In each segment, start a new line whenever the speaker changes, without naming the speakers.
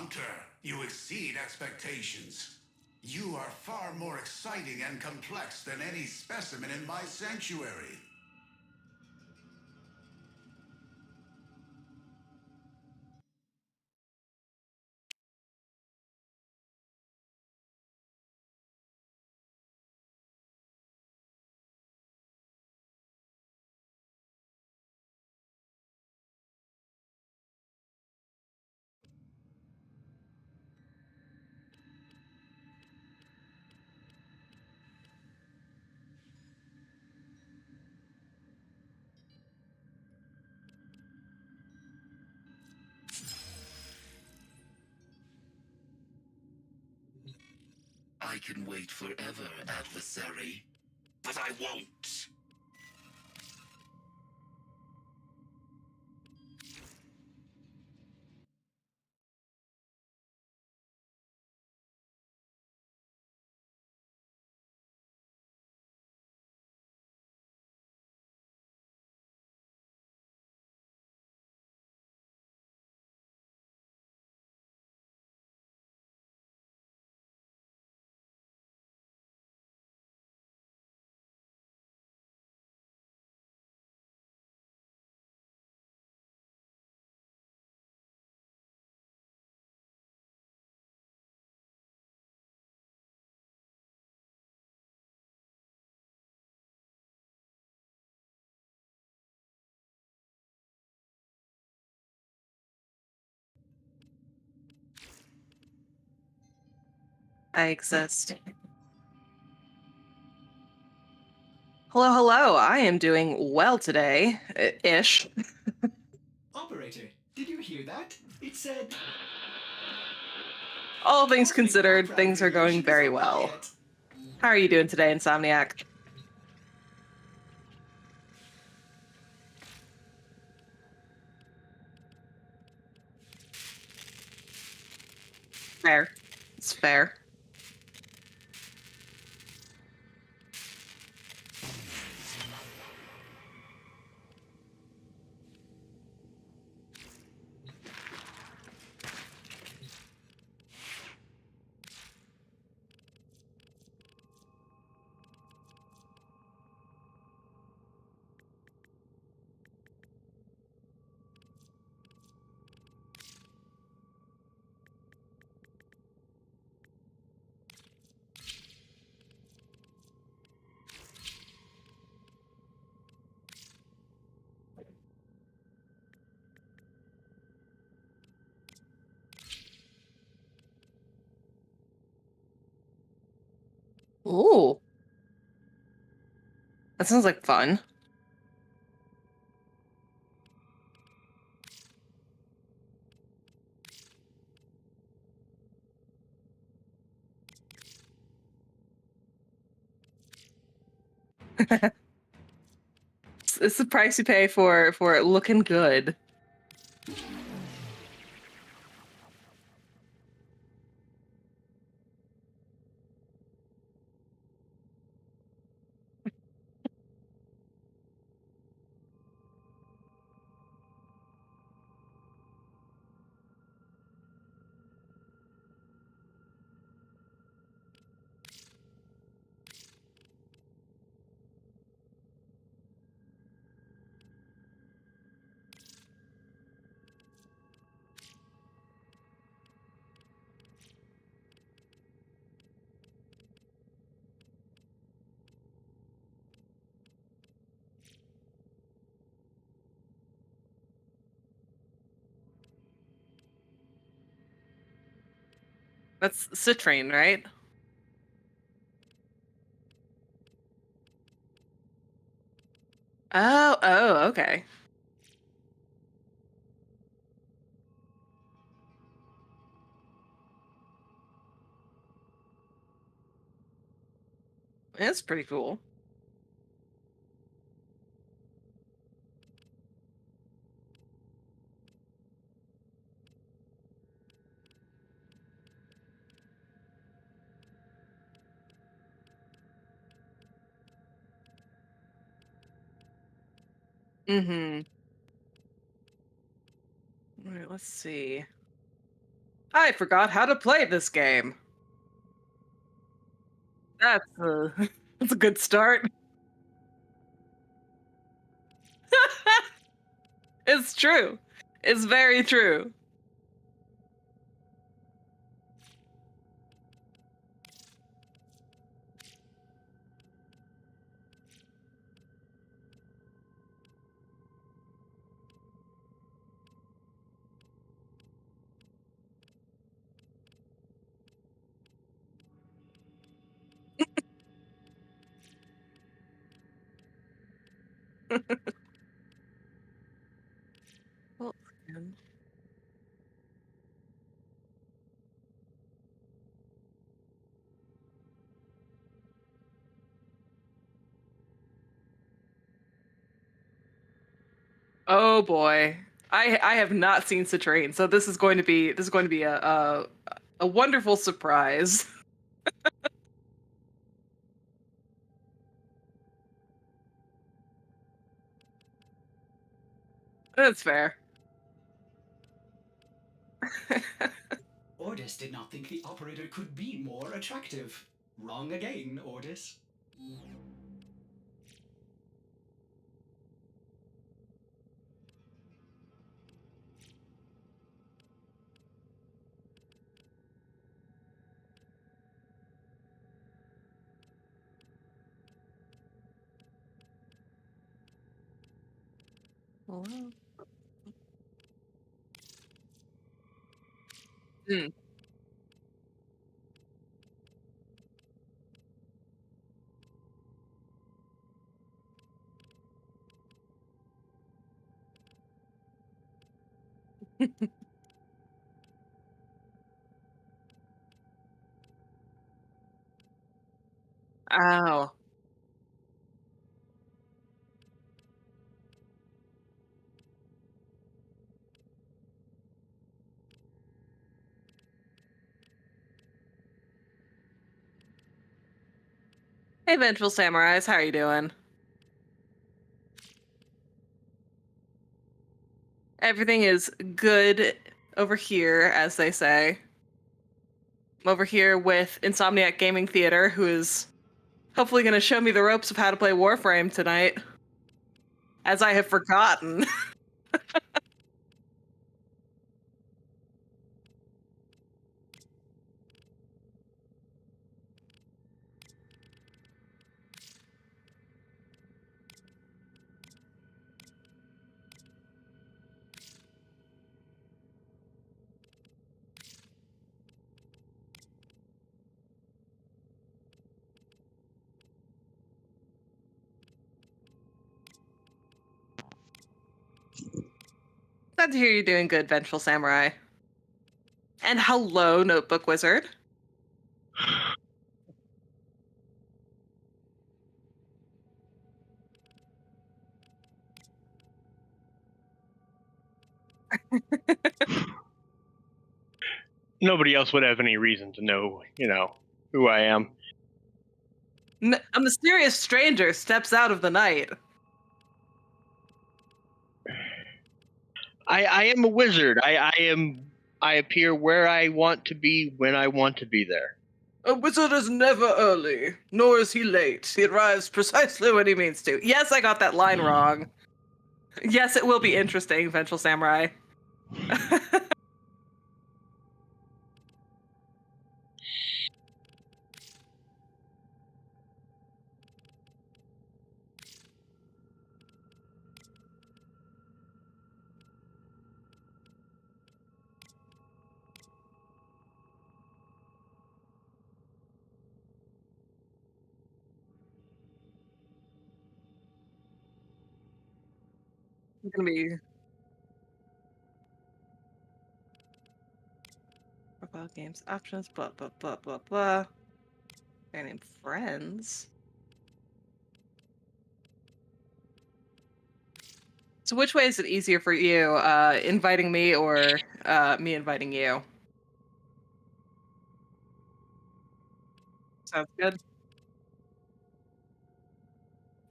Hunter, you exceed expectations. You are far more exciting and complex than any specimen in my sanctuary.
I can wait forever, adversary. But I won't!
I exist. Hello, hello. I am doing well today, ish.
Operator, did you hear that? It said...
All things considered, things are going very well. How are you doing today, Insomniac? Fair. It's fair. Ooh, that sounds like fun. It's the price you pay for it looking good. That's Citrine, right? Oh, okay. It's pretty cool. Mm-hmm. All right, let's see. I forgot how to play this game. That's a that's a good start. It's true. It's very true. Well, oh boy. I have not seen Citrine, so this is going to be a wonderful surprise. That's fair.
Ordis did not think the operator could be more attractive. Wrong again, Ordis.
Hello? Mm. Ow. Hey, Vengeful Samurais, how are you doing? Everything is good over here, as they say. I'm over here with Insomniac Gaming Theater, who is hopefully going to show me the ropes of how to play Warframe tonight, as I have forgotten. Glad to hear you're doing good, Vengeful Samurai. And hello, Notebook Wizard.
Nobody else would have any reason to know, who I am.
A mysterious stranger steps out of the night.
I am a wizard. I appear where I want to be when I want to be there.
A wizard is never early, nor is he late. He arrives precisely when he means to. Yes, I got that line wrong. Yes, it will be interesting, Vengeful Samurai. It's gonna be profile games options, blah blah blah blah blah. Their name friends. So which way is it easier for you, inviting me or me inviting you? Sounds good.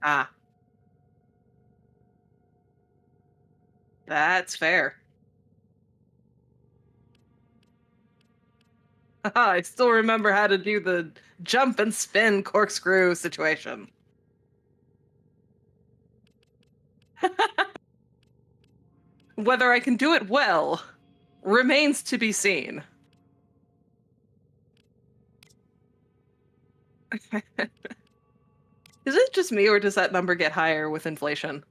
Ah, that's fair. I still remember how to do the jump and spin corkscrew situation. Whether I can do it well remains to be seen. Is it just me, or does that number get higher with inflation?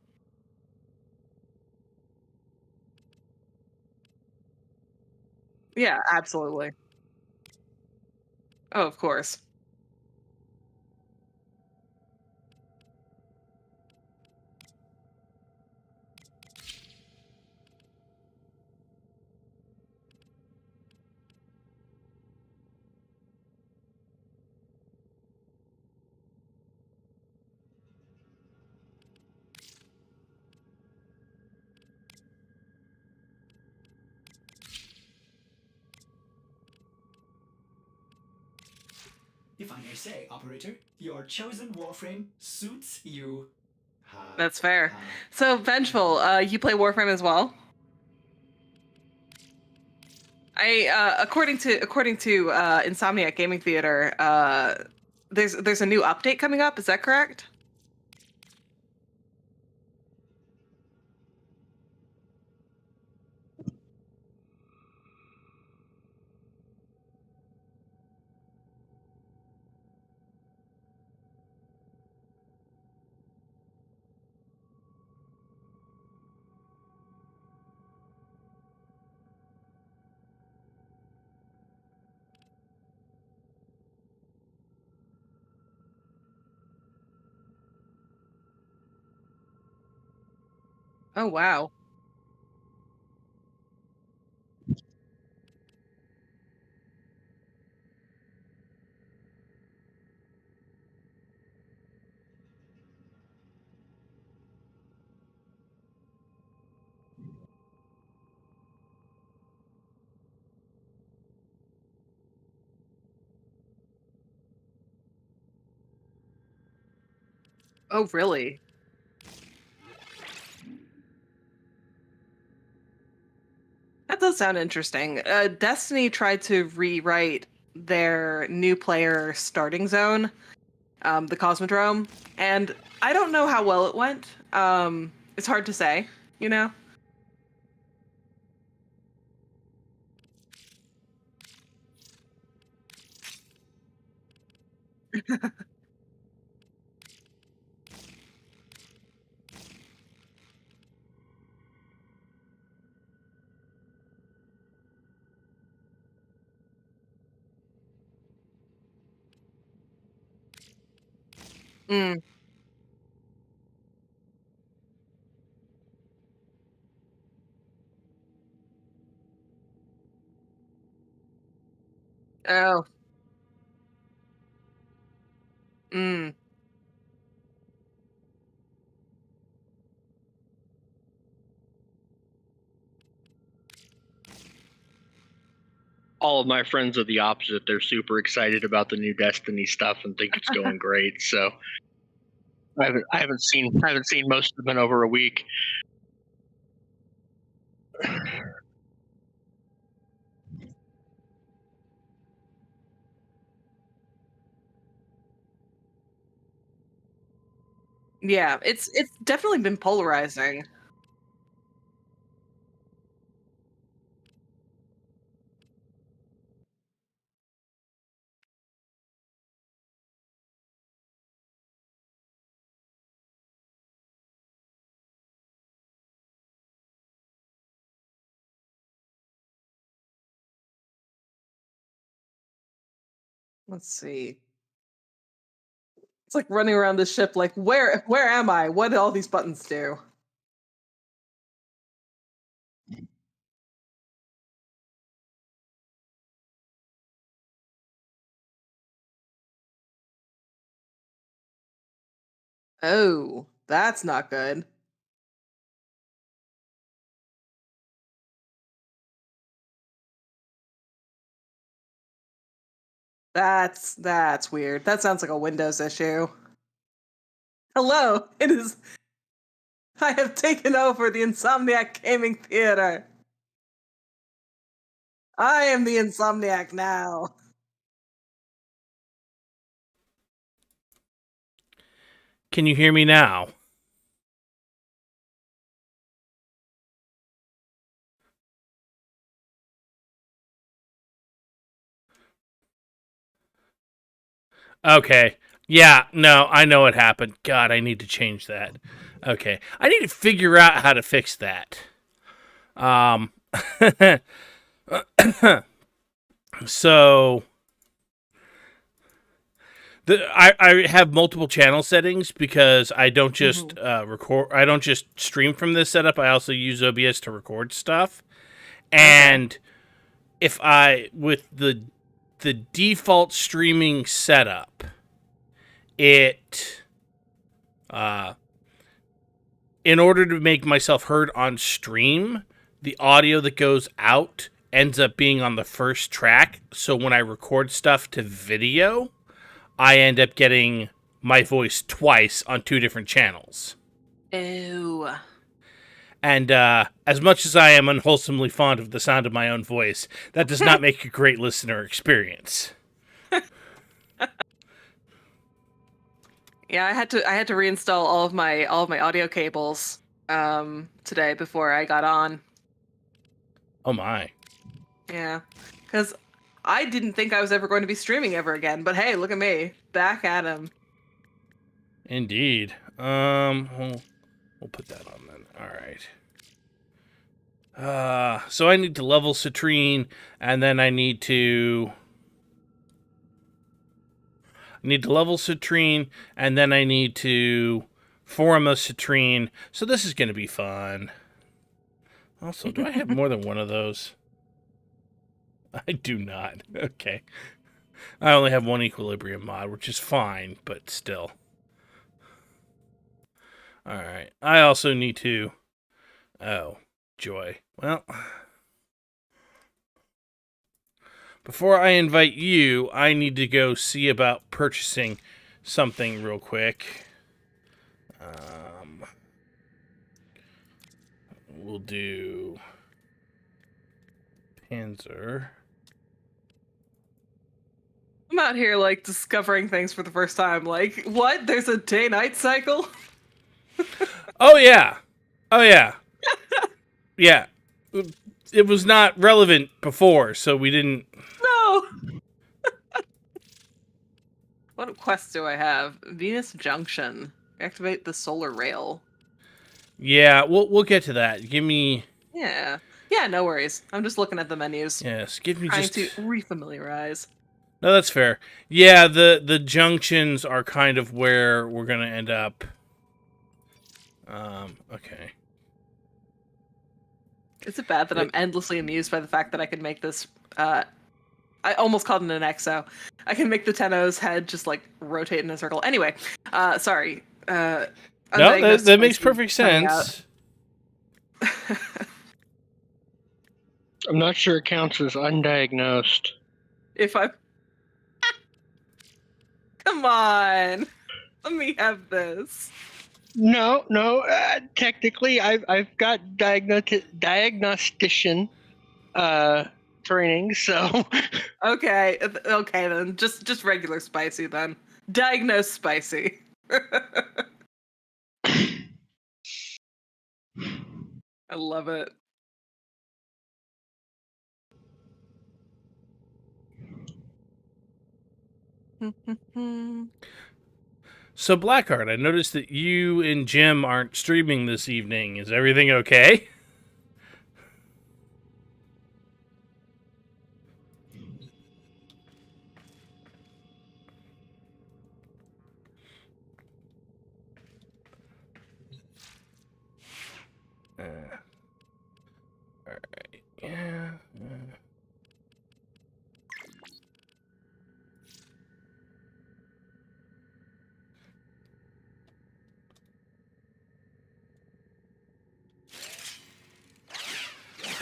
Yeah, absolutely. Oh, of course.
If I may say, operator, your chosen Warframe suits you.
That's fair. So, Vengeful, you play Warframe as well? According to Insomniac Gaming Theater, there's a new update coming up. Is that correct? Oh wow. Oh really? That does sound interesting. Destiny tried to rewrite their new player starting zone, the Cosmodrome, and I don't know how well it went. It's hard to say, you know? Mm. Oh. Mm.
All of my friends are the opposite. They're super excited about the new Destiny stuff and think it's going great. So I haven't seen most of them in over a week.
Yeah, it's definitely been polarizing. Let's see. It's like running around the ship like where am I? What do all these buttons do? Oh, that's not good. That's weird. That sounds like a Windows issue. Hello, it is. I have taken over the Insomniac Gaming Theater. I am the Insomniac now.
Can you hear me now? Okay. Yeah, no, I know what happened. God, I need to change that. Okay. I need to figure out how to fix that. So I have multiple channel settings because I don't just record. I don't just stream from this setup. I also use OBS to record stuff. And if I with the default streaming setup, it in order to make myself heard on stream, the audio that goes out ends up being on the first track. So when I record stuff to video, I end up getting my voice twice on two different channels.
Ew.
And as much as I am unwholesomely fond of the sound of my own voice, that does not make a great listener experience.
Yeah, I had to reinstall all of my audio cables today before I got on.
Oh my.
Yeah. Cuz I didn't think I was ever going to be streaming ever again, but hey, look at me. Back at him.
Indeed. We'll put that on then. All right. So I need to level Citrine, and then I need to level Citrine, and then I need to form a Citrine. So this is going to be fun. Also, do I have more than one of those? I do not. Okay. I only have one equilibrium mod, which is fine, but still. Alright. I also need to... Oh, joy. Well... Before I invite you, I need to go see about purchasing something real quick. We'll do... Panzer...
I'm out here like discovering things for the first time. Like, what? There's a day-night cycle?
Oh yeah. Oh yeah. Yeah. It was not relevant before, so we didn't...
No. What quest do I have? Venus Junction. Activate the solar rail.
Yeah, we'll get to that. Give me...
Yeah. Yeah, no worries. I'm just looking at the menus.
Yes, give me
Trying
just...
to refamiliarize.
No, that's fair. Yeah, the junctions are kind of where we're gonna end up. Okay.
Is it bad that I'm endlessly amused by the fact that I can make this I almost called it an exo. I can make the Tenno's head just like rotate in a circle. Anyway, sorry.
No,
Undiagnosed
that makes
spicy
perfect
coming out.
sense.
I'm not sure it counts as undiagnosed.
If I come on, let me have this.
No. Technically, I've got diagnostician training, so
Okay, okay then. Just regular spicy then. Diagnosed spicy. I love it.
So, Blackheart, I noticed that you and Jim aren't streaming this evening. Is everything okay? Alright, yeah.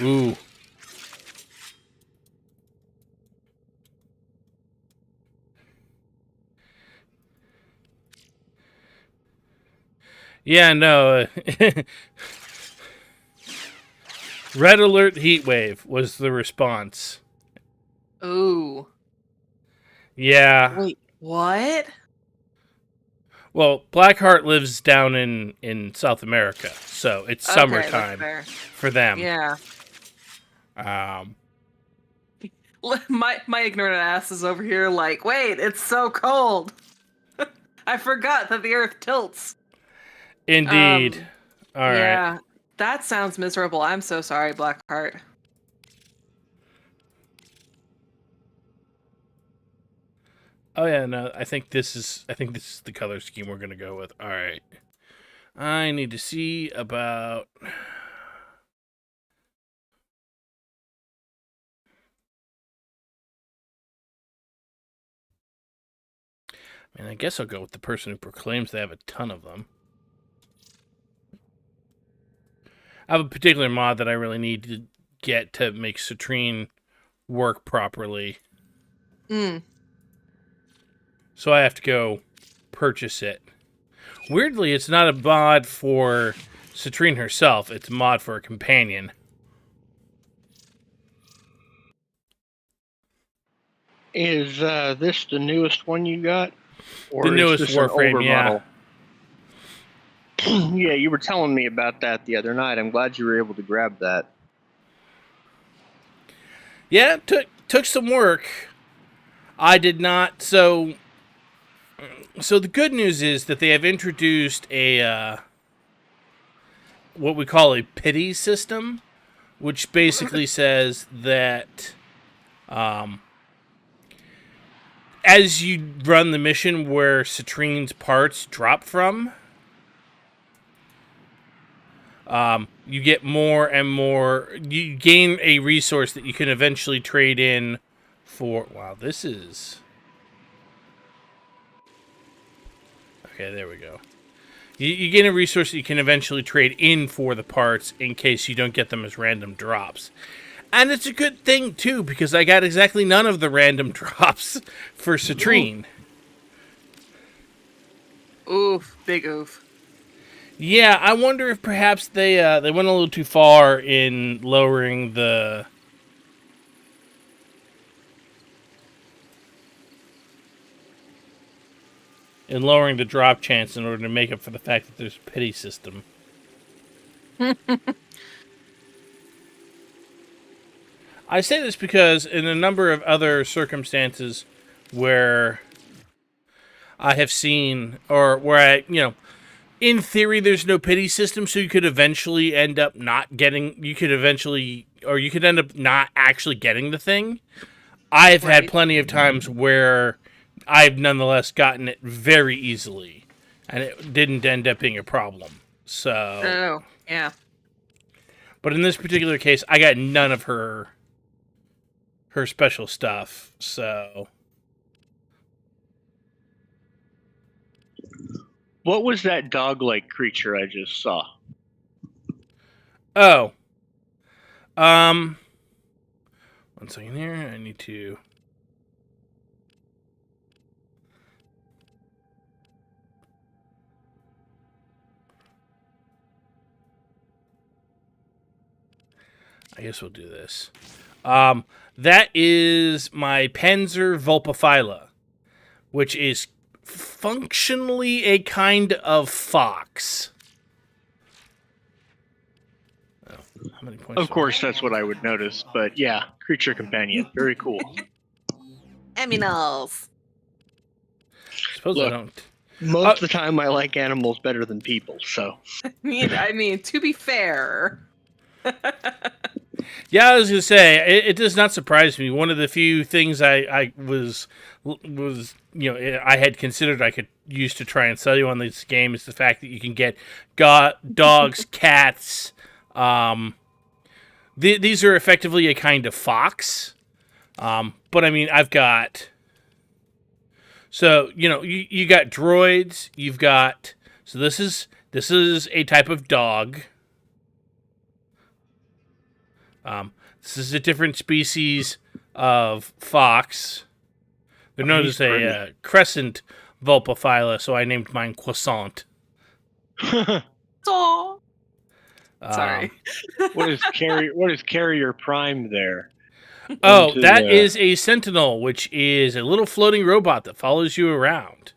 Ooh. Yeah, no. Red alert heatwave was the response.
Ooh.
Yeah.
Wait, what?
Well, Blackheart lives down in South America, so it's
Okay,
summertime
that's fair.
for them.
Yeah. My ignorant ass is over here like, wait, it's so cold. I forgot that the Earth tilts.
Indeed. All right.
Yeah, that sounds miserable. I'm so sorry, Blackheart.
Oh yeah, no, I think this is the color scheme we're gonna go with. All right. I need to see about. Man, I guess I'll go with the person who proclaims they have a ton of them. I have a particular mod that I really need to get to make Citrine work properly. So I have to go purchase it. Weirdly, it's not a mod for Citrine herself. It's a mod for a companion.
is this the newest one you got? Or
The newest
is this an
Warframe,
older
yeah.
model? Yeah, you were telling me about that the other night. I'm glad you were able to grab that.
Yeah, it took some work. I did not. So the good news is that they have introduced a what we call a pity system, which basically says that as you run the mission where Citrine's parts drop from, you get more and more. You gain a resource that you can eventually trade in for. Wow, this is. Okay, there we go. You gain a resource that you can eventually trade in for the parts in case you don't get them as random drops. And it's a good thing, too, because I got exactly none of the random drops for Citrine.
Oof, big oof.
Yeah, I wonder if perhaps they went a little too far in lowering the... drop chance in order to make up for the fact that there's a pity system. I say this because in a number of other circumstances where I have seen, or where in theory there's no pity system, so you could eventually end up not getting, you could end up not actually getting the thing. I've had plenty of times where I've nonetheless gotten it very easily, and it didn't end up being a problem. So,
Oh, yeah.
but in this particular case, I got none of her her special stuff. So
What was that dog-like creature I just saw?
oh, one second here. I need to. I guess we'll do this. That is my Panzer Vulpaphyla, which is functionally a kind of fox. Oh, how many points?
Of course, that's what I would notice, but yeah, creature companion, very cool.
Aminals.
Suppose
Look.
I don't.
Most of the time, I like animals better than people, so.
I mean, to be fair.
Yeah, I was gonna say it does not surprise me. One of the few things I was I had considered I could use to try and sell you on this game is the fact that you can get dogs, cats. These are effectively a kind of fox, but I mean I've got. So you got droids. You've got this is a type of dog. This is a different species of fox. They're known as a crescent Vulpaphyla, so I named mine Croissant.
Aw. Sorry.
What is Carrier Prime there?
Oh, that is a Sentinel, which is a little floating robot that follows you around.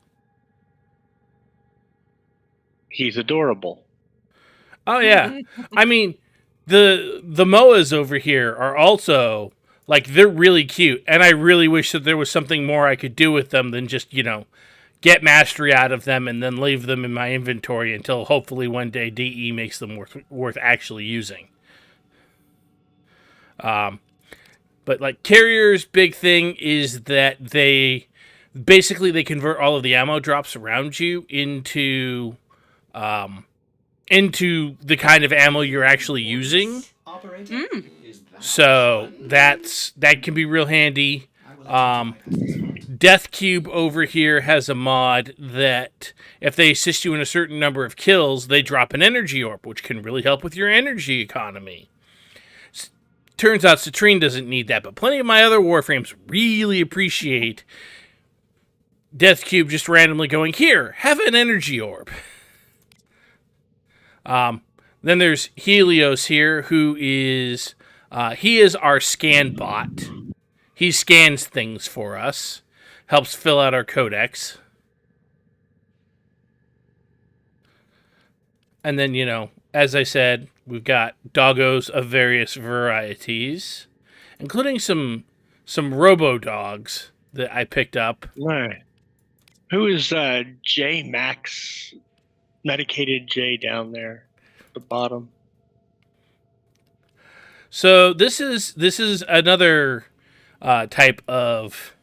He's adorable.
Oh yeah, I mean the Moas over here are also they're really cute, and I really wish that there was something more I could do with them than just get mastery out of them and then leave them in my inventory until hopefully one day DE makes them worth actually using. But Carrier's big thing is that they convert all of the ammo drops around you into the kind of ammo you're actually using. So that can be real handy. Death Cube over here has a mod that if they assist you in a certain number of kills, they drop an energy orb, which can really help with your energy economy. Turns out Citrine doesn't need that, but plenty of my other Warframes really appreciate Death Cube just randomly going, here, have an energy orb. Then there's Helios here, who is he is our scan bot. He scans things for us, helps fill out our codex. And then, as I said, we've got doggos of various varieties, including some robo-dogs that I picked up.
Right. Who is J Max, medicated J down there at the bottom?
So this is another type of.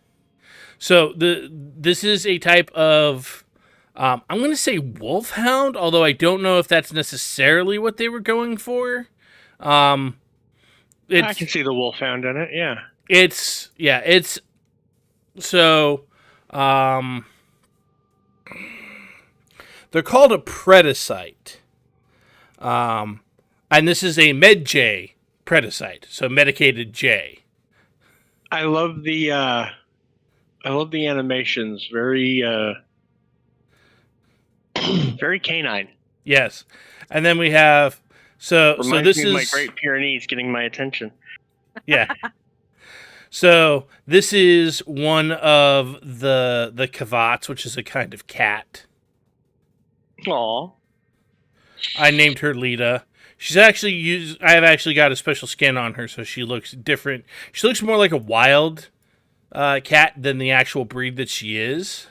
So this is a type of. I'm going to say wolfhound, although I don't know if that's necessarily what they were going for. I
can see the wolfhound in it. Yeah.
It's so. They're called a predicite. And this is a med J predicite, so medicated J.
I love the animations. Very very canine.
Yes, and then we have so this
me
is
of my Great Pyrenees getting my attention.
Yeah. So this is one of the cavats, which is a kind of cat.
Aw.
I named her Lita. I have actually got a special skin on her, so she looks different. She looks more like a wild cat than the actual breed that she is.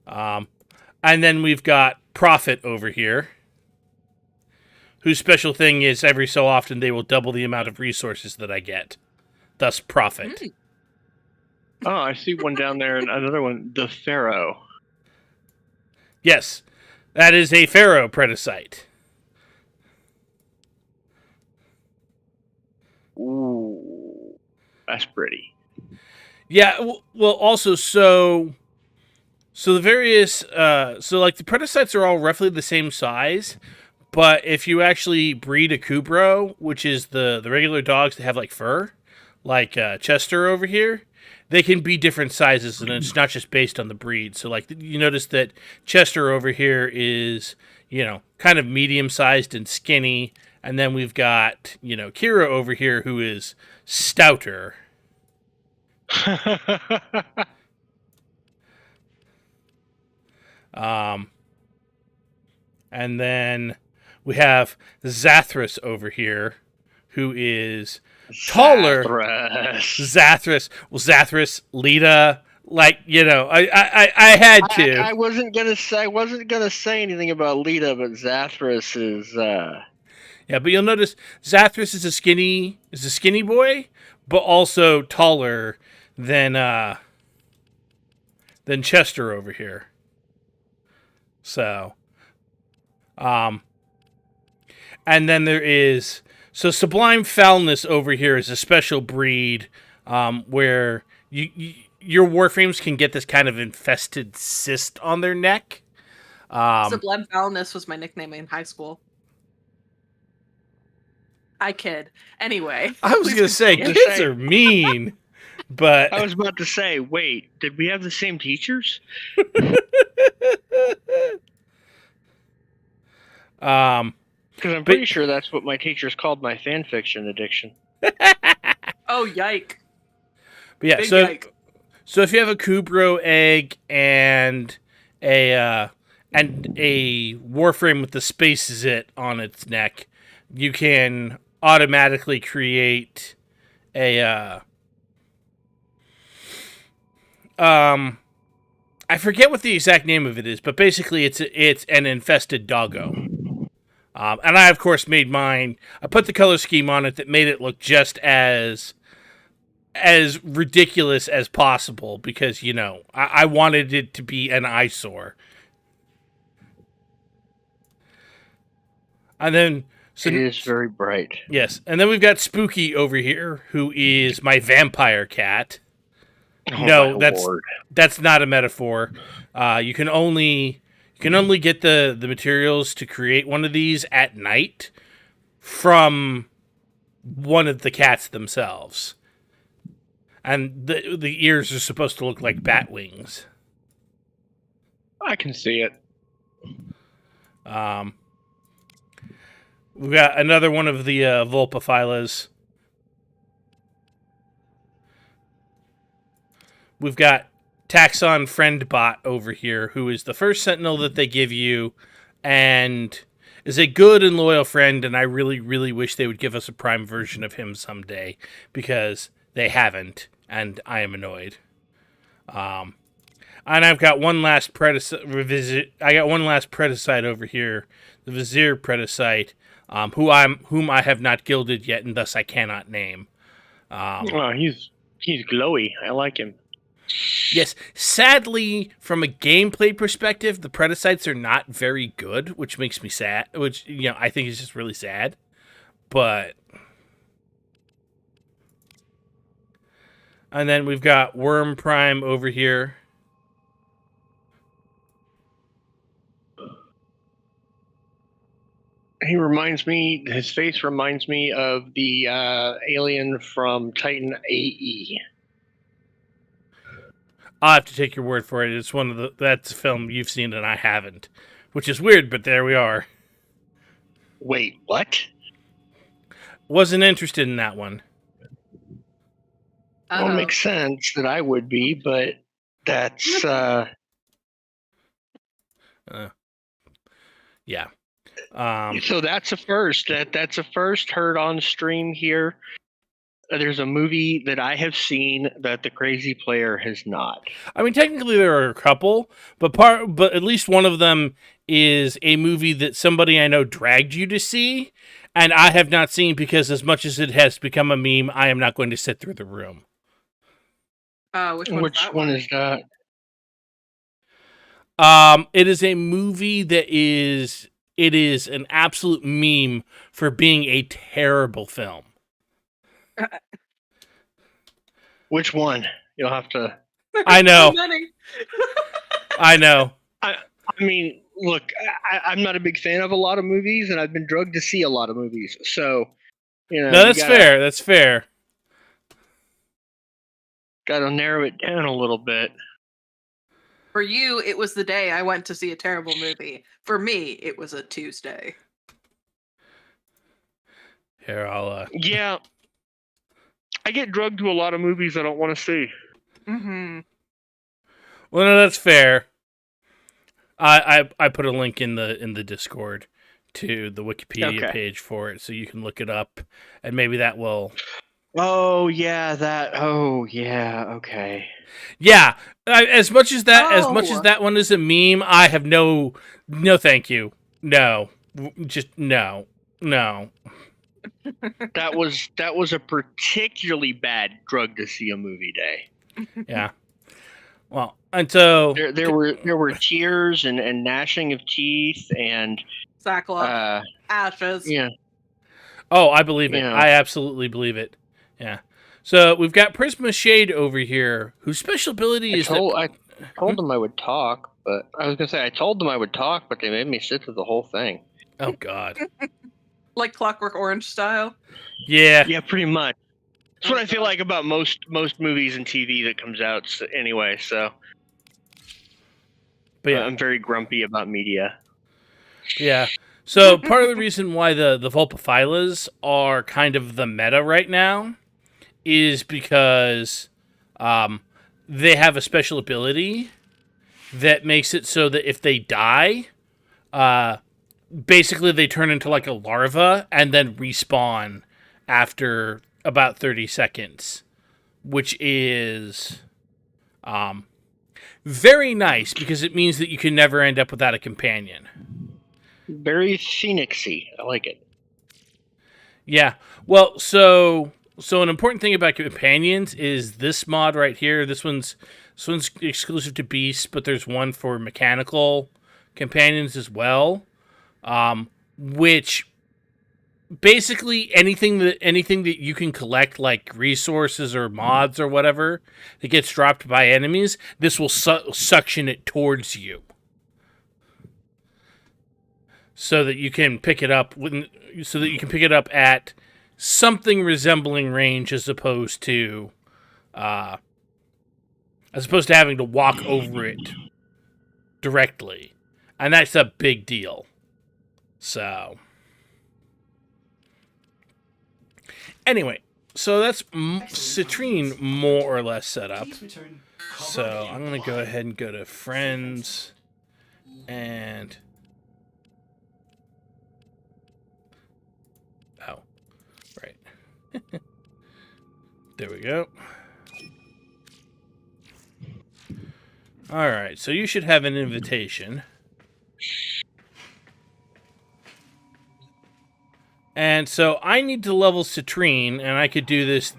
And then we've got Prophet over here, whose special thing is every so often they will double the amount of resources that I get. Thus, Prophet.
Oh, I see one down there, and another one, the Pharaoh.
Yes, that is a Pharaoh predicite.
Ooh. That's pretty.
Yeah. Well, also, so the various, so like the prototypes are all roughly the same size, but if you actually breed a Kubro, which is the regular dogs that have like fur, like Chester over here, they can be different sizes, and it's not just based on the breed. So like you notice that Chester over here is, kind of medium sized and skinny, and then we've got, Kira over here who is stouter. And then we have Zathras over here, who is taller. Zathras. Well, Zathras, Lita, I had to.
I wasn't gonna say anything about Lita, but Zathras is.
Yeah, but you'll notice Zathras is a skinny boy, but also taller than Chester over here. So, and then there is Sublime Foulness over here is a special breed where your Warframes can get this kind of infested cyst on their neck.
Sublime Foulness was my nickname in high school. I kid. Anyway.
I was going to say, kids are mean, but...
I was about to say, wait, did we have the same teachers? Because I'm pretty sure that's what my teachers called my fan fiction addiction.
Oh, yike.
But yeah, so if you have a Kubro egg and a Warframe with the spaces on its neck, you can automatically create a I forget what the exact name of it is, but basically it's an infested doggo. And I, of course, made mine. I put the color scheme on it that made it look just as ridiculous as possible because, I wanted it to be an eyesore. And then...
it is very bright.
Yes. And then we've got Spooky over here, who is my vampire cat.
Oh,
no, that's not a metaphor. You can only get the materials to create one of these at night from one of the cats themselves. And the ears are supposed to look like bat wings.
I can see it.
We've got another one of the Vulpaphilas. We've got Taxon Friendbot over here, who is the first Sentinel that they give you, and is a good and loyal friend, and I really, really wish they would give us a Prime version of him someday, because they haven't, and I am annoyed. And I've got one last Predacite over here, the Vizier Predacite, whom I have not gilded yet, and thus I cannot name.
He's glowy. I like him.
Yes, sadly, from a gameplay perspective, the Predacites are not very good, which makes me sad. Which I think is just really sad. But and then we've got Worm Prime over here.
His face reminds me of the alien from Titan AE.
I'll have to take your word for it. It's that's a film you've seen and I haven't, which is weird, but there we are.
Wait, what?
Wasn't interested in that one.
Well, it makes sense that I would be, but that's
yeah.
So that's a first. That's a first heard on stream here. There's a movie that I have seen that the crazy player has not.
I mean, technically there are a couple, but at least one of them is a movie that somebody I know dragged you to see, and I have not seen because as much as it has become a meme, I am not going to sit through the room.
Which
one is that?
It is a movie that is an absolute meme for being a terrible film.
Which one? You'll have to.
I know.
So many.
I know.
I mean, look, I'm not a big fan of a lot of movies, and I've been drugged to see a lot of movies. So,
No, that's fair. That's fair.
Got to narrow it down a little bit.
For you, it was the day I went to see a terrible movie. For me, it was a Tuesday.
Here, I'll.
Yeah, I get drugged to a lot of movies I don't want to see.
Mm-hmm.
Well, no, that's fair. I put a link in the Discord to the Wikipedia page for it, so you can look it up, and maybe that will.
Oh yeah, that. Oh yeah, okay.
Yeah, as much as that one is a meme, I have no, thank you, no, just no.
That was a particularly bad drug to see a movie day.
Yeah. Well, and so
there were tears and gnashing of teeth and
sackcloth, ashes.
Yeah.
Oh, I believe it.
Yeah.
I absolutely believe it. Yeah. So we've got Prisma Shade over here, whose special ability is
I told them I would talk, but I was gonna say I told them I would talk, but they made me sit through the whole thing.
Oh God.
Like Clockwork Orange style.
Yeah.
Yeah, pretty much. That's what I feel like about most movies and TV that comes out anyway. So,
but yeah,
I'm very grumpy about media.
Yeah. So part of the reason why the Vulpaphilas are kind of the meta right now is because they have a special ability that makes it so that if they die, basically they turn into like a larva and then respawn after about 30 seconds, which is very nice because it means that you can never end up without a companion.
Very phoenixy. I like it.
Yeah. Well, so an important thing about companions is this mod right here. This one's exclusive to beasts, but there's one for mechanical companions as well. Which basically anything that you can collect, like resources or mods or whatever, that gets dropped by enemies, this will suction it towards you, so that you can pick it up at something resembling range, as opposed to having to walk over it directly, and that's a big deal. So. Anyway, so that's Citrine more or less set up. So I'm going to go ahead and go to friends and... Oh, right. There we go. Alright, so you should have an invitation. And so I need to level Citrine, and I could do this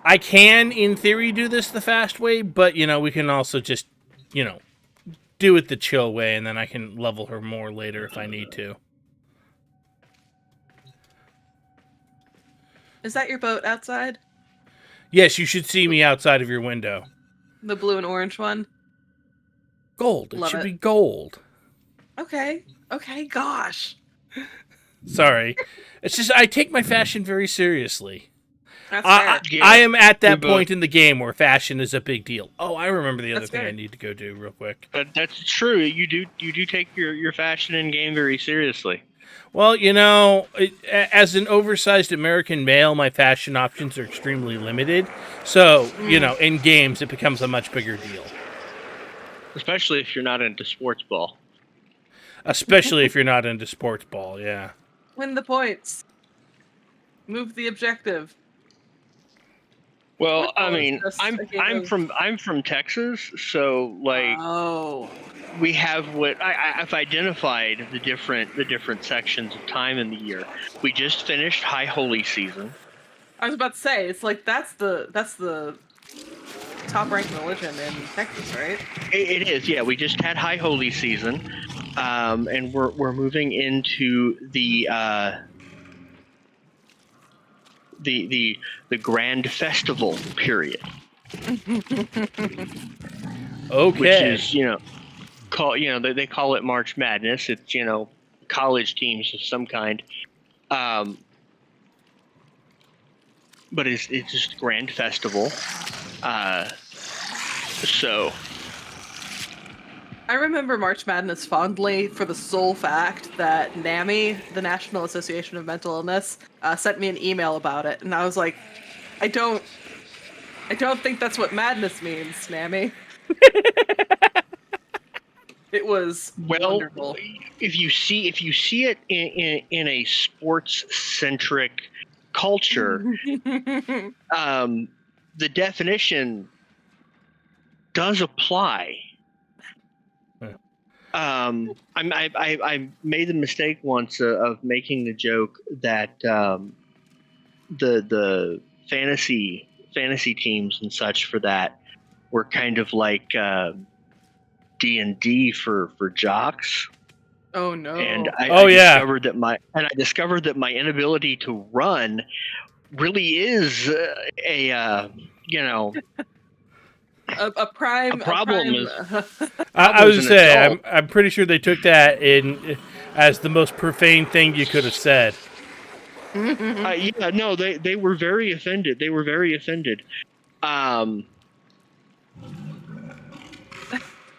I can, in theory, do this the fast way, but, we can also just, do it the chill way, and then I can level her more later if I need to.
Is that your boat outside?
Yes, you should see me outside of your window.
The blue and orange one?
Gold. It should be gold.
Okay, gosh.
Sorry. It's just, I take my fashion very seriously.
That's fair.
I am at that point in the game where fashion is a big deal. Oh, I remember the other thing
fair.
I need to go do real quick.
But that's true. You do take your fashion in game very seriously.
Well, as an oversized American male, my fashion options are extremely limited. So, in games, it becomes a much bigger deal.
Especially if you're not into sports ball.
Especially if you're not into sports ball, yeah.
Win the points. Move the objective.
Well, I mean, I'm from Texas, so we have what I've identified the different sections of time in the year. We just finished High Holy season.
I was about to say, it's like that's the top ranked religion in Texas, right?
It is, yeah. We just had High Holy season, and we're moving into the the grand festival period.
Okay.
Which is, they call it March Madness. It's, college teams of some kind. But it's just a grand festival. So
I remember March Madness fondly for the sole fact that NAMI, the National Association of Mental Illness, sent me an email about it, and I was like, I don't think that's what madness means, NAMI. It was wonderful.
If you see it in a sports centric culture, the definition does apply. I made the mistake once of making the joke that the fantasy teams and such for that were kind of like D&D for jocks.
Oh no!
And I discovered that my inability to run really is a
problem.
I was gonna say, I'm pretty sure they took that in as the most profane thing you could have said.
No, they were very offended.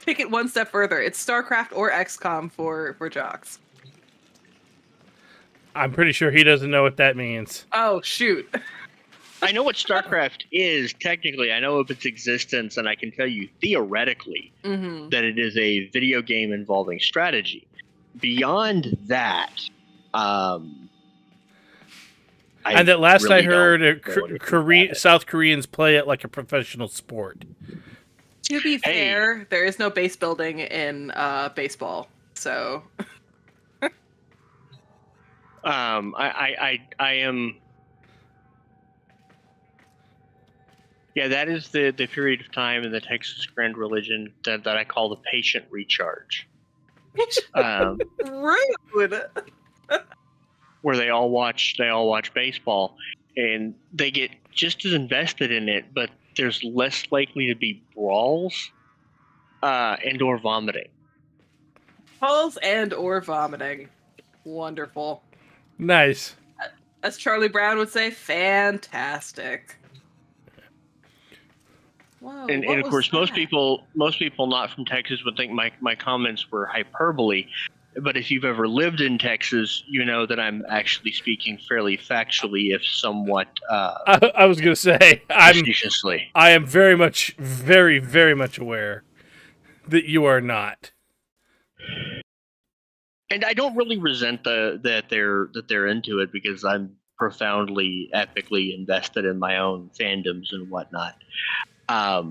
Take it one step further. It's StarCraft or XCOM for jocks.
I'm pretty sure he doesn't know what that means.
Oh, shoot.
I know what StarCraft is, technically. I know of its existence, and I can tell you theoretically that it is a video game involving strategy. Beyond that,
and that last really I heard, South Koreans play it like a professional sport.
To be fair, there is no base building in baseball, so...
I am... Yeah, that is the period of time in the Texas Grand Religion that I call the patient recharge.
Rude!
Where they all watch baseball, and they get just as invested in it, but there's less likely to be brawls and or vomiting.
Brawls and or vomiting. Wonderful.
Nice.
As Charlie Brown would say, fantastic. Whoa,
and of course, that? most people not from Texas would think my comments were hyperbole. But if you've ever lived in Texas, you know that I'm actually speaking fairly factually, if somewhat.
I was going to say, I am very much aware that you are not.
And I don't really resent that they're into it, because I'm profoundly, epically invested in my own fandoms and whatnot.
Yeah,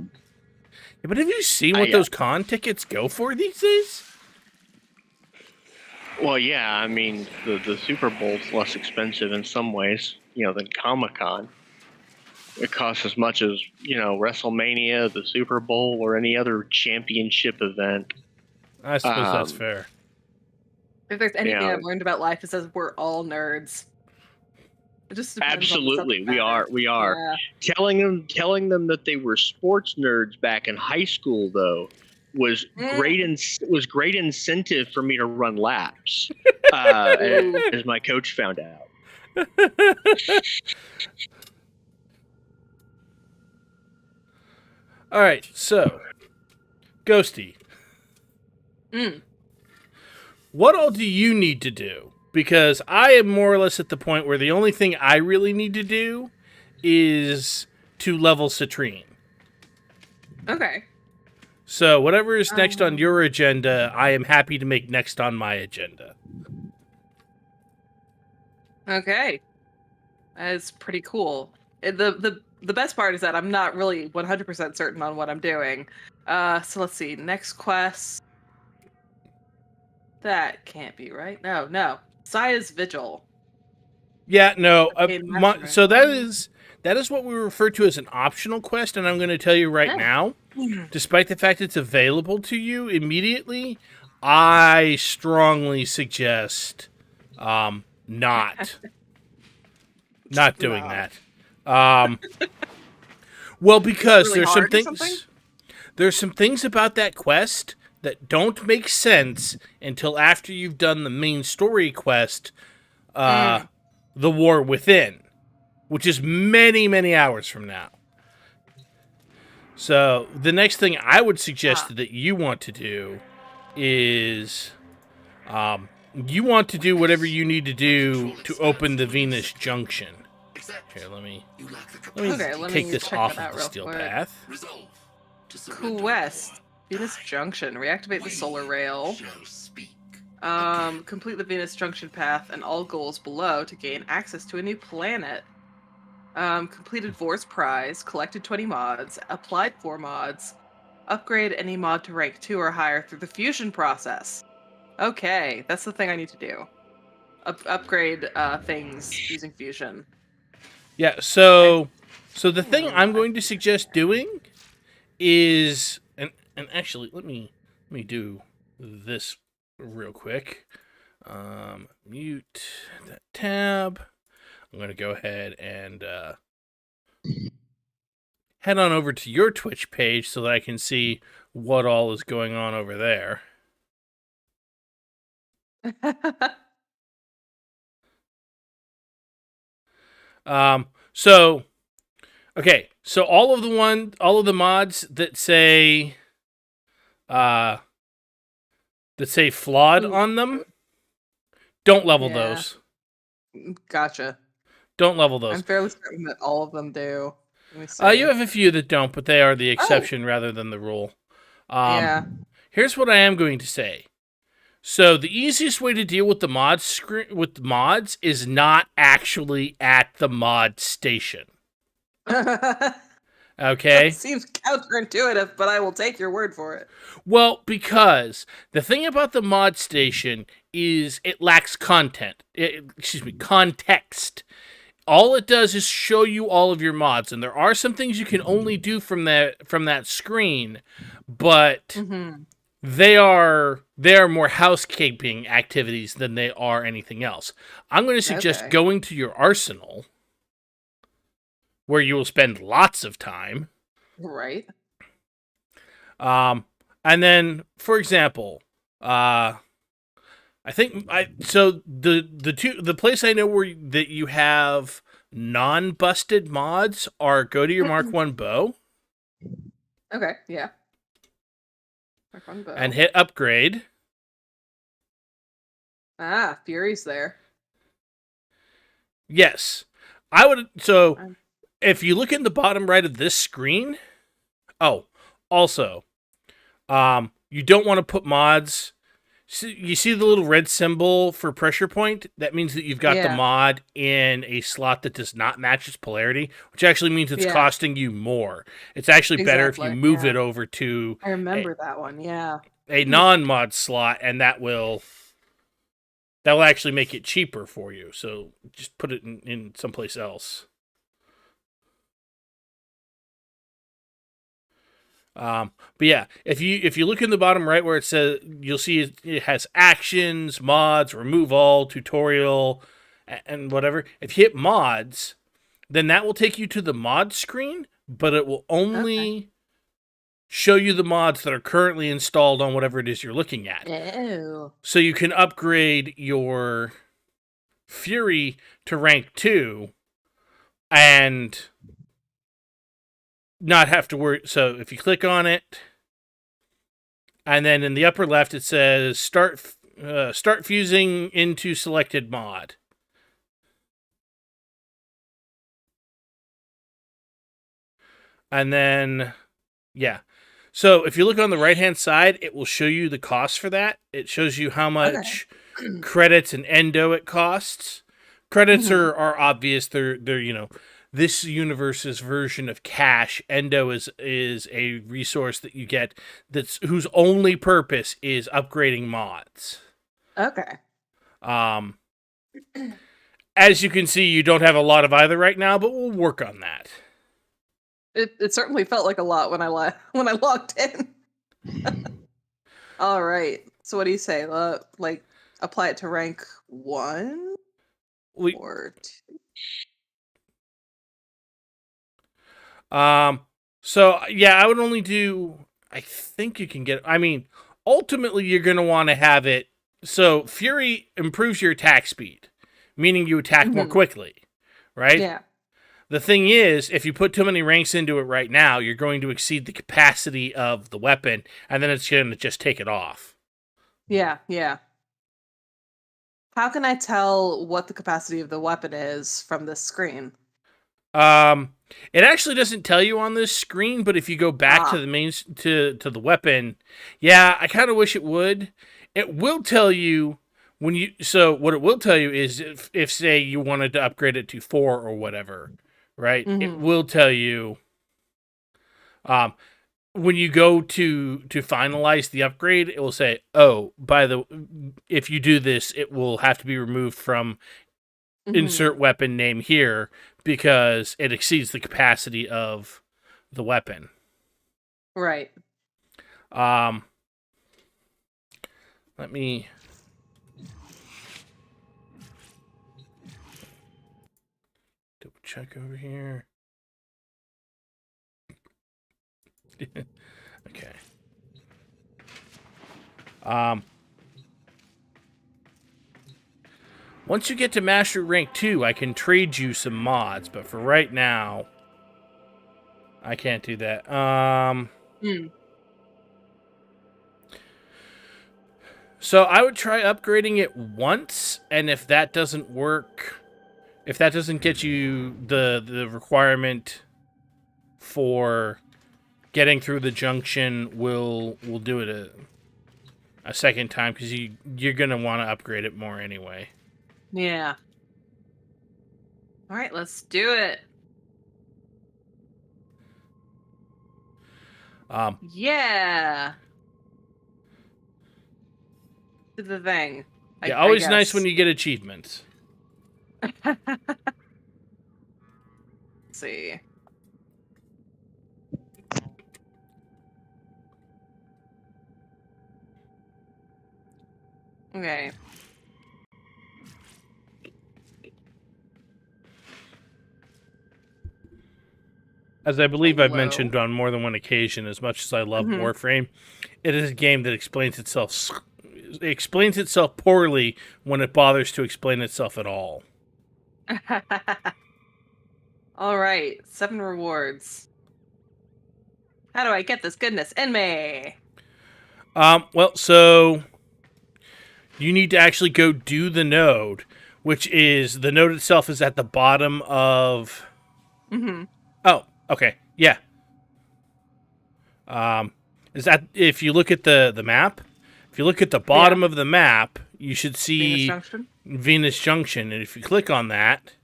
but have you seen what those con tickets go for these days?
Well, yeah, I mean, the Super Bowl's less expensive in some ways, than Comic-Con. It costs as much as, WrestleMania, the Super Bowl, or any other championship event.
I suppose that's fair.
If there's anything I've learned about life, it says we're all nerds. It just
absolutely, we are. Yeah. Telling them that they were sports nerds back in high school, though, was great incentive for me to run laps, as my coach found out.
All right, so Ghosty, what all do you need to do? Because I am more or less at the point where the only thing I really need to do is to level Citrine.
Okay.
So whatever is next on your agenda, I am happy to make next on my agenda.
Okay. That is pretty cool. The best part is that I'm not really 100% certain on what I'm doing. So let's see. Next quest. That can't be right. No. Saya's Vigil.
Yeah, no. So that is what we refer to as an optional quest, and I'm going to tell you right now, despite the fact it's available to you immediately, I strongly suggest not. not doing that. Well, because
really
there's some things about that quest that don't make sense until after you've done the main story quest, The War Within, which is many, many hours from now. So the next thing I would suggest that you want to do is you want to do whatever you need to do to open the Venus Junction. Here, let me take this off of the steel path.
Quest. Venus Junction. Reactivate the solar rail. Complete the Venus Junction path and all goals below to gain access to a new planet. Completed Vor's prize. Collected 20 mods. Applied 4 mods. Upgrade any mod to rank 2 or higher through the fusion process. Okay, that's the thing I need to do. Upgrade things using fusion.
Yeah, so the thing I'm going to suggest doing is, and actually let me do this real quick. Mute that tab. I'm going to go ahead and head on over to your Twitch page so that I can see what all is going on over there. So all of the mods that say flawed on them, don't level those.
Gotcha.
Don't level those.
I'm fairly certain that all of them do.
You have a few that don't, but they are the exception rather than the rule.
Yeah.
Here's what I am going to say. So the easiest way to deal with the mods is not actually at the mod station. Okay?
That seems counterintuitive, but I will take your word for it.
Well, because the thing about the mod station is it lacks context. All it does is show you all of your mods, and there are some things you can only do from that screen, but they are more housekeeping activities than they are anything else. I'm going to suggest going to your arsenal, where you will spend lots of time.
Right.
And then, for example, the place I know that you have non-busted mods are go to your Mark 1 bow.
Okay, yeah. Mark 1 bow.
And hit upgrade.
Fury's there.
Yes. If you look in the bottom right of this screen, also, you don't want to put mods. You see the little red symbol for pressure point? That means that you've got the mod in a slot that does not match its polarity, which actually means it's costing you more. It's actually better if you move it over to
I remember that one,
a non-mod slot, and that will actually make it cheaper for you. So just put it in someplace else. But yeah, if you look in the bottom right where it says, you'll see it has actions, mods, remove all, tutorial, and whatever. If you hit mods, then that will take you to the mod screen, but it will only show you the mods that are currently installed on whatever it is you're looking at.
Ew.
So you can upgrade your Fury to rank 2 and not have to worry. So if you click on it, and then in the upper left it says start fusing into selected mod. And then so if you look on the right hand side, it will show you the cost for that. It shows you how much credits and endo it costs. Credits are obvious. They're this universe's version of cash. Endo is a resource that you get whose only purpose is upgrading mods.
Okay.
As you can see, you don't have a lot of either right now, but we'll work on that.
It certainly felt like a lot when I logged in. All right. So what do you say? Apply it to rank 1 or 2?
So yeah, I would only do. I think you can get. I mean, ultimately, you're going to want to have it. So Fury improves your attack speed, meaning you attack more quickly, right?
Yeah.
The thing is, if you put too many ranks into it right now, you're going to exceed the capacity of the weapon, and then it's going to just take it off.
Yeah, yeah. How can I tell what the capacity of the weapon is from this screen?
It actually doesn't tell you on this screen, but if you go back to the main to the weapon, yeah, I kind of wish it would. It will tell you when you. So what it will tell you is if say you wanted to upgrade it to 4 or whatever, right? It will tell you. When you go to finalize the upgrade, it will say, "Oh, if you do this, it will have to be removed from insert weapon name here because it exceeds the capacity of the weapon."
Right.
Let me double check over here. Okay. Once you get to Master Rank 2, I can trade you some mods, but for right now, I can't do that. So I would try upgrading it once, and if that doesn't work, if that doesn't get you the requirement for getting through the junction, we'll do it a second time, because you're gonna want to upgrade it more anyway.
Yeah. All right, let's do it. Yeah. Do the thing.
Yeah, always nice when you get achievements.
Let's see. Okay.
As I believe I've mentioned on more than one occasion, as much as I love Warframe, it is a game that explains itself poorly when it bothers to explain itself at all.
All right, 7 rewards. How do I get this goodness in me?
Well, so you need to actually go do the node, which is the node itself is at the bottom of. Oh, okay, yeah. Is that if you look at the map? If you look at the bottom of the map, you should see Venus Junction, and if you click on that,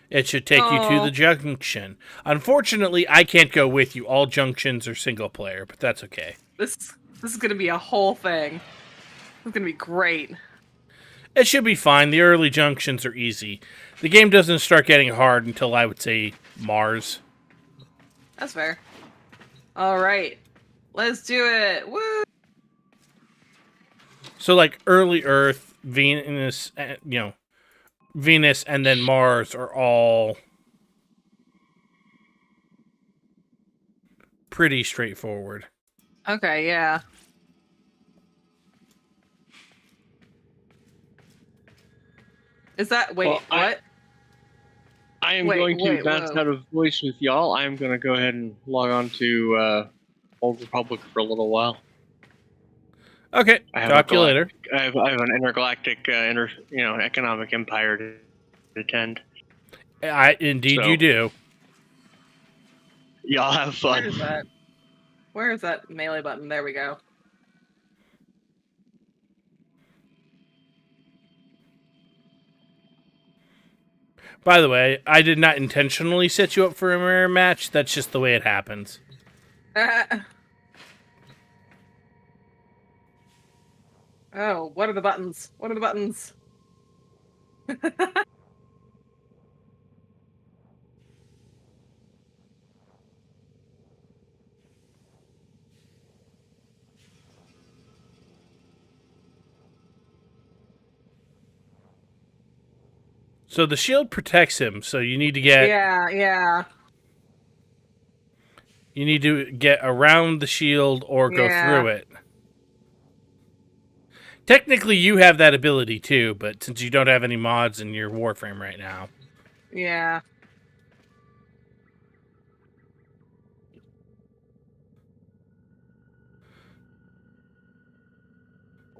it should take you to the junction. Unfortunately, I can't go with you. All junctions are single player, but that's okay.
This is gonna be a whole thing. It's gonna be great.
It should be fine. The early junctions are easy. The game doesn't start getting hard until, I would say, Mars.
That's fair. All right, let's do it. Woo!
So, like, early Earth, Venus, Venus, and then Mars are all pretty straightforward.
Okay, yeah. Is that what?
I am going to bounce out of voice with y'all. I am going to go ahead and log on to Old Republic for a little while.
Okay, talk to you later.
I have an intergalactic, economic empire to attend.
Indeed, you do.
Y'all have fun.
Where is that? Where is that melee button? There we go.
By the way, I did not intentionally set you up for a mirror match. That's just the way it happens.
Oh, what are the buttons? What are the buttons?
So the shield protects him, so you need to get...
Yeah.
You need to get around the shield or go through it. Technically, you have that ability too, but since you don't have any mods in your Warframe right now.
Yeah.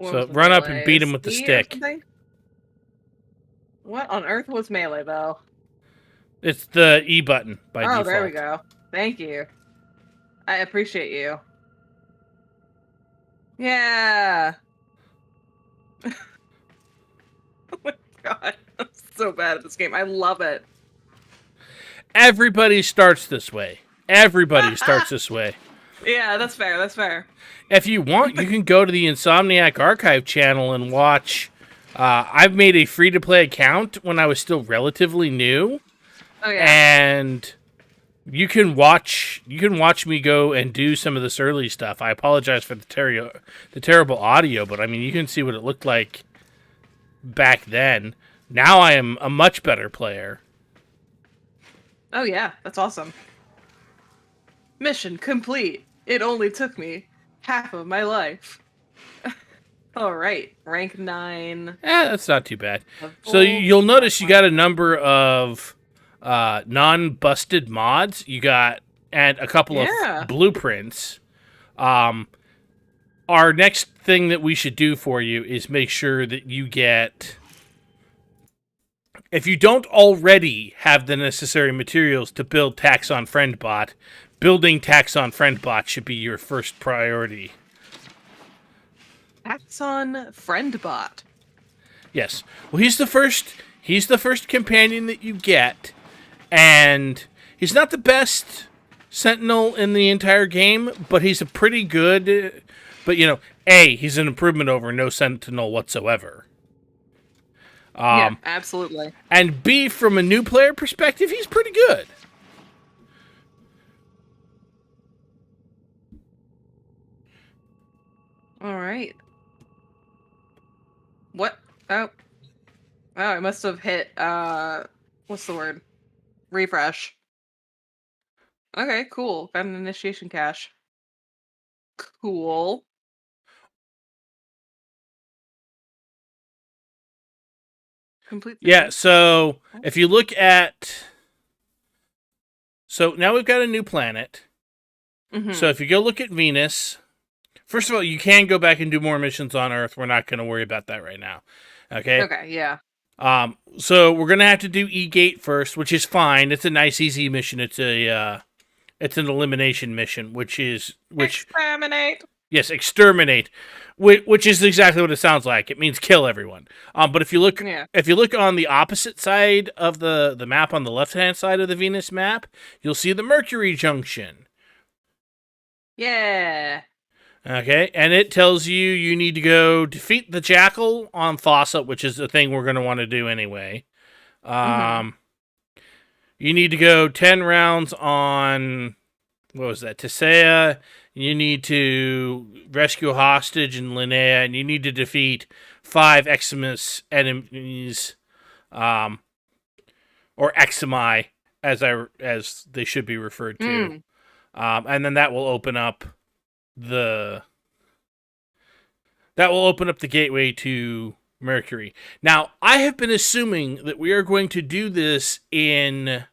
So run up and beat him with the stick.
What on earth was melee, though?
It's the E button by default.
Oh, there we go. Thank you. I appreciate you. Yeah. Oh my god. I'm so bad at this game. I love it.
Everybody starts this way. Everybody starts this way.
Yeah, that's fair. That's fair.
If you want, you can go to the Insomniac Archive channel and watch. I've made a free-to-play account when I was still relatively new.
Oh yeah.
And you can watch me go and do some of this early stuff. I apologize for the terrible audio, but I mean you can see what it looked like back then. Now I am a much better player.
Oh yeah, that's awesome. Mission complete. It only took me half of my life. All right, rank 9.
That's not too bad. So you'll notice you got a number of non-busted mods. You got and a couple of blueprints. Our next thing that we should do for you is make sure that you get. If you don't already have the necessary materials to build Taxon FriendBot, building Taxon FriendBot should be your first priority.
Taxon FriendBot.
Yes. Well, he's the first companion that you get, and he's not the best Sentinel in the entire game, but he's a pretty good. But he's an improvement over no Sentinel whatsoever.
Yeah, absolutely.
And B, from a new player perspective, he's pretty good.
All right. What? Oh, I must have hit, what's the word? Refresh. Okay, cool. Got an initiation cache. Cool. Complete.
Yeah, so if you look at... So now we've got a new planet.
Mm-hmm.
So if you go look at Venus... First of all, you can go back and do more missions on Earth. We're not going to worry about that right now. Okay?
Okay, yeah.
So we're going to have to do E-Gate first, which is fine. It's a nice, easy mission. It's an elimination mission, which...
Exterminate!
Yes, exterminate, which is exactly what it sounds like. It means kill everyone. But if you look on the opposite side of the map, on the left-hand side of the Venus map, you'll see the Mercury Junction.
Yeah.
Okay, and it tells you need to go defeat the Jackal on Fossa, which is the thing we're going to want to do anyway. You need to go 10 rounds on, what was that, Tesea. You need to rescue a hostage in Linnea, and you need to defeat 5 Eximus enemies, or Eximi, as they should be referred to. And then that will open up the gateway to Mercury. Now, I have been assuming that we are going to do this we're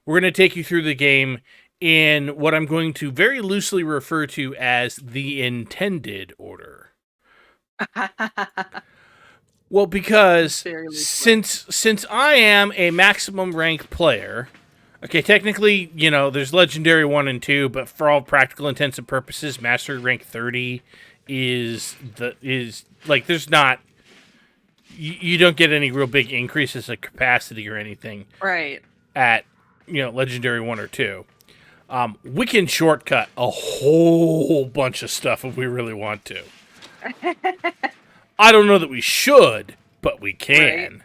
going to take you through the game in what I'm going to very loosely refer to as the intended order. Well, because since I am a maximum rank player, okay, technically, there's Legendary 1 and 2, but for all practical intents and purposes, Mastery rank 30 is there's not, you don't get any real big increases of capacity or anything.
Right.
At, Legendary 1 or 2. We can shortcut a whole bunch of stuff if we really want to. I don't know that we should, but we can.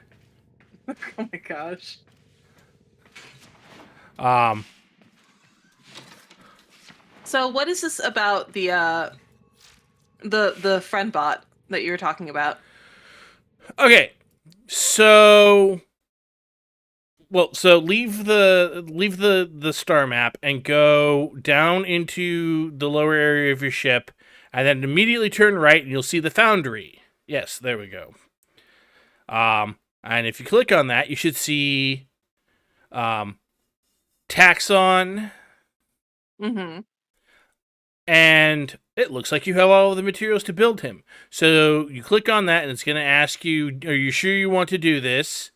Right. Oh my gosh. So what is this about the friend bot that you were talking about?
Okay. So Well, so leave the star map and go down into the lower area of your ship, and then immediately turn right, and you'll see the foundry. Yes, there we go. And if you click on that, you should see Taxon.
Mm-hmm.
And it looks like you have all of the materials to build him. So you click on that, and it's going to ask you, are you sure you want to do this?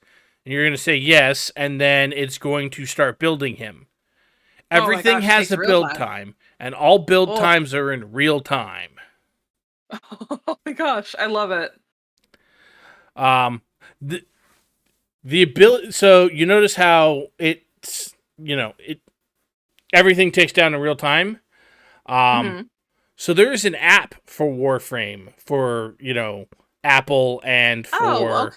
And you're going to say yes, and then it's going to start building him. Everything has a build time, and all build times are in real time.
Oh my gosh, I love it.
The ability. So you notice how it's everything takes down in real time. So there is an app for Warframe for Apple and for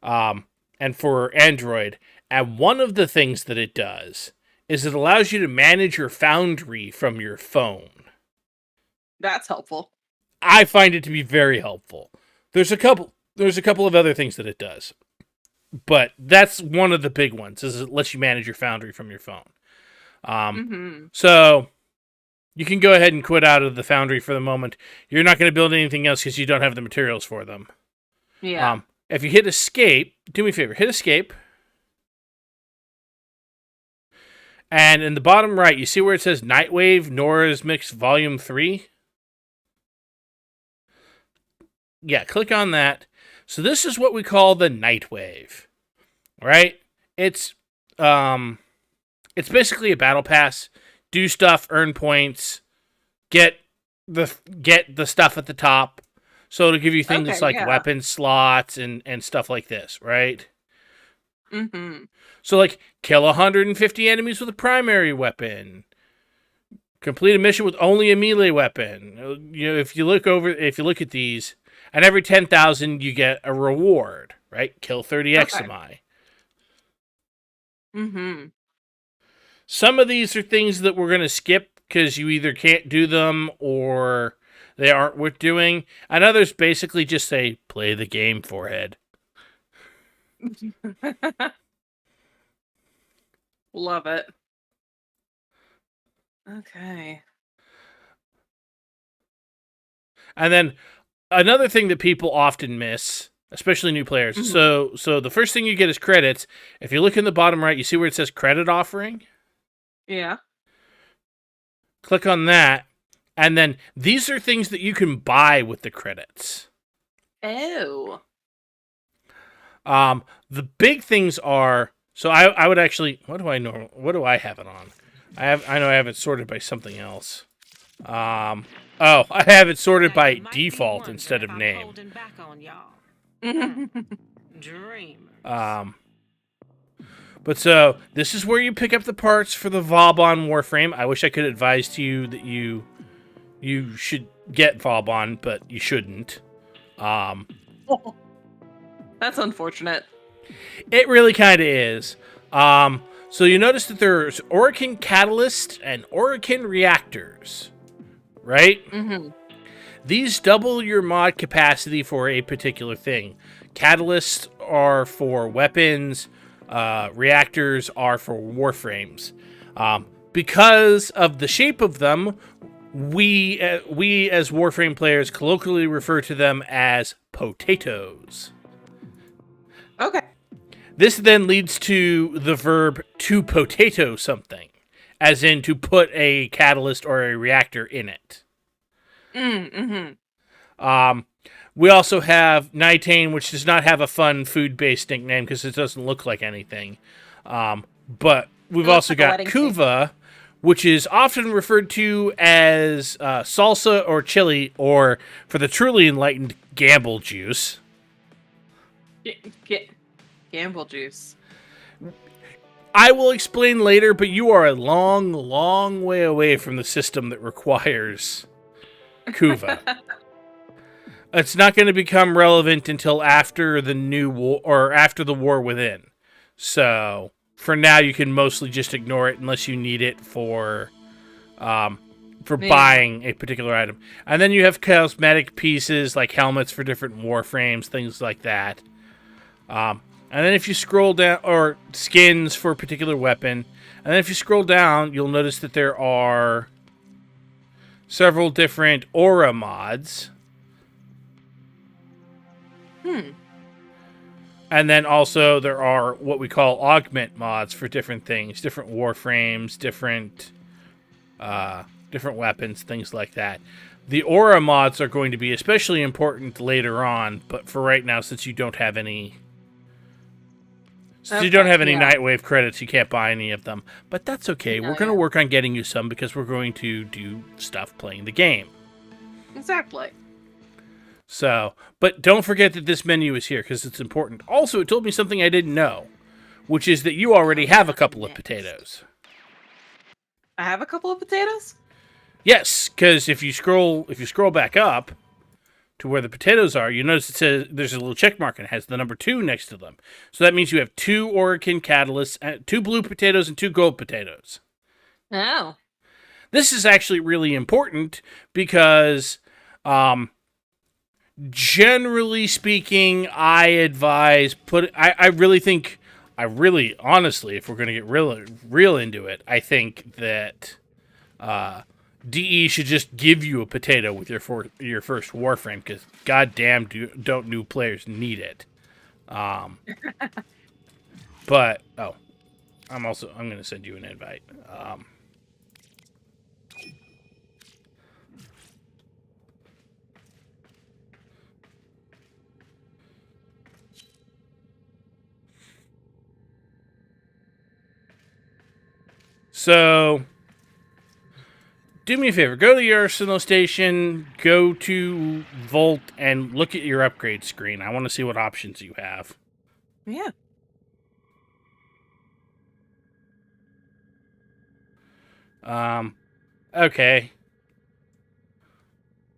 and for Android. And one of the things that it does is it allows you to manage your foundry from your phone.
That's helpful.
I find it to be very helpful. There's a couple of other things that it does, but that's one of the big ones. Is it lets you manage your foundry from your phone. So you can go ahead and quit out of the foundry for the moment. You're not going to build anything else because you don't have the materials for them.
Yeah.
If you hit escape, do me a favor, hit escape. And in the bottom right, you see where it says Nightwave Nora's Mix Volume 3? Yeah, click on that. So this is what we call the Nightwave. Right? It's basically a battle pass. Do stuff, earn points, get the stuff at the top. So it'll give you things like weapon slots and stuff like this, right?
Mm-hmm.
So like kill 150 enemies with a primary weapon. Complete a mission with only a melee weapon. If you look at these, and every 10,000 you get a reward, right? Kill 30 Exami.
Mm-hmm.
Some of these are things that we're going to skip because you either can't do them or they aren't worth doing. And others basically just say, play the game, forehead.
Love it. Okay.
And then another thing that people often miss, especially new players. Mm-hmm. So the first thing you get is credits. If you look in the bottom right, you see where it says credit offering?
Yeah.
Click on that. And then these are things that you can buy with the credits.
Oh.
The big things are, so I would actually, what do I have it on? I know I have it sorted by something else. I have it sorted by default instead of name. But so this is where you pick up the parts for the Vauban Warframe. I wish I could advise to you that you should get Vauban, but you shouldn't.
That's unfortunate.
It really kind of is. So you notice that there's Orokin Catalyst and Orokin Reactors, right?
Mm-hmm.
These double your mod capacity for a particular thing. Catalysts are for weapons. Reactors are for warframes. Because of the shape of them, we as Warframe players colloquially refer to them as potatoes.
Okay.
This then leads to the verb to potato something, as in to put a catalyst or a reactor in it.
Mm-hmm.
We also have Nitane, which does not have a fun food-based nickname because it doesn't look like anything. But we've also got Kuva, which is often referred to as salsa or chili, or for the truly enlightened, gamble juice.
Gamble juice.
I will explain later, but you are a long, long way away from the system that requires Kuva. It's not going to become relevant until after the new war, or after the war within. So for now, you can mostly just ignore it unless you need it for buying a particular item. And then you have cosmetic pieces like helmets for different warframes, things like that. And then if you scroll down, or skins for a particular weapon, and then if you scroll down, you'll notice that there are several different aura mods. And then also there are what we call augment mods for different things, different warframes, different weapons, things like that. The aura mods are going to be especially important later on, but for right now, since you don't have any Nightwave credits, you can't buy any of them. But that's okay. We're going to work on getting you some because we're going to do stuff playing the game.
Exactly.
So, but don't forget that this menu is here because it's important. Also, it told me something I didn't know, which is that you already have a couple of potatoes.
I have a couple of potatoes?
Yes, because if you scroll back up to where the potatoes are, you notice it says there's a little check mark and it has the number 2 next to them. So that means you have 2 Orokin catalysts, 2 blue potatoes, and 2 gold potatoes.
Oh. This
is actually really important because, generally speaking, I advise honestly, if we're going to get real into it, I think that DE should just give you a potato with your first Warframe, because goddamn, don't new players need it. But I'm going to send you an invite. So, do me a favor. Go to your Arsenal station, go to Volt, and look at your upgrade screen. I want to see what options you have.
Yeah.
Okay.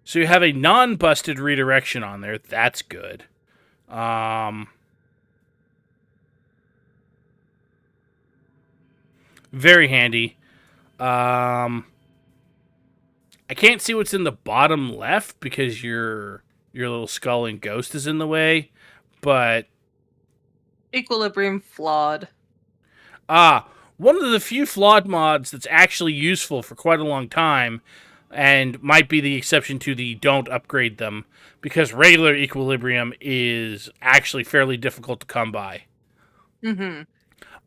So you have a non-busted redirection on there. That's good. Very handy. I can't see what's in the bottom left because your little skull and ghost is in the way, but
equilibrium flawed.
One of the few flawed mods that's actually useful for quite a long time, and might be the exception to the don't upgrade them, because regular equilibrium is actually fairly difficult to come by.
Mm-hmm.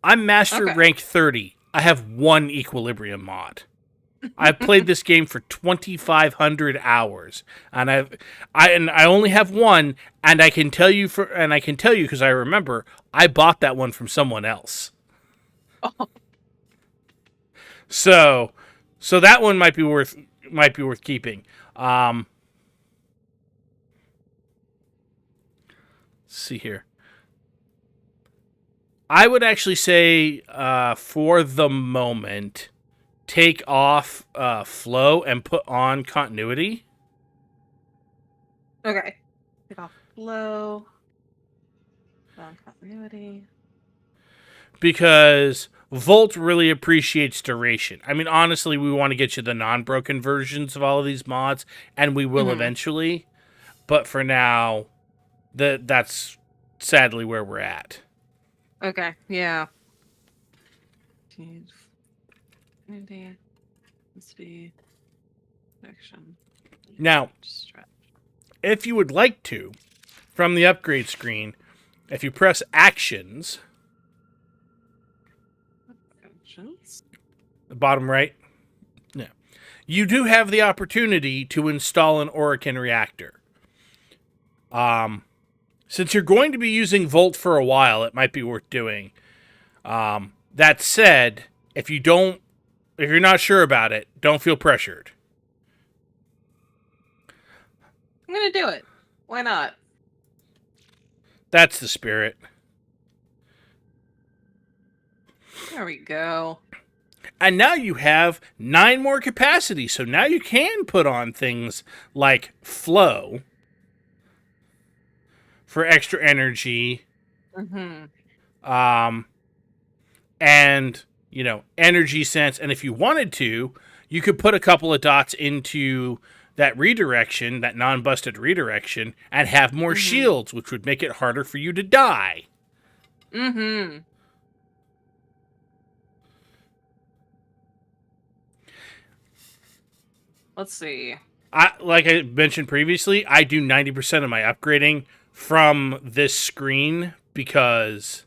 I'm master rank 30. I have 1 equilibrium mod. I've played this game for 2,500 hours, and I only have 1, and I can tell you because I remember I bought that one from someone else.
Oh.
So that one might be worth keeping. Let's see here. I would actually say, for the moment, take off flow and put on continuity.
Okay. Take off flow. Put on continuity.
Because Volt really appreciates duration. I mean, honestly, we want to get you the non-broken versions of all of these mods, and we will eventually. But for now, that's sadly where we're at.
Okay, yeah.
Now, if you would like to, from the upgrade screen, if you press Actions, the bottom right, yeah, you do have the opportunity to install an Orokin reactor. Since you're going to be using Volt for a while, it might be worth doing. That said, if you're not sure about it, don't feel pressured.
I'm gonna do it. Why not?
That's the spirit.
There we go.
And now you have 9 more capacity, so now you can put on things like flow for extra energy. And, energy sense. And if you wanted to, you could put a couple of dots into that redirection, that non-busted redirection, and have more shields, which would make it harder for you to die.
Mm-hmm. Let's see.
Like I mentioned previously, I do 90% of my upgrading from this screen because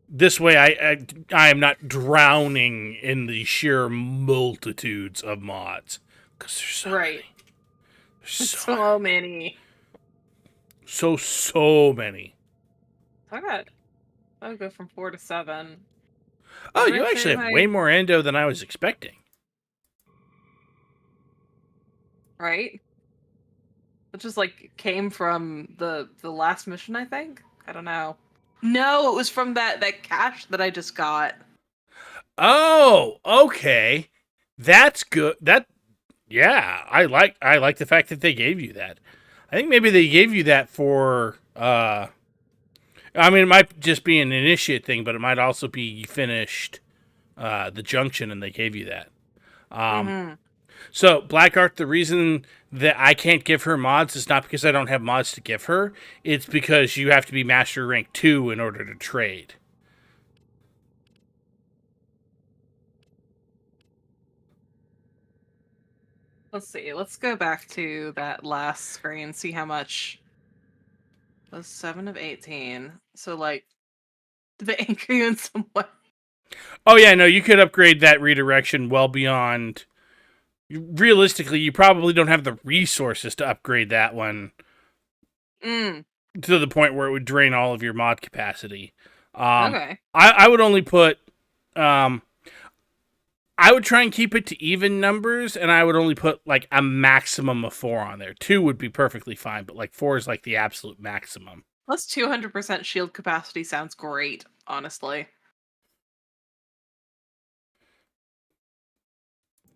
this way I am not drowning in the sheer multitudes of mods. Because there's so
Right.
many. There's
So many.
So many.
I'll go from 4 to 7.
Oh, you actually have way more endo than I was expecting.
Right? It just like came from the last mission, I think. I don't know. No, it was from that cache that I just got.
Oh, okay. That's good. Yeah, I like the fact that they gave you that. I think maybe they gave you that for I mean, it might just be an initiate thing, but it might also be you finished the junction and they gave you that. So, Blackheart, the reason that I can't give her mods is not because I don't have mods to give her. It's because you have to be Master Rank 2 in order to trade.
Let's see. Let's go back to that last screen, see how much. It was 7 of 18. So, like, did they anchor you in some way?
Oh, yeah, no, you could upgrade that redirection well beyond... Realistically, you probably don't have the resources to upgrade that one to the point where it would drain all of your mod capacity.
Okay.
I would only put... I would try and keep it to even numbers, and I would only put, like, a maximum of 4 on there. 2 would be perfectly fine, but, like, 4 is, like, the absolute maximum.
Plus 200% shield capacity sounds great, honestly.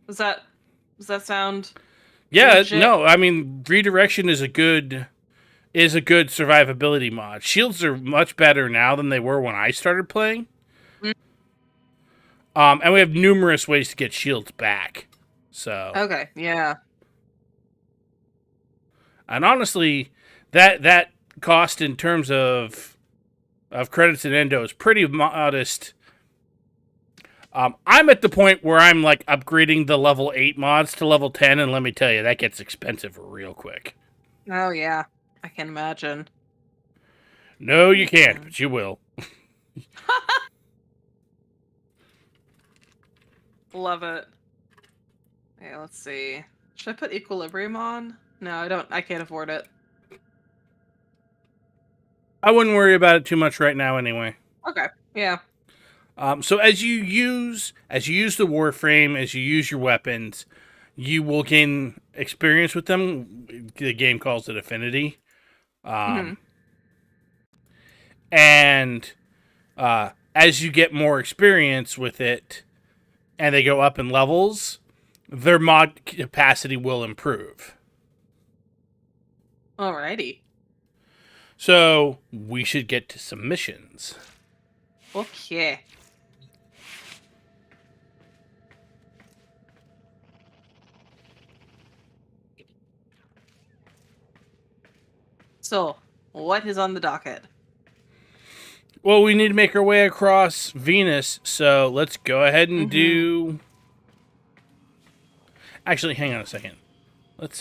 Does that sound...
Yeah,
legit?
no, I mean, redirection is a good survivability mod. Shields are much better now than they were when I started playing. And we have numerous ways to get shields back. So
Okay, yeah.
And honestly, that cost in terms of credits and endo is pretty modest. I'm at the point where I'm like upgrading the level 8 mods to level 10, and let me tell you, that gets expensive real quick.
Oh yeah, I can imagine.
No, you can't, but you will.
Love it. Okay, let's see. Should I put equilibrium on? No, I don't. I can't afford it.
I wouldn't worry about it too much right now anyway.
Okay, yeah.
So as you use the Warframe, as you use your weapons, you will gain experience with them. The game calls it affinity. And as you get more experience with it, and they go up in levels, their mod capacity will improve.
Alrighty.
So we should get to some missions.
Okay. So, what is on the docket?
Well, we need to make our way across Venus, so let's go ahead and do... Actually, hang on a second. Let's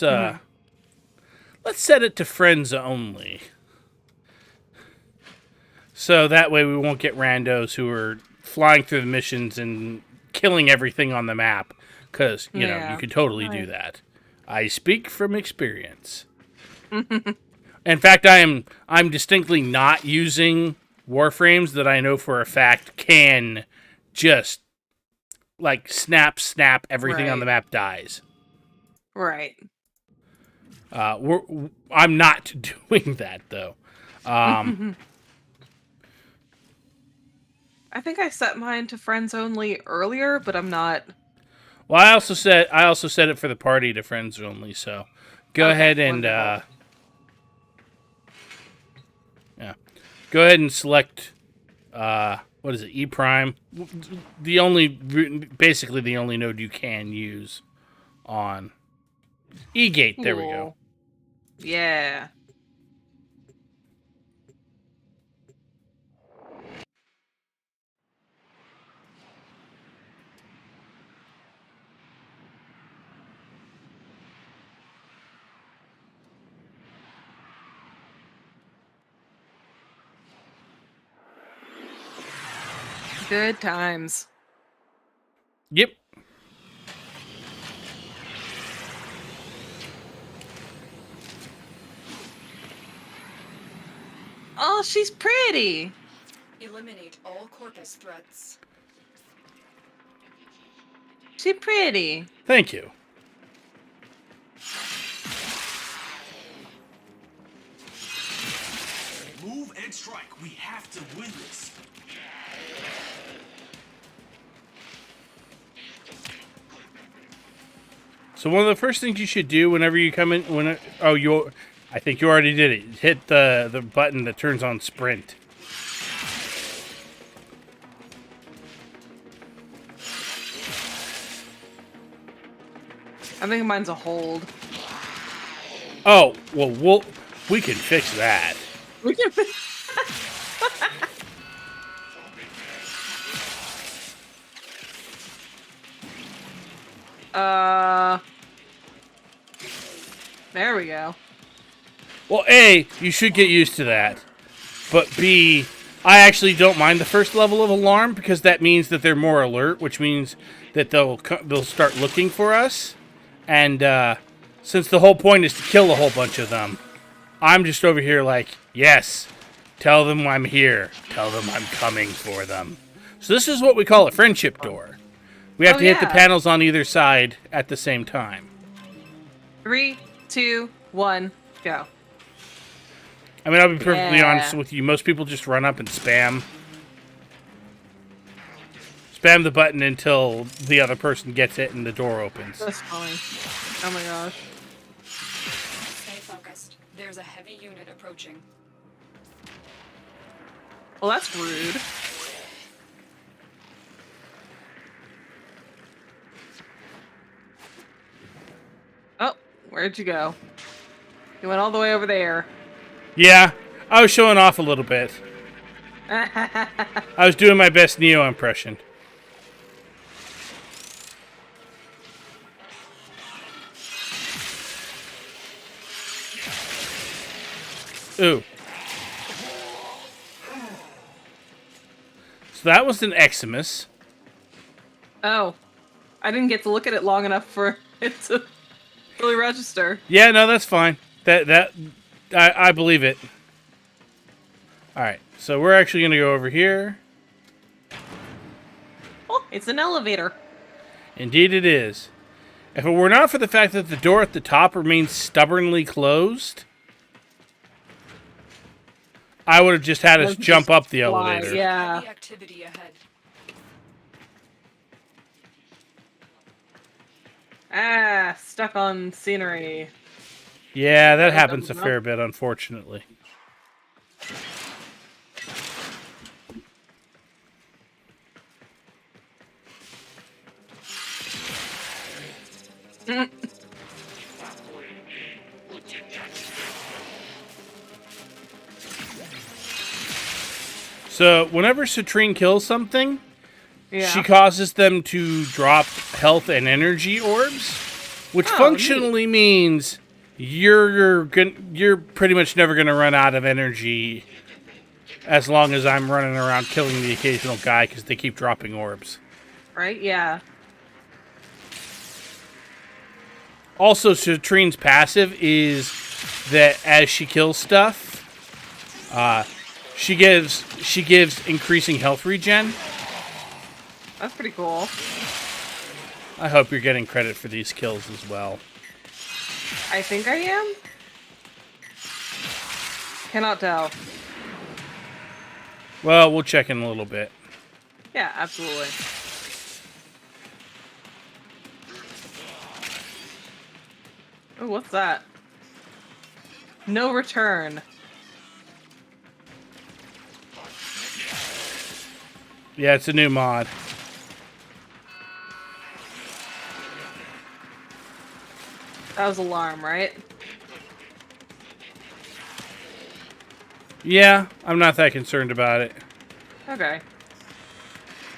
set it to friends only. So that way we won't get randos who are flying through the missions and killing everything on the map. Because, you know, you could totally do that. I speak from experience. In fact, I'm distinctly not using Warframes that I know for a fact can just, like, snap, everything on the map dies.
Right.
I'm not doing that, though.
I think I set mine to friends only earlier, but I'm not.
Well, I also set it for the party to friends only. So, go ahead and go ahead and select what is it, E Prime? Basically the only node you can use on E Gate. There we go.
Yeah. Good times.
Yep.
Oh, she's pretty.
Eliminate all corpus threats.
She's pretty.
Thank you.
Move and strike. We have to win this.
So one of the first things you should do whenever you come in, I think you already did it. Hit the button that turns on sprint.
I think mine's a hold.
Oh, well, we can fix that.
We can. There we go.
Well, A, you should get used to that. But B, I actually don't mind the first level of alarm because that means that they're more alert, which means that they'll start looking for us. And since the whole point is to kill a whole bunch of them, I'm just over here like, yes, tell them I'm here. Tell them I'm coming for them. So this is what we call a friendship door. We have to hit the panels on either side at the same time.
3, 2, 1, go.
I mean, I'll be perfectly honest with you. Most people just run up and spam. Spam the button until the other person gets it and the door opens.
That's funny. Oh my gosh.
Stay focused. There's a heavy unit approaching.
Well, that's rude. Oh, where'd you go? You went all the way over there.
Yeah, I was showing off a little bit. I was doing my best Neo impression. Ooh. So that was an Eximus.
Oh, I didn't get to look at it long enough for it to really register.
Yeah, no, that's fine. I believe it. All right, so we're actually going to go over here.
Oh, it's an elevator.
Indeed it is. If it were not for the fact that the door at the top remains stubbornly closed, I would have just had us jump up the elevator.
Yeah.
Heavy activity ahead.
Ah, stuck on scenery.
Yeah, that happens a fair bit, unfortunately. So, whenever Citrine kills something, she causes them to drop health and energy orbs, which functionally means you're pretty much never going to run out of energy as long as I'm running around killing the occasional guy because they keep dropping orbs.
Right? Yeah.
Also, Citrine's passive is that as she kills stuff, she gives increasing health regen.
That's pretty cool.
I hope you're getting credit for these kills as well.
I think I am. Cannot tell.
Well, we'll check in a little bit.
Yeah, absolutely. Oh, what's that? No return.
Yeah, it's a new mod.
That was alarm, right?
Yeah, I'm not that concerned about it.
Okay.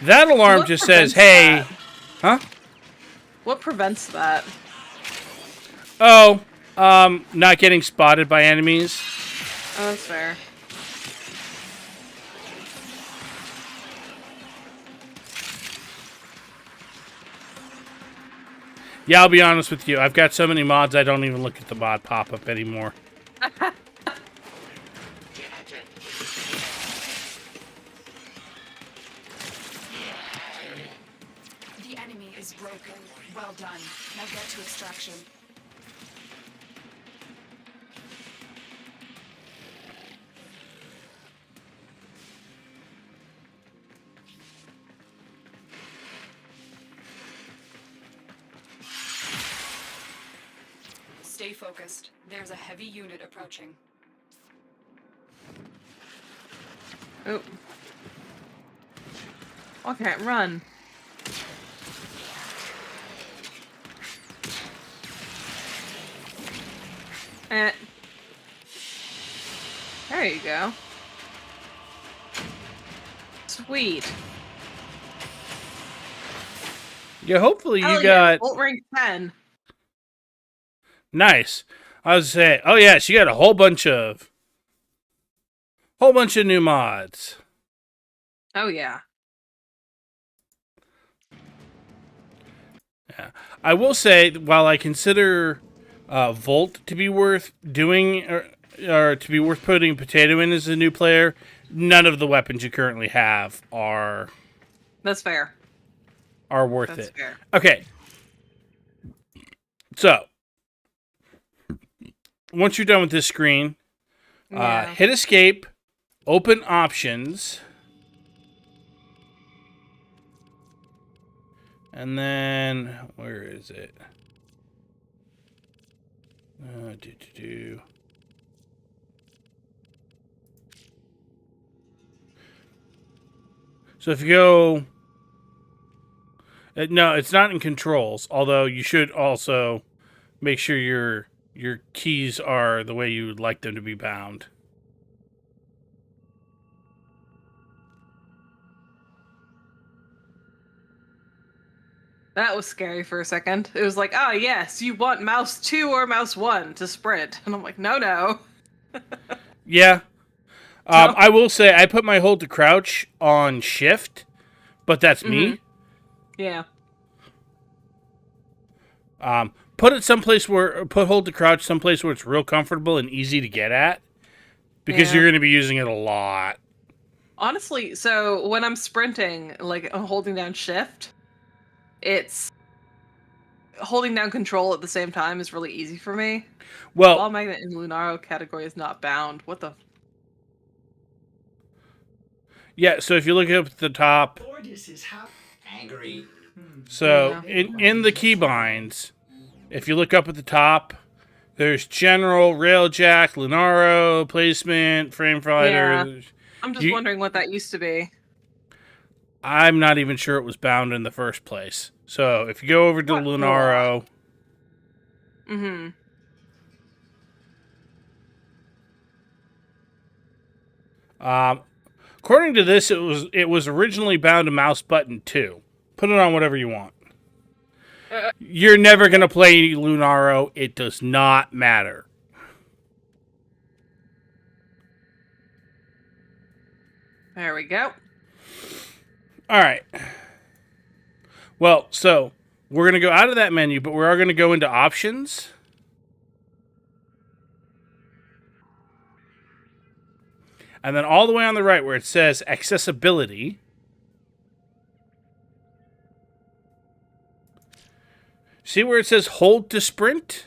That alarm
What
just says,
prevents
hey...
that?
Huh?
What prevents that?
Oh, not getting spotted by enemies.
Oh, that's fair.
Yeah, I'll be honest with you. I've got so many mods, I don't even look at the mod pop-up anymore.
The enemy is broken. Well done. Now get to extraction. Stay focused. There's a heavy unit approaching.
Oh. Okay, run. There you go. Sweet.
Yeah, hopefully you
Hell
got...
Yeah, Bolt rank 10.
Nice. I was saying, oh yeah, she got a whole bunch of new mods.
Oh yeah.
Yeah. I will say, while I consider Volt to be worth doing, or to be worth putting potato in as a new player, none of the weapons you currently have are...
That's fair.
Are worth
That's
it.
fair.
Okay. So, once you're done with this screen, hit escape, open options, and then where is it? So if you go, no, it's not in controls. Although you should also make sure your keys are the way you would like them to be bound.
That was scary for a second. It was like, oh yes, you want mouse 2 or mouse 1 to sprint. And I'm like, no.
Yeah.
No.
I will say I put my hold to crouch on shift, but that's me.
Yeah.
Put hold to crouch someplace where it's real comfortable and easy to get at, because you're going to be using it a lot.
Honestly, so when I'm sprinting, like I'm holding down shift, it's holding down control at the same time is really easy for me.
Well,
Ball magnet in Lunaro category is not bound. What the?
Yeah, so if you look up at the top,
angry.
So in the keybinds, if you look up at the top, there's general, railjack, Lunaro, placement, frame fighter.
Yeah. I'm just wondering what that used to be.
I'm not even sure it was bound in the first place. So if you go over to Lunaro, according to this, it was originally bound to mouse button 2. Put it on whatever you want. You're never going to play Lunaro. It does not matter.
There we go.
All right. Well, so we're going to go out of that menu, but we are going to go into options. And then all the way on the right where it says accessibility. See where it says hold to sprint?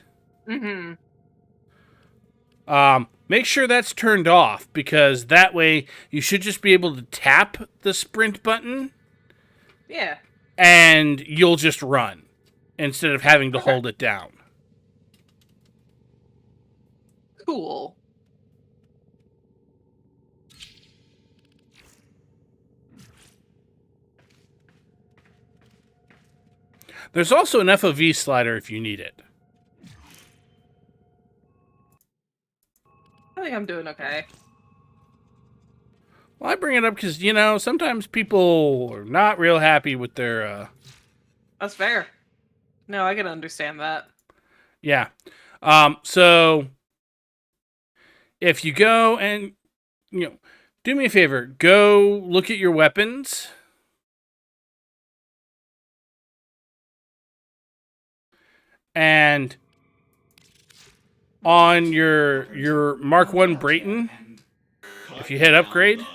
Make sure that's turned off, because that way you should just be able to tap the sprint button.
Yeah.
And you'll just run instead of having to hold it down.
Cool.
There's also an FOV slider if you need it.
I think I'm doing okay.
Well, I bring it up because, sometimes people are not real happy with their...
That's fair. No, I can understand that.
Yeah. So, if you go and, do me a favor. Go look at your weapons. And on your Mark 1 Brayton, if you hit upgrade,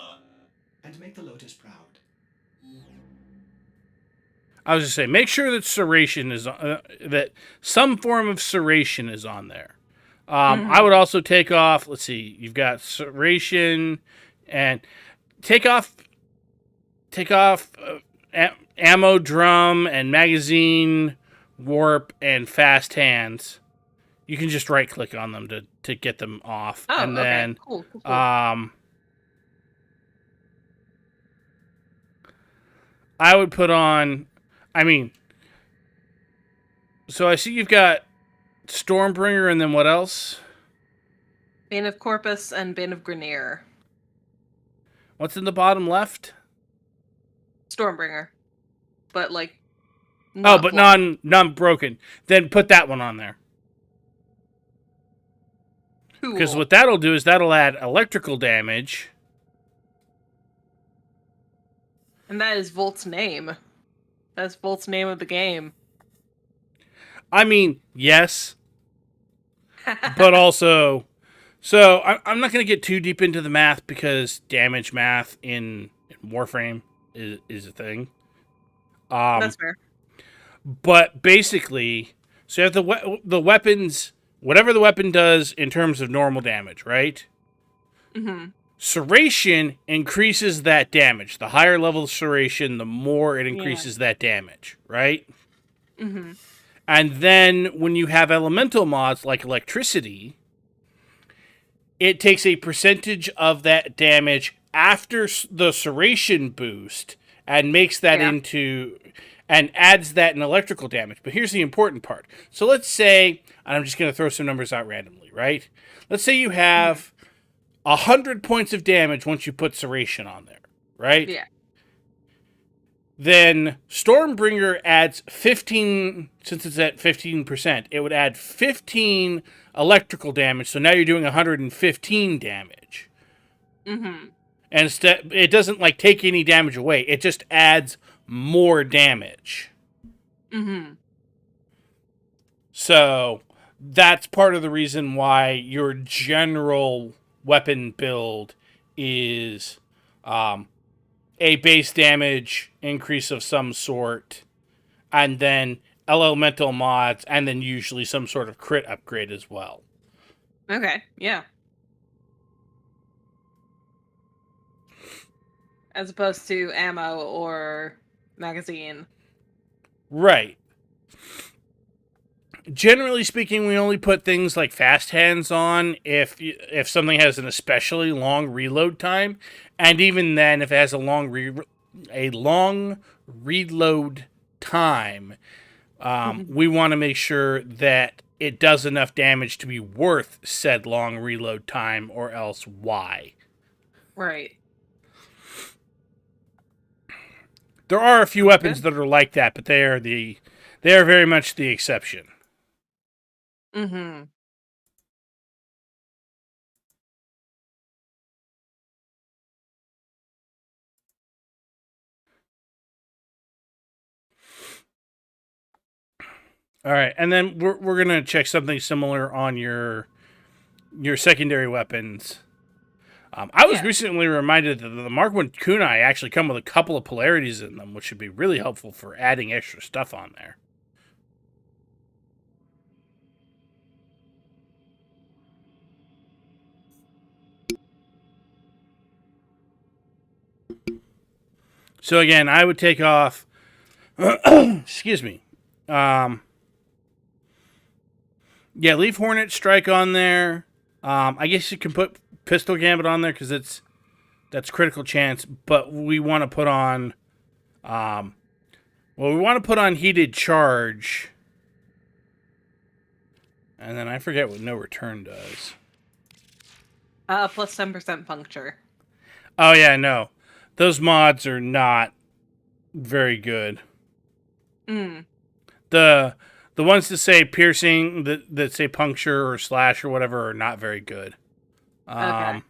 and make the Lotus proud.
I was just saying, make sure that serration is that some form of serration is on there. I would also take off. Let's see, you've got serration, and take off ammo drum and magazine warp and fast hands. You can just right click on them to get them off, and then
cool.
I would put on. I mean, so I see you've got Stormbringer, and then what else?
Bane of Corpus and Bane of Grenier.
What's in the bottom left?
Stormbringer. But, like...
but non-broken. Then put that one on there. Because what that'll do is that'll add electrical damage.
And that is Volt's name. That's Volt's name of the game.
I mean, yes. But also... So, I'm not going to get too deep into the math because damage math in Warframe is a thing.
That's fair.
But basically, so you have the weapons, whatever the weapon does in terms of normal damage, right?
Mm-hmm.
Serration increases that damage. The higher level of serration, the more it increases that damage, right?
Mm-hmm.
And then when you have elemental mods like electricity, it takes a percentage of that damage after the serration boost and makes that into... and adds that in electrical damage. But here's the important part. So let's say, and I'm just going to throw some numbers out randomly, right? Let's say you have 100 points of damage once you put serration on there, right?
Yeah.
Then Stormbringer adds 15, since it's at 15%, it would add 15 electrical damage. So now you're doing 115 damage.
Mm-hmm.
And it doesn't like take any damage away. It just adds more damage.
Mm-hmm.
So that's part of the reason why your general weapon build is a base damage increase of some sort, and then elemental mods, and then usually some sort of crit upgrade as well.
Okay, yeah. As opposed to ammo or magazine.
Right. Generally speaking, we only put things like fast hands on if something has an especially long reload time, and even then, if it has a long reload time, we want to make sure that it does enough damage to be worth said long reload time, or else why?
Right.
There are a few weapons that are like that, but they are very much the exception.
Mm-hmm.
All right, and then we're gonna check something similar on your secondary weapons. I was recently reminded that the Mark 1 kunai actually come with a couple of polarities in them, which should be really helpful for adding extra stuff on there. So again, I would take off... excuse me. Yeah, leave Hornet Strike on there. I guess you can put Pistol Gambit on there because that's critical chance. But we want to put on... we want to put on Heated Charge. And then I forget what No Return does.
Plus 10% puncture.
Oh, yeah, no. Those mods are not very good.
Mm.
The ones that say piercing, that say puncture or slash or whatever, are not very good.
Okay.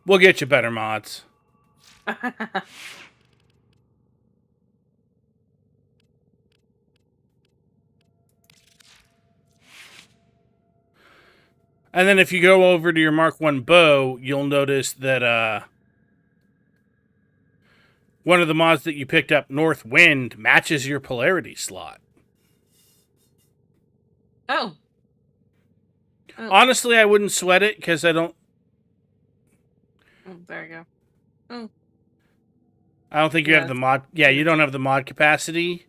We'll get you better mods. And then if you go over to your Mark 1 bow, you'll notice that one of the mods that you picked up, North Wind, matches your polarity slot.
Oh.
Honestly, I wouldn't sweat it because I don't...
Oh, there you go. Oh.
I don't think you have the mod... Yeah, you don't have the mod capacity.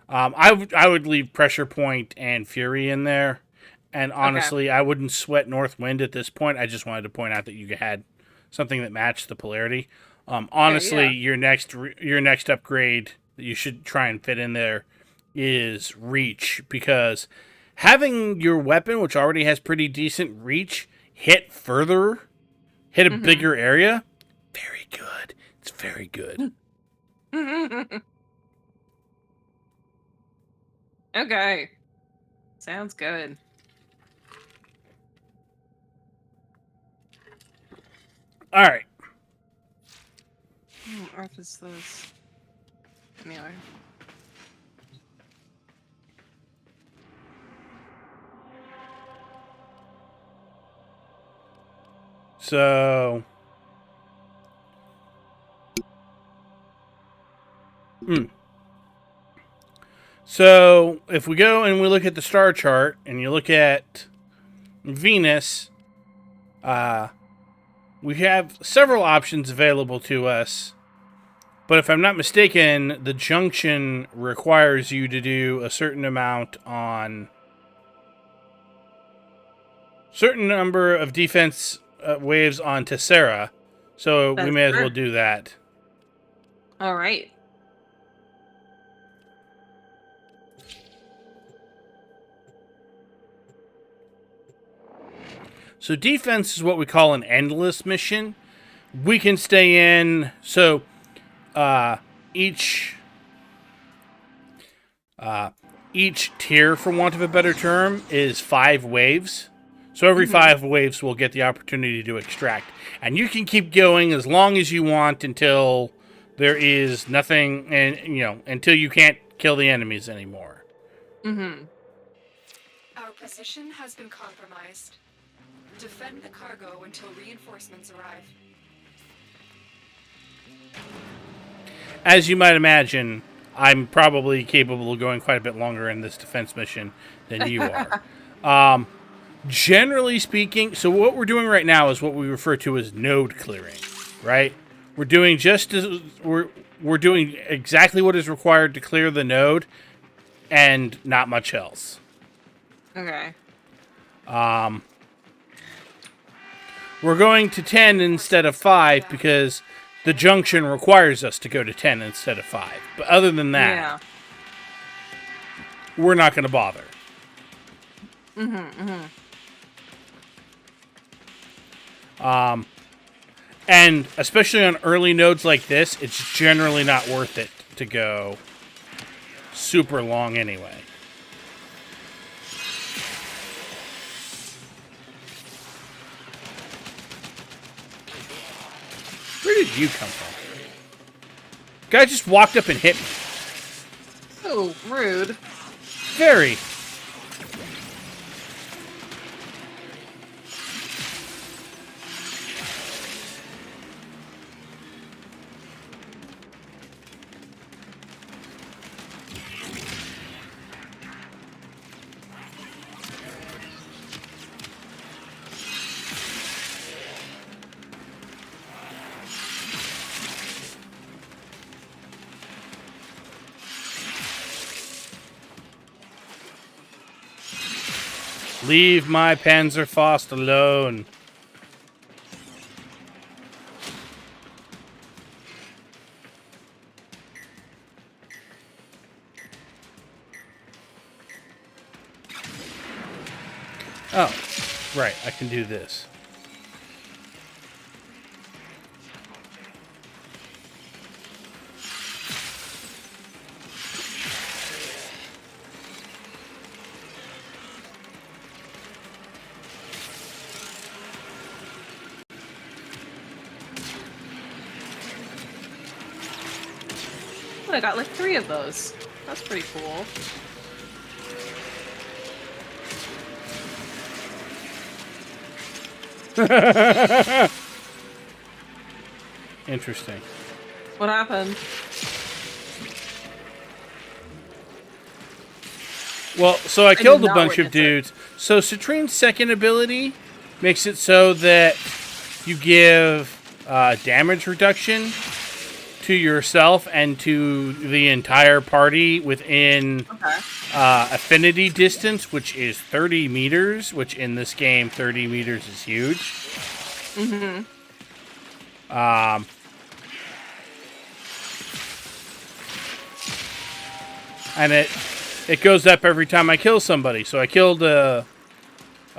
I would leave Pressure Point and Fury in there. And honestly, I wouldn't sweat North Wind at this point. I just wanted to point out that you had something that matched the polarity. Honestly, your next upgrade that you should try and fit in there is Reach, because having your weapon, which already has pretty decent reach, hit a bigger area, very good. It's very good.
Okay. Sounds good.
All right.
What earth is this? Anyway.
So... So, if we go and we look at the star chart, and you look at Venus, we have several options available to us. But if I'm not mistaken, the junction requires you to do a certain amount on... certain number of defense waves on Tessera. So we may as well do that.
All right.
So defense is what we call an endless mission. We can stay in... So each tier, for want of a better term, is 5 waves. So every 5 waves will get the opportunity to extract. And you can keep going as long as you want until there is nothing, and until you can't kill the enemies anymore.
Our position has been compromised. Defend the cargo until reinforcements arrive.
As you might imagine, I'm probably capable of going quite a bit longer in this defense mission than you are. Generally speaking, so what we're doing right now is what we refer to as node clearing, right? We're doing we're doing exactly what is required to clear the node, and not much else.
Okay.
We're going to 10 instead of 5 because the junction requires us to go to 10 instead of 5. But other than that, we're not going to bother. And especially on early nodes like this, it's generally not worth it to go super long anyway. Where did you come from? Guy just walked up and hit me.
Oh, rude.
Very. Leave my Panzerfaust alone. Oh, right, I can do this.
Oh, I got like 3 of those. That's pretty cool.
Interesting.
What happened?
Well, so I killed a
not
bunch of
witness it.
dudes. So Citrine's second ability makes it so that you give damage reduction to yourself and to the entire party within affinity distance, which is 30 meters, which in this game, 30 meters is huge.
Mm-hmm.
And it goes up every time I kill somebody. So I killed a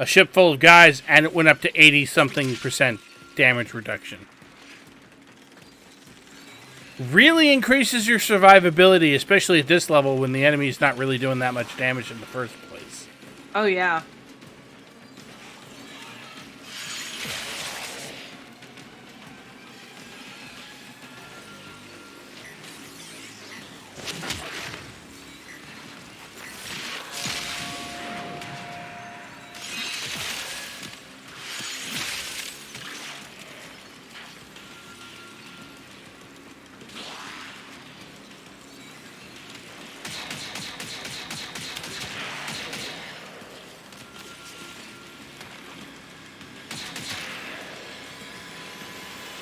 ship full of guys, and it went up to 80-something% damage reduction. Really increases your survivability, especially at this level when the enemy's not really doing that much damage in the first place.
Oh, yeah.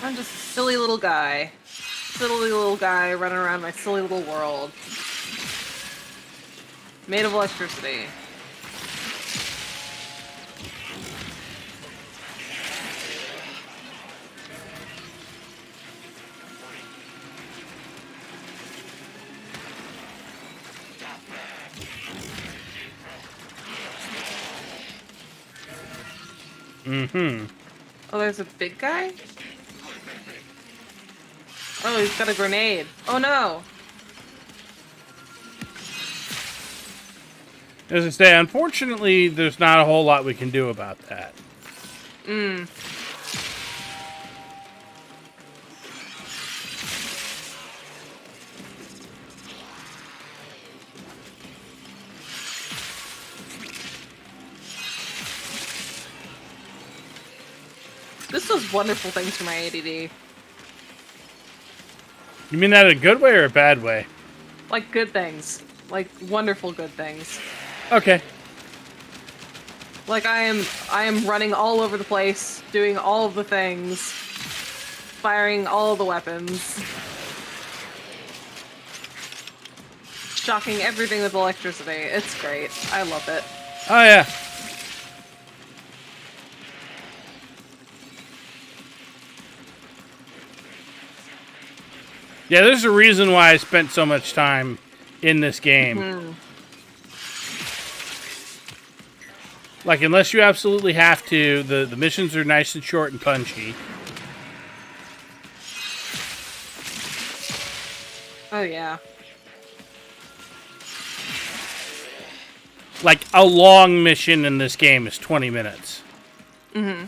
I'm just a silly little guy. Silly little guy running around my silly little world. Made of electricity.
Mm-hmm.
Oh, there's a big guy? Oh, he's got a grenade. Oh no!
As I say, unfortunately, there's not a whole lot we can do about that.
Mm. This does wonderful things for my ADD.
You mean that in a good way or a bad way?
Like good things. Like wonderful good things.
Okay.
Like I am running all over the place, doing all of the things, firing all of the weapons. Shocking everything with electricity. It's great. I love it.
Oh, yeah. Yeah, there's a reason why I spent so much time in this game.
Mm-hmm.
Like, unless you absolutely have to, the missions are nice and short and punchy.
Oh, yeah.
Like, a long mission in this game is 20 minutes.
Mm-hmm.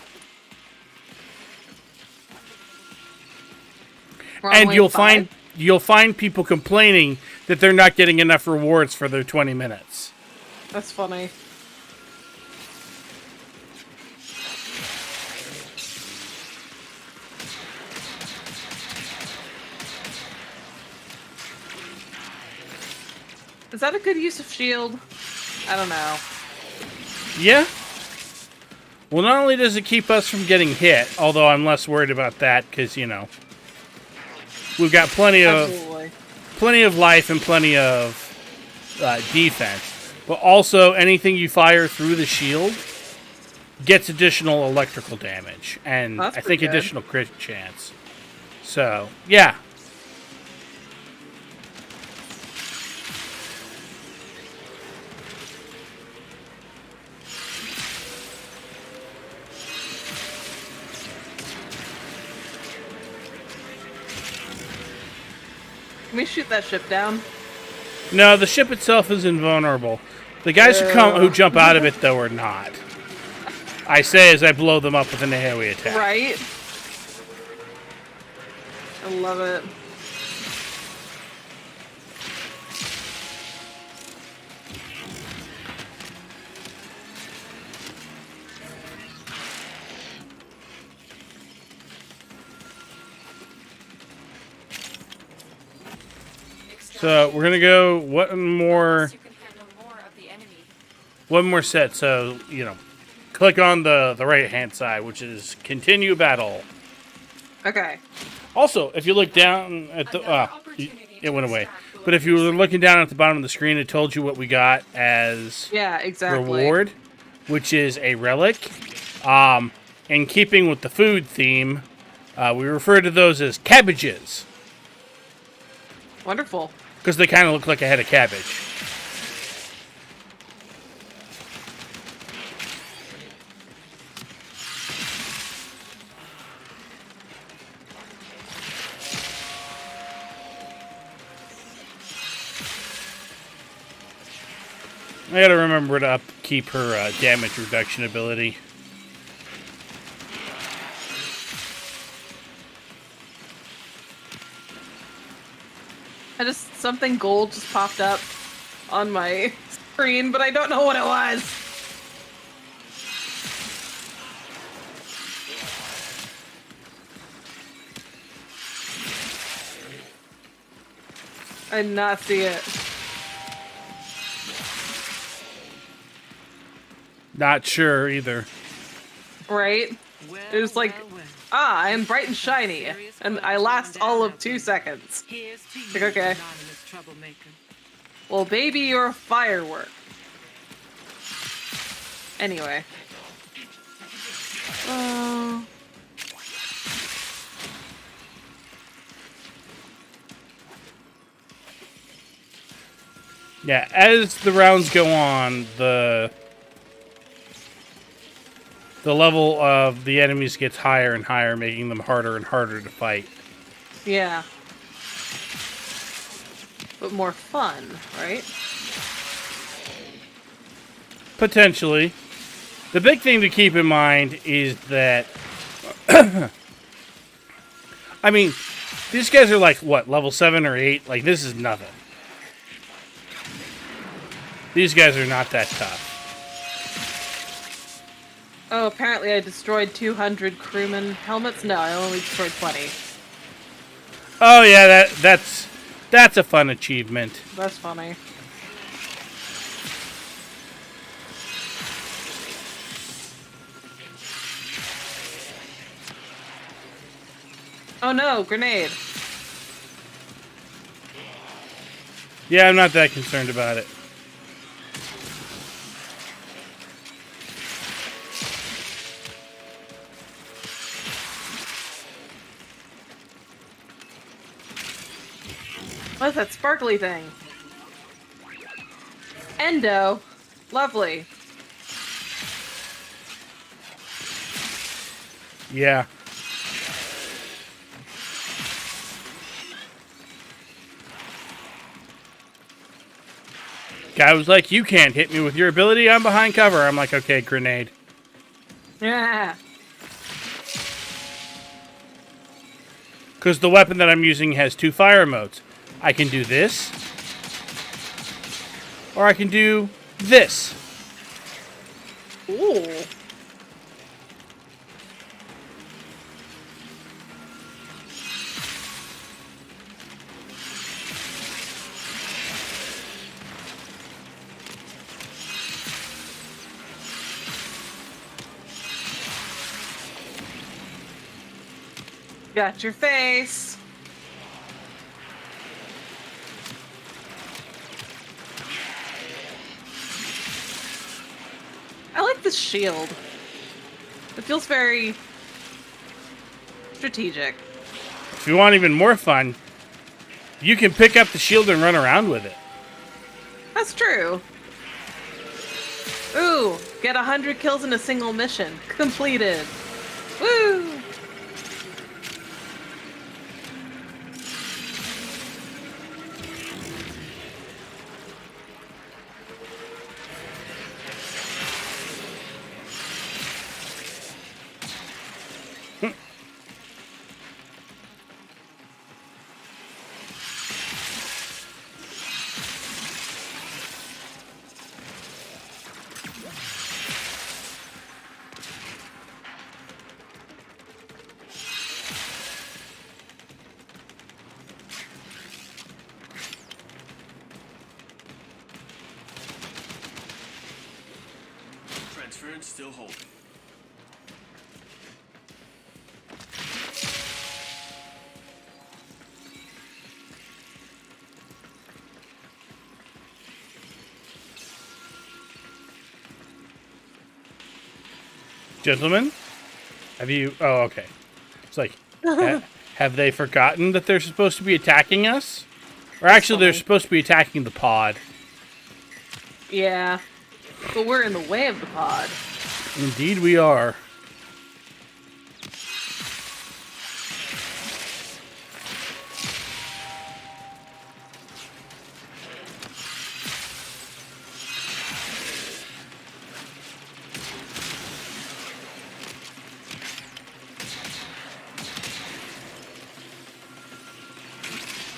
And you'll find people complaining that they're not getting enough rewards for their 20 minutes.
That's funny. Is that a good use of shield? I don't know.
Yeah. Well, not only does it keep us from getting hit, although I'm less worried about that because, you know, we've got plenty of life and plenty of defense. But also, anything you fire through the shield gets additional electrical damage and I think additional crit chance. So, yeah.
Can we shoot that ship down?
No, the ship itself is invulnerable. The guys who jump out of it, though, are not. I say as I blow them up with an AoE attack.
Right? I love it.
So we're gonna go
Unless you can handle more of the enemy.
one more set. So click on the right hand side, which is continue battle.
Okay.
Also, if you look down at the it went away. But if you were looking down at the bottom of the screen, it told you what we got as
Yeah, exactly.
reward, which is a relic. In keeping with the food theme, we refer to those as cabbages
Wonderful.
because they kind of look like a head of cabbage. I gotta remember to upkeep her damage reduction ability.
Something gold just popped up on my screen, but I don't know what it was. I did not see it.
Not sure either.
Right? It was like, I am bright and shiny, and I last all of 2 seconds. Like, okay. Well, baby, you're a firework. Anyway.
Yeah, as the rounds go on, the level of the enemies gets higher and higher, making them harder and harder to fight.
Yeah. But more fun, right?
Potentially. The big thing to keep in mind is that... I mean, these guys are like, what, level 7 or 8? Like, this is nothing. These guys are not that tough.
Oh, apparently I destroyed 200 crewman helmets? No, I only destroyed 20.
Oh yeah, that's a fun achievement.
That's funny. Oh no, grenade.
Yeah, I'm not that concerned about it.
What's that sparkly thing? Endo. Lovely.
Yeah. Guy was like, you can't hit me with your ability, I'm behind cover. I'm like, okay, grenade.
Yeah.
Because the weapon that I'm using has 2 fire modes. I can do this, or I can do this.
Ooh. Got your face. I like this shield. It feels very strategic.
If you want even more fun, you can pick up the shield and run around with it.
That's true. Ooh, get 100 kills in a single mission. Completed. Woo!
Transferred, still holding.
Gentlemen, have you... Oh, okay. It's like, have they forgotten that they're supposed to be attacking us? Or actually, they're supposed to be attacking the pod.
Yeah. But we're in the way of the pod.
Indeed we are.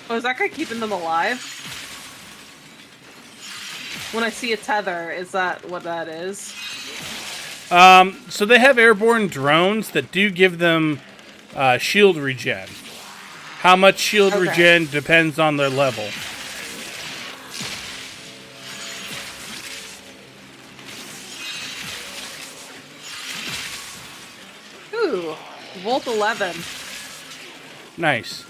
Oh, is that guy keeping them alive? When I see a tether, is that what that is?
So they have airborne drones that do give them shield regen. How much shield regen depends on their level.
Ooh, Volt 11.
Nice.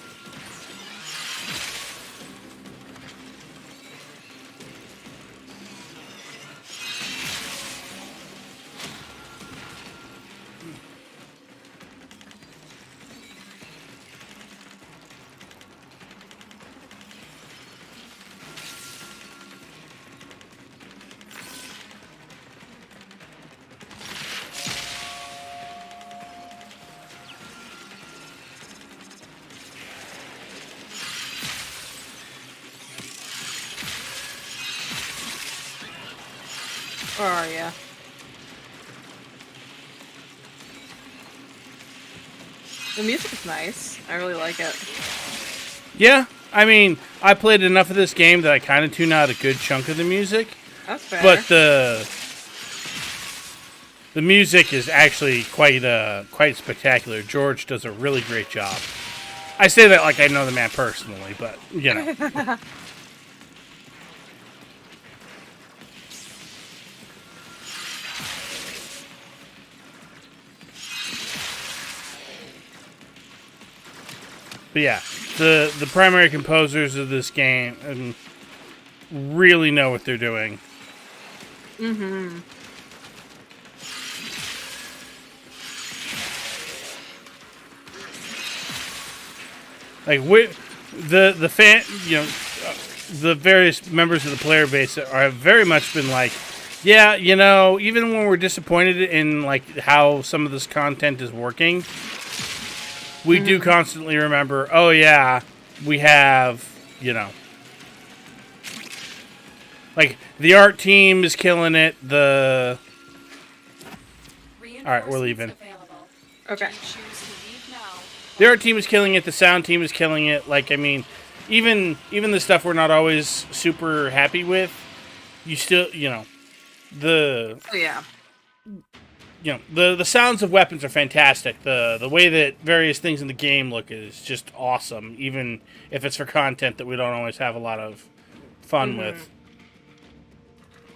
Where are ya? The music is nice. I really like it.
Yeah, I mean, I played enough of this game that I kind of tune out a good chunk of the music.
That's fair.
But the music is actually quite spectacular. George does a really great job. I say that like I know the man personally, but you know. But yeah, the primary composers of this game really know what they're doing.
Mm-hmm.
Like the fan, the various members of the player base have very much been like, yeah, even when we're disappointed in like how some of this content is working, we do constantly remember, oh yeah, we have, like the art team is killing it. All right, we're leaving.
Okay.
The art team is killing it. The sound team is killing it. Like, I mean, even the stuff we're not always super happy with, you still, the the sounds of weapons are fantastic. The way that various things in the game look is just awesome, even if it's for content that we don't always have a lot of fun with.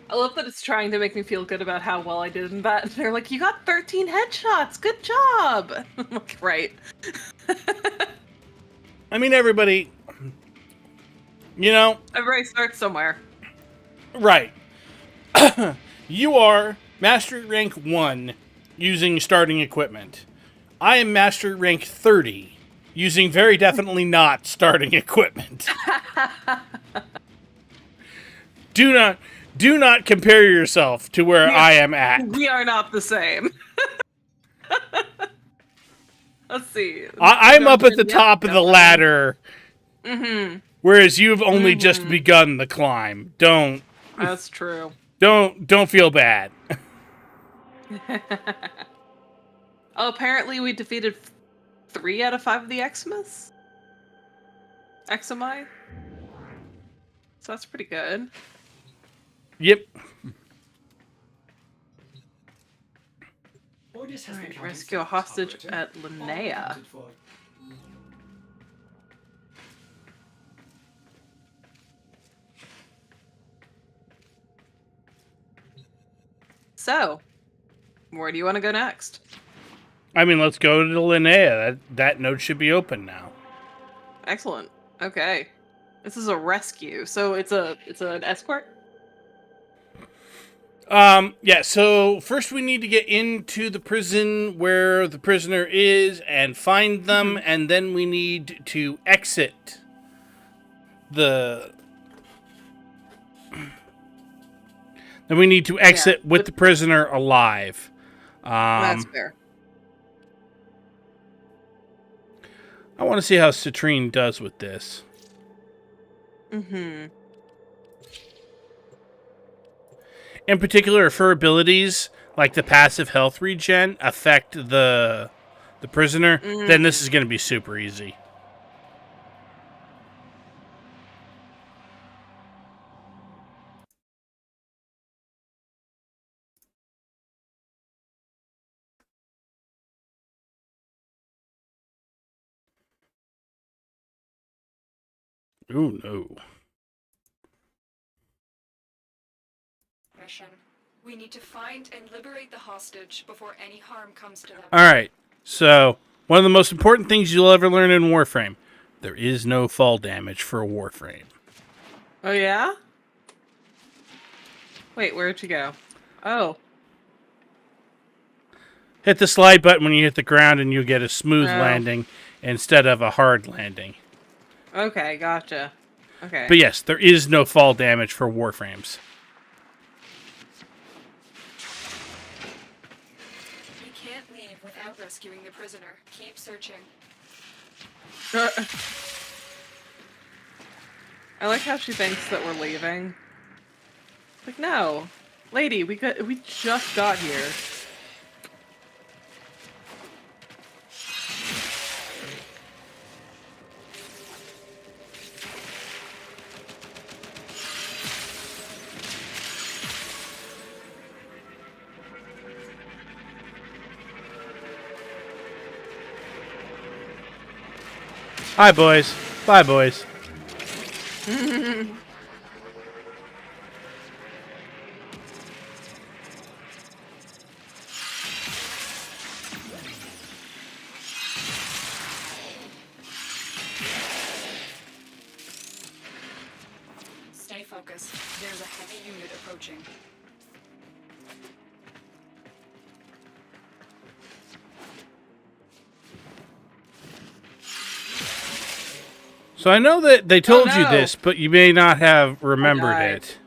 I love that it's trying to make me feel good about how well I did in that. They're like, you got 13 headshots. Good job. I'm like, right.
I mean, everybody,
Everybody starts somewhere.
Right. You are Mastery Rank 1 using starting equipment. I am Mastery Rank 30 using very definitely not starting equipment. Do not compare yourself to where I am at.
We are not the same. Let's see.
I'm up at the top of the ladder, whereas you've only just begun the climb.
That's true.
Don't feel bad.
Oh, apparently we defeated 3 out of 5 of the Xmas? XMI? So that's pretty good.
Yep.
Alright, rescue a hostage at Linnea. So, Where do you want to go next?
I mean, let's go to Linnea. That node should be open now.
Excellent. Okay. This is a rescue, so it's an escort?
Yeah, so first we need to get into the prison where the prisoner is and find them, and then we need to exit the... Then we need to exit with the prisoner alive.
That's fair.
I want to see how Citrine does with this.
Mm-hmm.
In particular, if her abilities, like the passive health regen, affect the prisoner, then this is going to be super easy. Ooh, no.
Mission. We need to find and liberate the hostage before any harm comes to them.
Alright, so one of the most important things you'll ever learn in Warframe, there is no fall damage for a Warframe.
Oh, yeah? Wait, where'd you go? Oh.
Hit the slide button when you hit the ground and you get a smooth landing instead of a hard landing.
Okay, gotcha. Okay.
But yes, there is no fall damage for Warframes.
We can't leave without rescuing the prisoner. Keep searching.
I like how she thinks that we're leaving. Like, no. Lady, we just got here.
Hi, boys. Bye, boys.
Stay focused. There's a heavy unit approaching.
So I know that they told you
no.
this, but you may not have remembered
died.
it.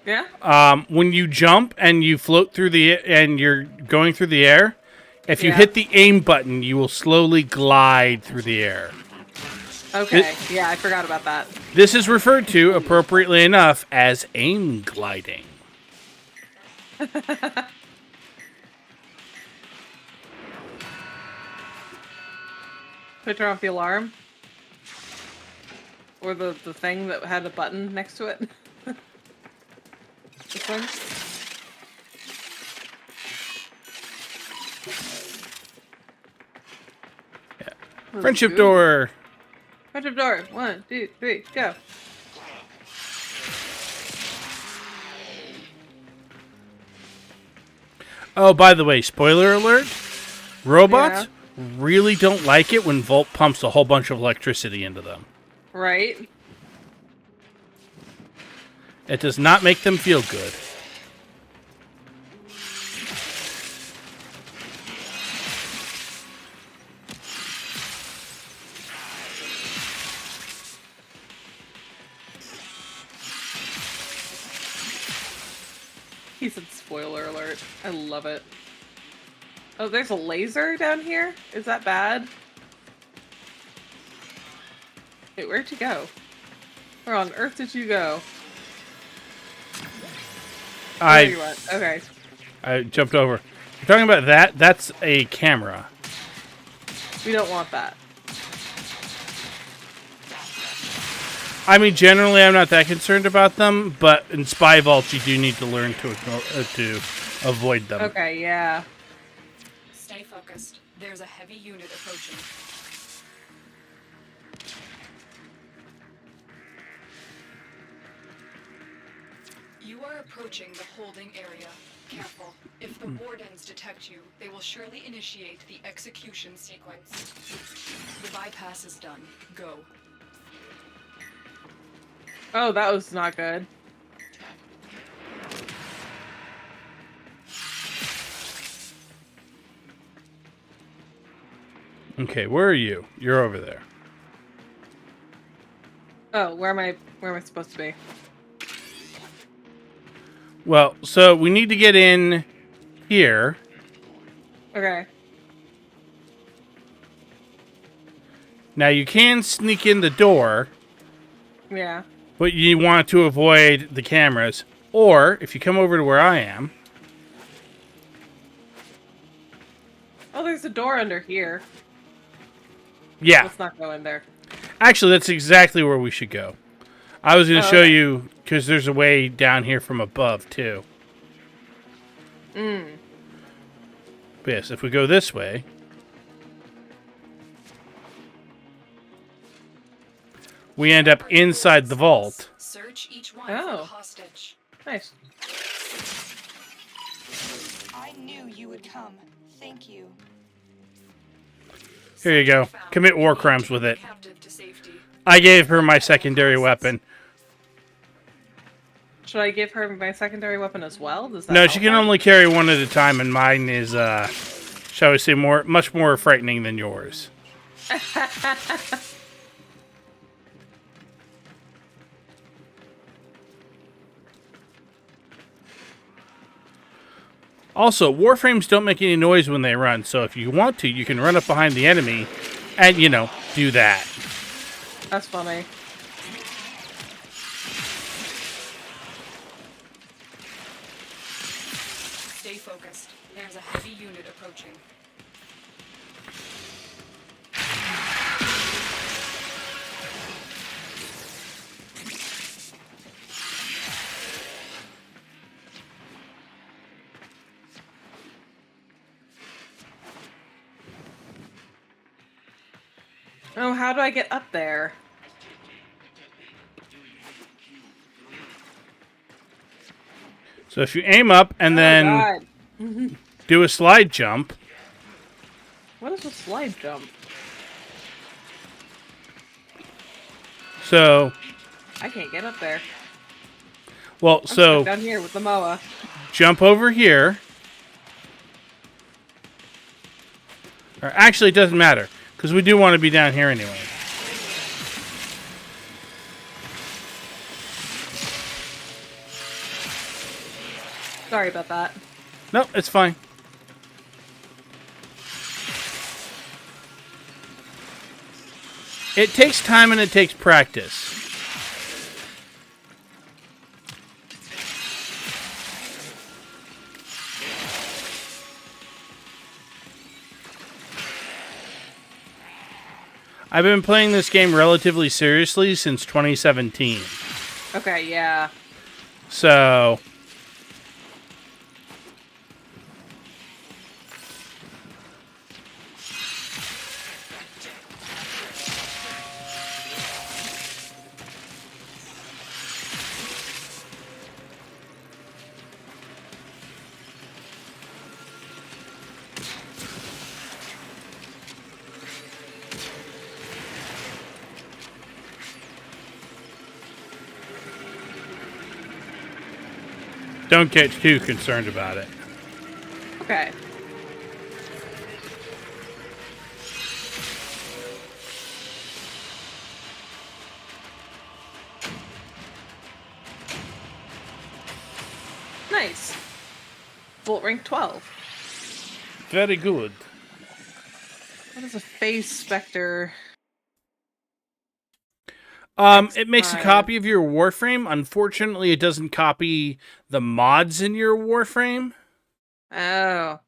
Yeah?
When you jump and you float through and you're going through the air, if you
Yeah.
hit the aim button, you will slowly glide through the air.
Okay. Yeah, I forgot about that.
This is referred to, appropriately enough, as aim gliding.
Should I turn off the alarm? Or the thing that had a button next to it? This one?
Friendship door.
Friendship door. 1, 2, 3, go.
Oh, by the way, spoiler alert. Robots really don't like it when Volt pumps a whole bunch of electricity into them.
Right?
It does not make them feel good.
He said spoiler alert. I love it. Oh, there's a laser down here? Is that bad? Wait, where'd you go? Where on earth did you go? There you went. Okay.
I jumped over. You're talking about that? That's a camera.
We don't want that.
I mean, generally, I'm not that concerned about them, but in Spy Vault, you do need to learn to avoid them.
Okay, yeah.
Stay focused. There's a heavy unit approaching. You are approaching the holding area. Careful. If the wardens detect you, they will surely initiate the execution sequence. The bypass is done. Go.
Oh, that was not good.
Okay, where are you? You're over there.
Oh, where am I supposed to be?
Well, so we need to get in here.
Okay.
Now you can sneak in the door,
Yeah.
but you want to avoid the cameras. Or if you come over to where I am.
Oh, there's a door under here.
Yeah.
Let's not go in there.
Actually, that's exactly where we should go. I was going to show
okay.
you, because there's a way down here from above, too.
Mm.
But yes, if we go this way... we end up inside the vault.
Search each one
Oh.
for hostage.
Nice.
I knew you would come. Thank you.
Here you go.
Found.
Commit war crimes with it.
Captive to safety.
I gave her my secondary weapon.
Should I give her my secondary weapon as well? Does that
No,
help
she can
her?
only carry one at a time, and mine is, shall we say, much more frightening than yours. Also, Warframes don't make any noise when they run, so if you want to, you can run up behind the enemy and, you know, do that.
That's funny.
Stay focused. There's a heavy unit approaching.
Oh, how do I get up there?
So if you aim up and then
God.
do a slide jump,
What is a slide jump?
so,
I can't get up there.
well,
I'm
so
stuck down here with the MOA.
jump over here. Or actually, it doesn't matter, because we do want to be down here anyway.
Sorry about that.
No, it's fine. It takes time and it takes practice. I've been playing this game relatively seriously since 2017.
Okay, yeah.
So... don't get too concerned about it.
Okay. Nice. Volt rank 12.
Very good.
What is a phase specter?
It makes a
Fine.
copy of your Warframe. Unfortunately, it doesn't copy the mods in your Warframe.
Oh.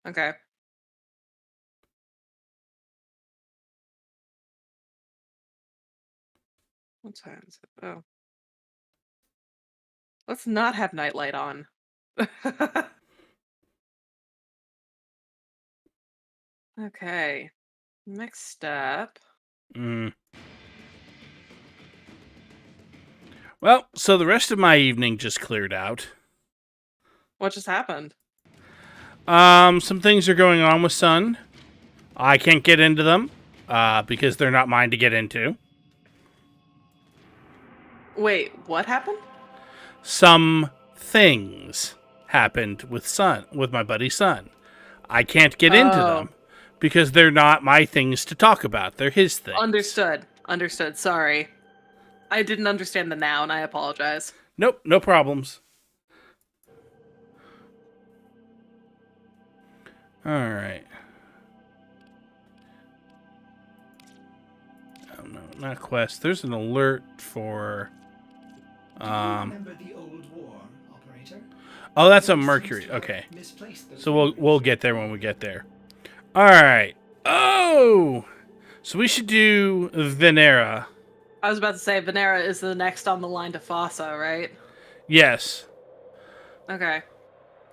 Okay. What time is it? Oh. Let's not have nightlight on. Okay. Next step.
Well, so the rest of my evening just cleared out.
What just happened?
Some things are going on with Sun. I can't get into them because they're not mine to get into.
Wait, what happened?
Some things happened with Sun, with my buddy Sun. I can't get into them because they're not my things to talk about. They're his things.
Understood. Understood. Sorry. I didn't understand the noun. I apologize.
Nope, no problems. All right. Oh, no, not quest. There's an alert for...
Remember the old war, operator?
Oh, that's a Mercury. Okay. So we'll get there when we get there. All right. Oh! So we should do Venera.
I was about to say Venera is the next on the line to Fossa, right?
Yes.
Okay.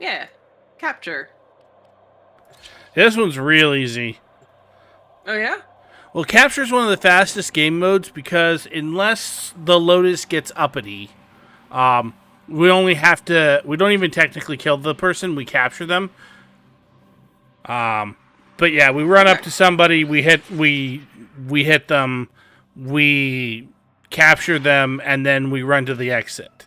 Yeah. Capture.
This one's real easy.
Oh, yeah?
Well, capture is one of the fastest game modes because unless the Lotus gets uppity, we only have to... We don't even technically kill the person. We capture them. But yeah, we run up to somebody. We hit them. We capture them, and then we run to the exit.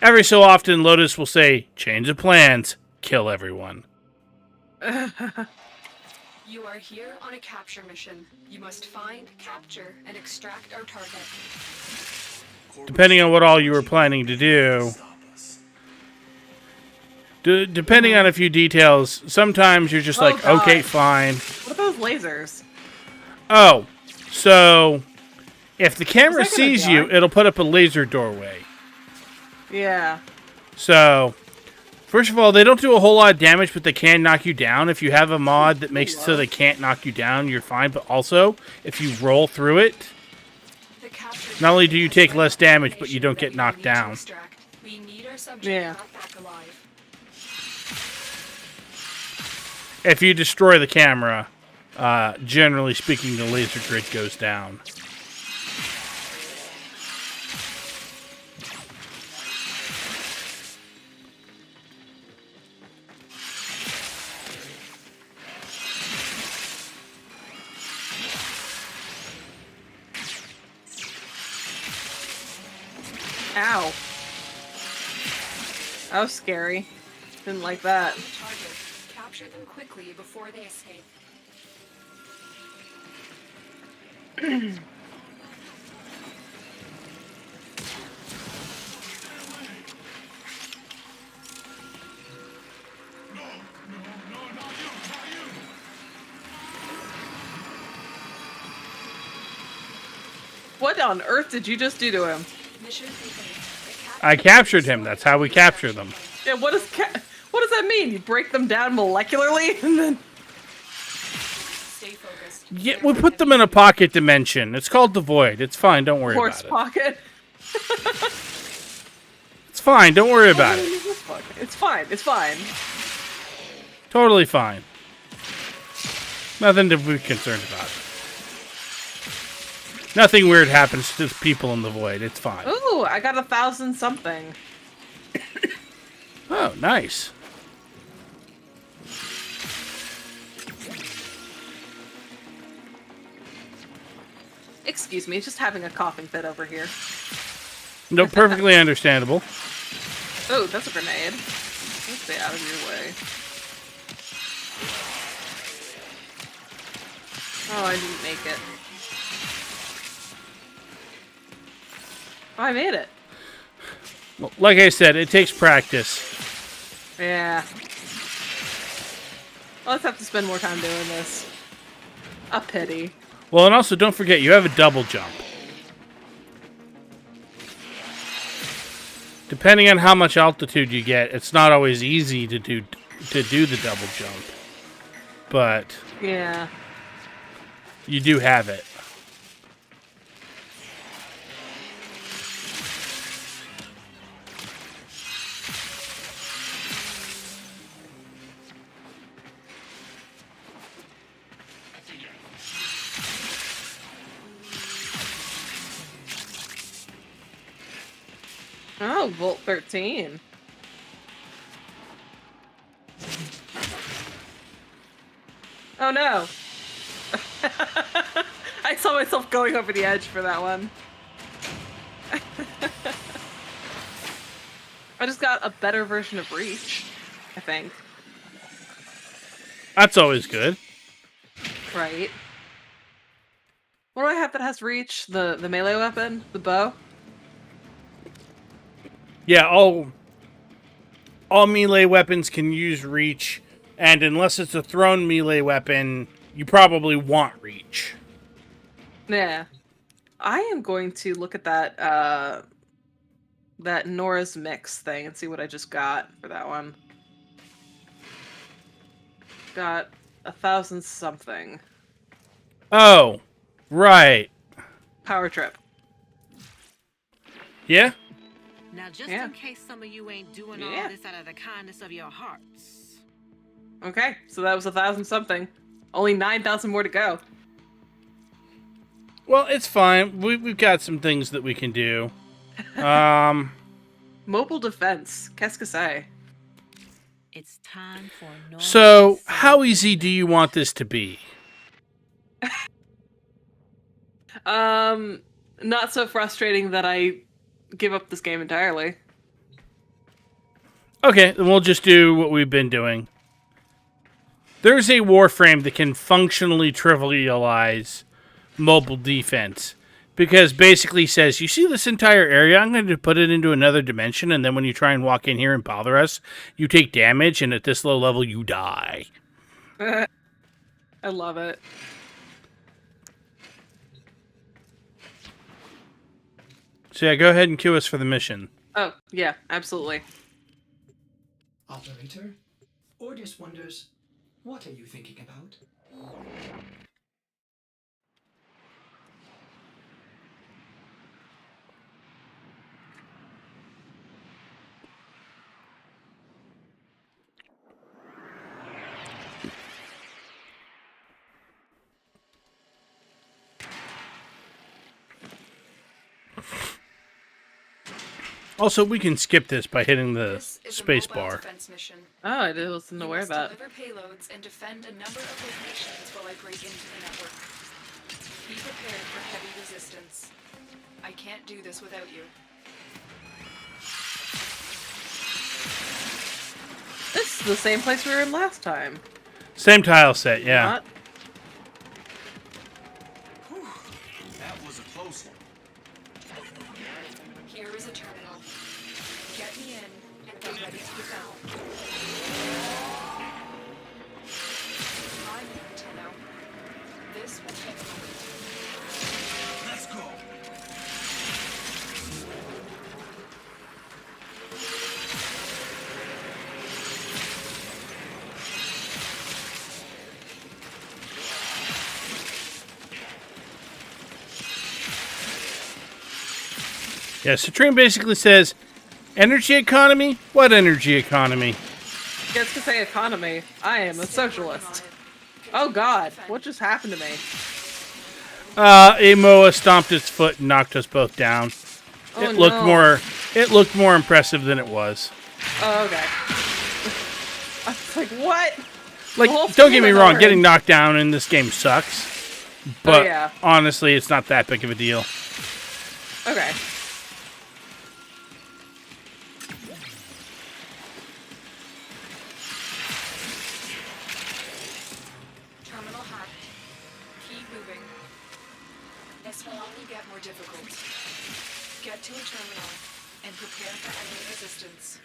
Every so often, Lotus will say, "Change of plans. Kill everyone."
You are here on a capture mission. You must find, capture, and extract our target.
Depending on what all you were planning to do. Depending on a few details, sometimes you're just like,
God.
okay, fine.
What are those lasers?
Oh, so if the camera
Is that gonna
sees you,
die?
it'll put up a laser doorway.
Yeah.
So, first of all, they don't do a whole lot of damage, but they can knock you down. If you have a mod that makes it so they can't knock you down, you're fine. But also, if you roll through it, not only do you take less damage, but you don't get knocked down.
We need our subject
Yeah.
brought back alive.
If you destroy the camera, generally speaking, the laser grid goes down.
Ow. That was scary. Didn't like that.
Target. Capture them quickly before they escape.
What on earth did you just do to him?
Mission complete.
I captured him. That's how we capture them.
Yeah, what does that mean? You break them down molecularly and then...
Stay focused.
Yeah, we put them in a pocket dimension. It's called the Void. It's fine. Don't worry
Horse
about it.
pocket.
It's fine. Don't worry about it.
It's fine. It's fine.
Totally fine. Nothing to be concerned about. Nothing weird happens to people in the Void. It's fine.
Ooh, I got 1,000 something.
Oh, nice.
Excuse me, just having a coughing fit over here.
No, perfectly understandable.
Oh, that's a grenade. Let's stay out of your way. Oh, I didn't make it. Oh, I made it.
Well, like I said, it takes practice.
Yeah. I'll just have to spend more time doing this. A pity.
Well, and also don't forget, you have a double jump. Depending on how much altitude you get, it's not always easy to do the double jump. But
Yeah.
you do have it.
Oh, Volt 13. Oh no! I saw myself going over the edge for that one. I just got a better version of Reach, I think.
That's always good.
Right. What do I have that has Reach? The melee weapon? The bow?
Yeah, all melee weapons can use Reach, and unless it's a thrown melee weapon, you probably want Reach.
Yeah. I am going to look at that that Nora's Mix thing and see what I just got for that one. Got 1,000 something.
Oh, right.
Power trip.
Yeah?
Now, just
Yeah.
in case some of you ain't doing
Yeah.
all this out of the kindness of your hearts.
Okay, so that was 1,000 something. Only 9,000 more to go.
Well, it's fine. We've got some things that we can do.
Mobile defense. Qu'est-ce que c'est?
It's time for no.
So, how easy do you want this to be?
Not so frustrating that I give up this game entirely.
Okay, then we'll just do what we've been doing. There's a Warframe that can functionally trivialize mobile defense. Because basically says, you see this entire area? I'm going to put it into another dimension, and then when you try and walk in here and bother us, you take damage, and at this low level, you die.
I love it.
So yeah, go ahead and cue us for the mission.
Oh, yeah, absolutely.
Operator, Ordis wonders, what are you thinking about?
Also, we can skip this by hitting the
This is a
space
mobile
bar.
defense mission.
Oh, I wasn't
You
aware of
must
that.
deliver payloads and defend a number of locations while I break into the network. Be prepared for heavy resistance. I can't do this without you.
This is the same place we were in last time.
Same tile set, yeah.
Not?
That was a close one.
Here is a terminal. Get me in and get ready to defend. I'm in, Tenno. This will take a moment.
Let's go.
Yeah, Citrine basically says, energy economy? What energy economy?
Gets to say economy. I am a socialist. Oh god, what just happened to me?
A Moa stomped its foot and knocked us both down.
Oh,
It looked
no.
more more impressive than it was.
Oh, okay. I was like, what?
Like,
The whole
don't get me
field
wrong,
over
getting
it.
knocked down in this game sucks. But
yeah.
honestly, it's not that big of a deal.
Okay.
Terminal hacked. Keep moving. This will only get more difficult. Get to a terminal and prepare for enemy resistance.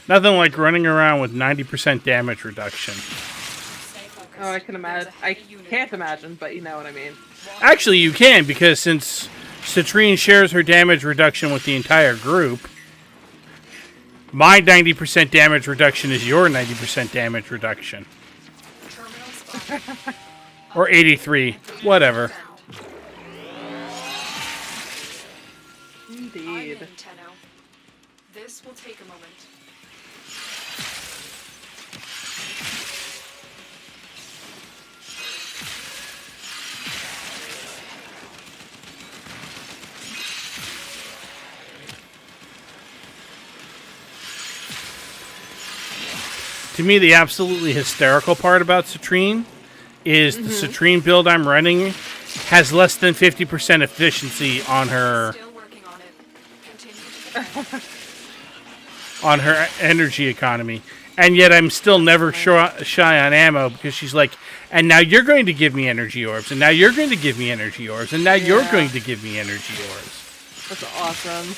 Nothing like running around with 90% damage reduction.
Stay focused.
Oh, I can imagine.
There's a
I
heavy unit
can't
approaching.
imagine, but you know what I mean.
Actually, you can, because since Citrine shares her damage reduction with the entire group, my 90% damage reduction is your 90% damage reduction.
Terminal spotted.
Or 83, whatever.
I'm
Indeed.
in, Tenno. This will take a moment.
to me, the absolutely hysterical part about Citrine is the Citrine build I'm running has less than 50% efficiency on her
Still working on it. Continue to defend.
on her energy economy, and yet I'm still never shy on ammo because she's like, and now you're going to give me energy orbs, and now you're going to give me energy orbs, and now you're going to give me energy orbs.
That's awesome.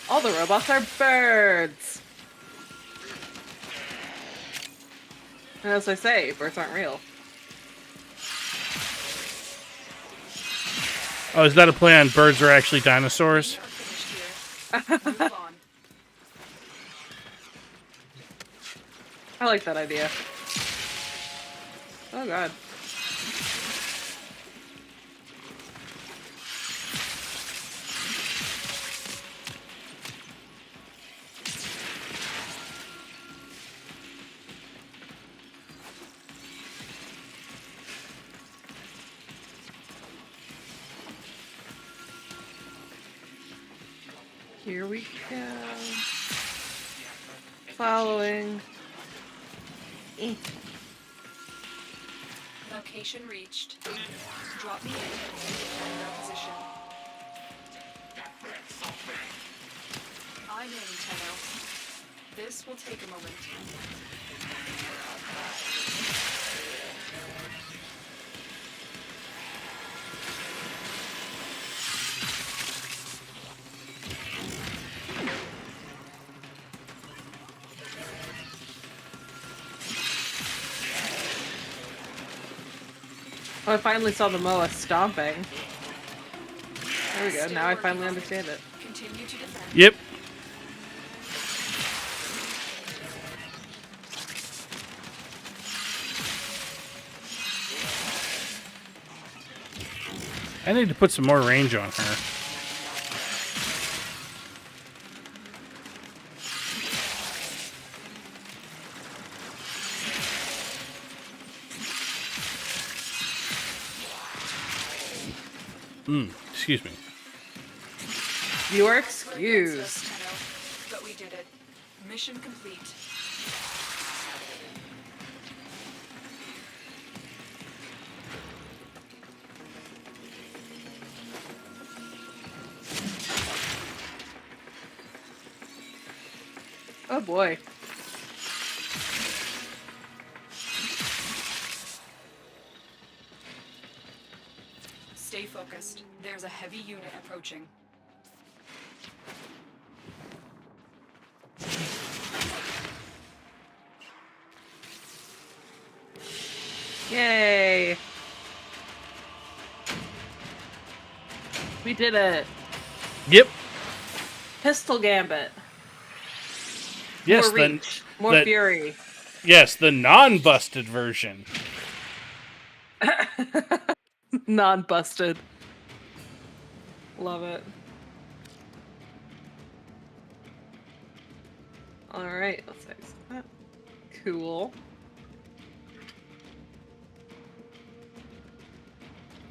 All the robots are birds. And as I say, birds aren't real.
Oh, is that a play on birds are actually dinosaurs?
We are finished here. Move on.
I like that idea. Oh god. Here we go. Following.
Location reached. Drop me in and defend our position. I'm in, Tenno. This will take a moment.
Oh, I finally saw the Moa stomping. There we go, now I finally understand it.
Continue to defend.
Yep. I need to put some more range on her. Excuse me.
You are
Success,
excused.
Tenno. But we did it. Mission complete.
Oh boy.
Stay focused. There's a heavy unit approaching.
Yay! We did it.
Yep.
Pistol Gambit.
Yes,
More reach. More
the-
fury.
Yes, the non-busted version.
Non-busted. Love it. Alright, let's fix that. Cool.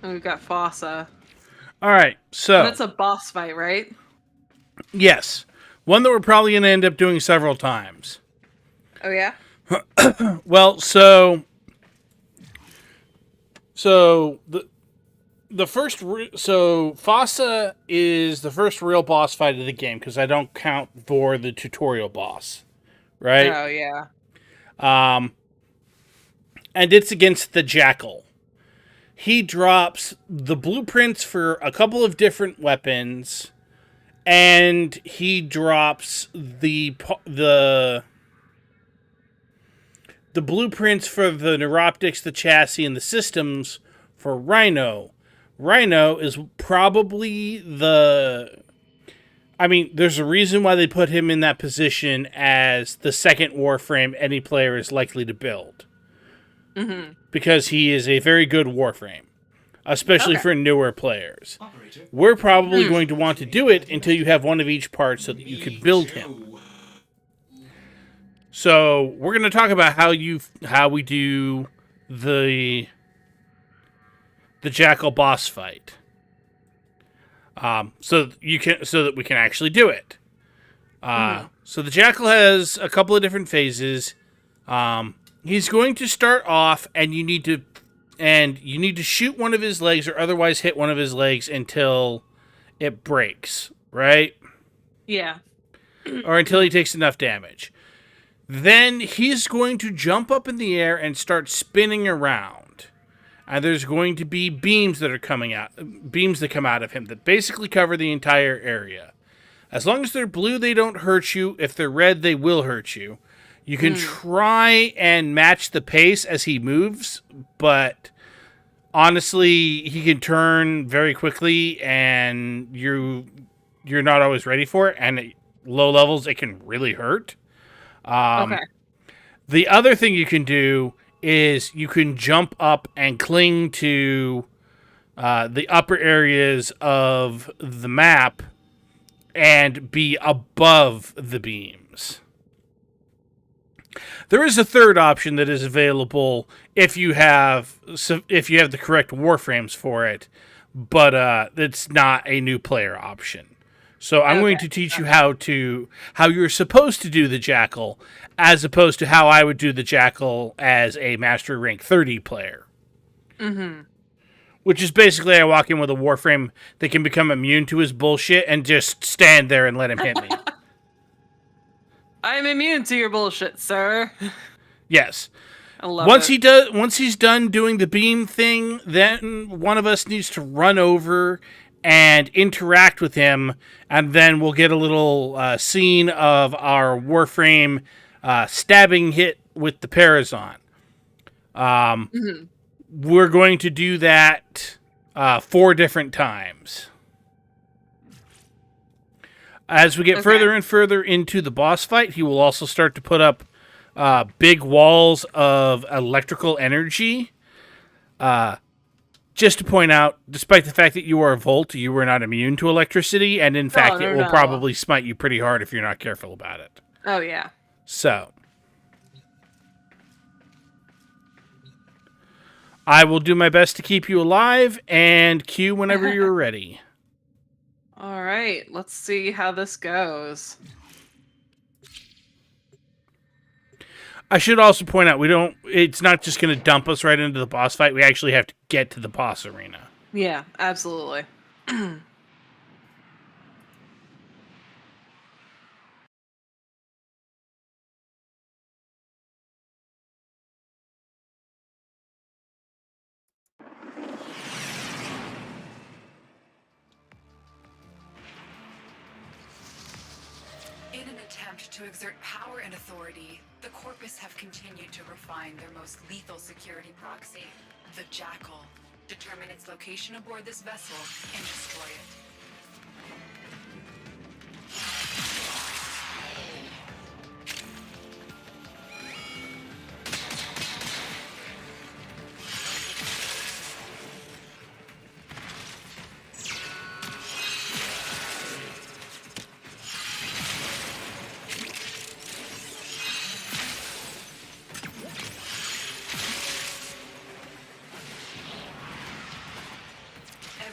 And we've got Fossa.
All right, so
That's a boss fight, right?
yes, one that we're probably going to end up doing several times.
Oh yeah?
Well, so the first so Fossa is the first real boss fight of the game because I don't count for the tutorial boss, right?
Oh yeah.
And it's against the Jackal. He drops the blueprints for a couple of different weapons, and he drops the blueprints for the neuroptics, the chassis, and the systems for Rhino. Rhino is probably there's a reason why they put him in that position as the second Warframe any player is likely to build.
Mm-hmm.
Because he is a very good Warframe, especially for newer players.
Operator.
We're probably going to want to do it until you have one of each part so that you can build him. So we're going to talk about how we do the Jackal boss fight, so that we can actually do it. So the Jackal has a couple of different phases. He's going to start off, and you need to shoot one of his legs or otherwise hit one of his legs until it breaks, right?
Yeah.
Or until he takes enough damage. Then he's going to jump up in the air and start spinning around. And there's going to be beams that come out of him that basically cover the entire area. As long as they're blue, they don't hurt you. If they're red, they will hurt you. You can try and match the pace as he moves, but honestly, he can turn very quickly, and you're not always ready for it. And at low levels, it can really hurt.
Okay.
The other thing you can do is you can jump up and cling to the upper areas of the map and be above the beams. There is a third option that is available if you have the correct Warframes for it, but it's not a new player option. So I'm going to teach you how you're supposed to do the Jackal, as opposed to how I would do the Jackal as a Master Rank 30 player.
Mm-hmm.
Which is basically I walk in with a Warframe that can become immune to his bullshit and just stand there and let him hit me.
I'm immune to your bullshit, sir.
Yes.
I love
it. Once he's done doing the beam thing, then one of us needs to run over and interact with him, and then we'll get a little scene of our Warframe stabbing hit with the Parazon. We're going to do that 4 different times. As we get further and further into the boss fight, he will also start to put up big walls of electrical energy. Just to point out, despite the fact that you are a Volt, you are not immune to electricity, and in fact, it will probably smite you pretty hard if you're not careful about it.
Oh, yeah.
So, I will do my best to keep you alive, and Q whenever you're ready.
All right, let's see how this goes.
I should also point out, it's not just going to dump us right into the boss fight. We actually have to get to the boss arena.
Yeah, absolutely.
In an attempt to exert power and authority, the Corpus have continued to refine their most lethal security proxy, the Jackal. Determine its location aboard this vessel and destroy it.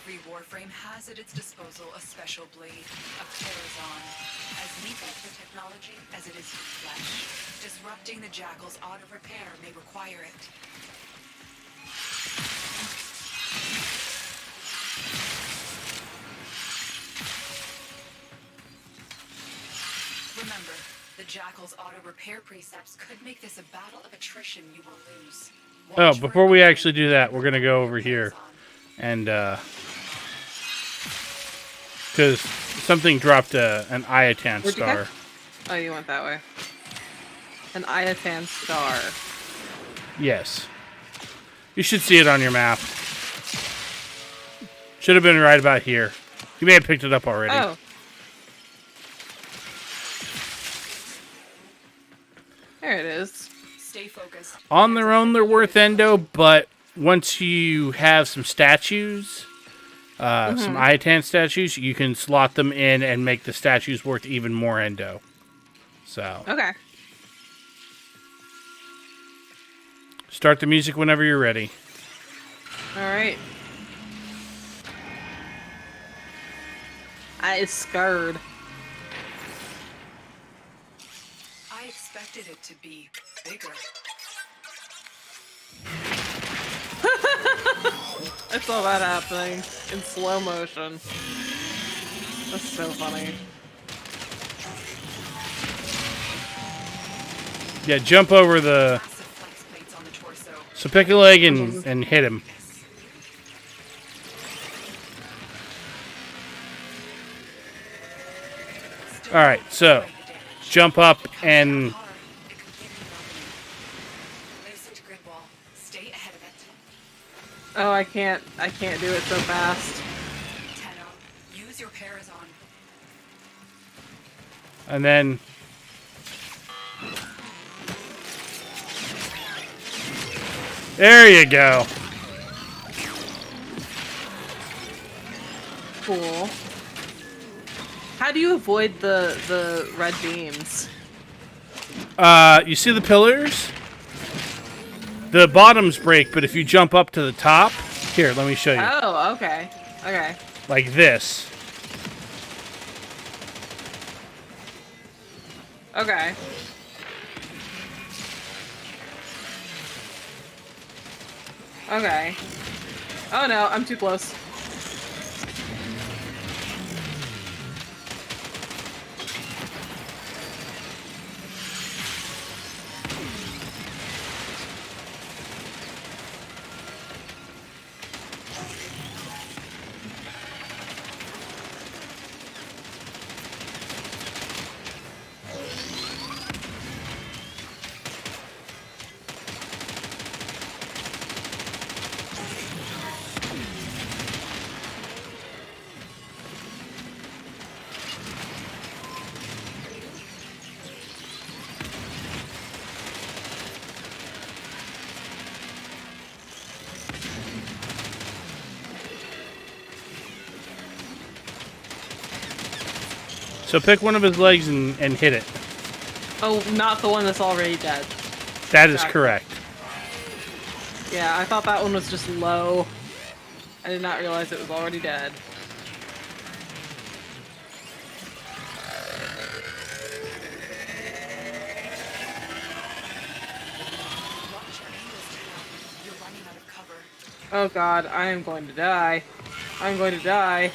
Every Warframe has at its disposal a special blade, a Parazon, as lethal for technology as it is for flesh. Disrupting the Jackal's auto-repair may require it. Remember, the Jackal's auto-repair precepts could make this a battle of attrition you will lose.
Oh, before we actually do that, we're going to go over here. And, because something dropped an Iatan star.
Oh, you went that way. An Iatan star.
Yes. You should see it on your map. Should have been right about here. You may have picked it up already.
Oh. There it is.
Stay focused.
On their own, they're worth endo, but once you have some statues, some Iatan statues, you can slot them in and make the statues worth even more endo. So.
Okay.
Start the music whenever you're ready.
All right. I is scared.
I expected it to be bigger.
I saw that happening in slow motion. That's so funny.
Yeah, jump over the...
Massive flex plates on the torso.
So pick a leg and hit him. Alright, so jump up and...
Loosened grid wall. Stay ahead of it.
Oh, I can't do it so fast.
Tenno, use your Parazon.
And then... There you go.
Cool. How do you avoid the red beams?
You see the pillars? The bottoms break, but if you jump up to the top... Here, let me show you.
Oh, okay. Okay.
Like this.
Okay. Okay. Oh no, I'm too close.
So pick one of his legs and hit it.
Oh, not the one that's already dead.
That is correct.
Yeah, I thought that one was just low. I did not realize it was already dead.
Watch your angles, Tenno. You're running out of cover.
Oh god, I am going to die. I'm going to die.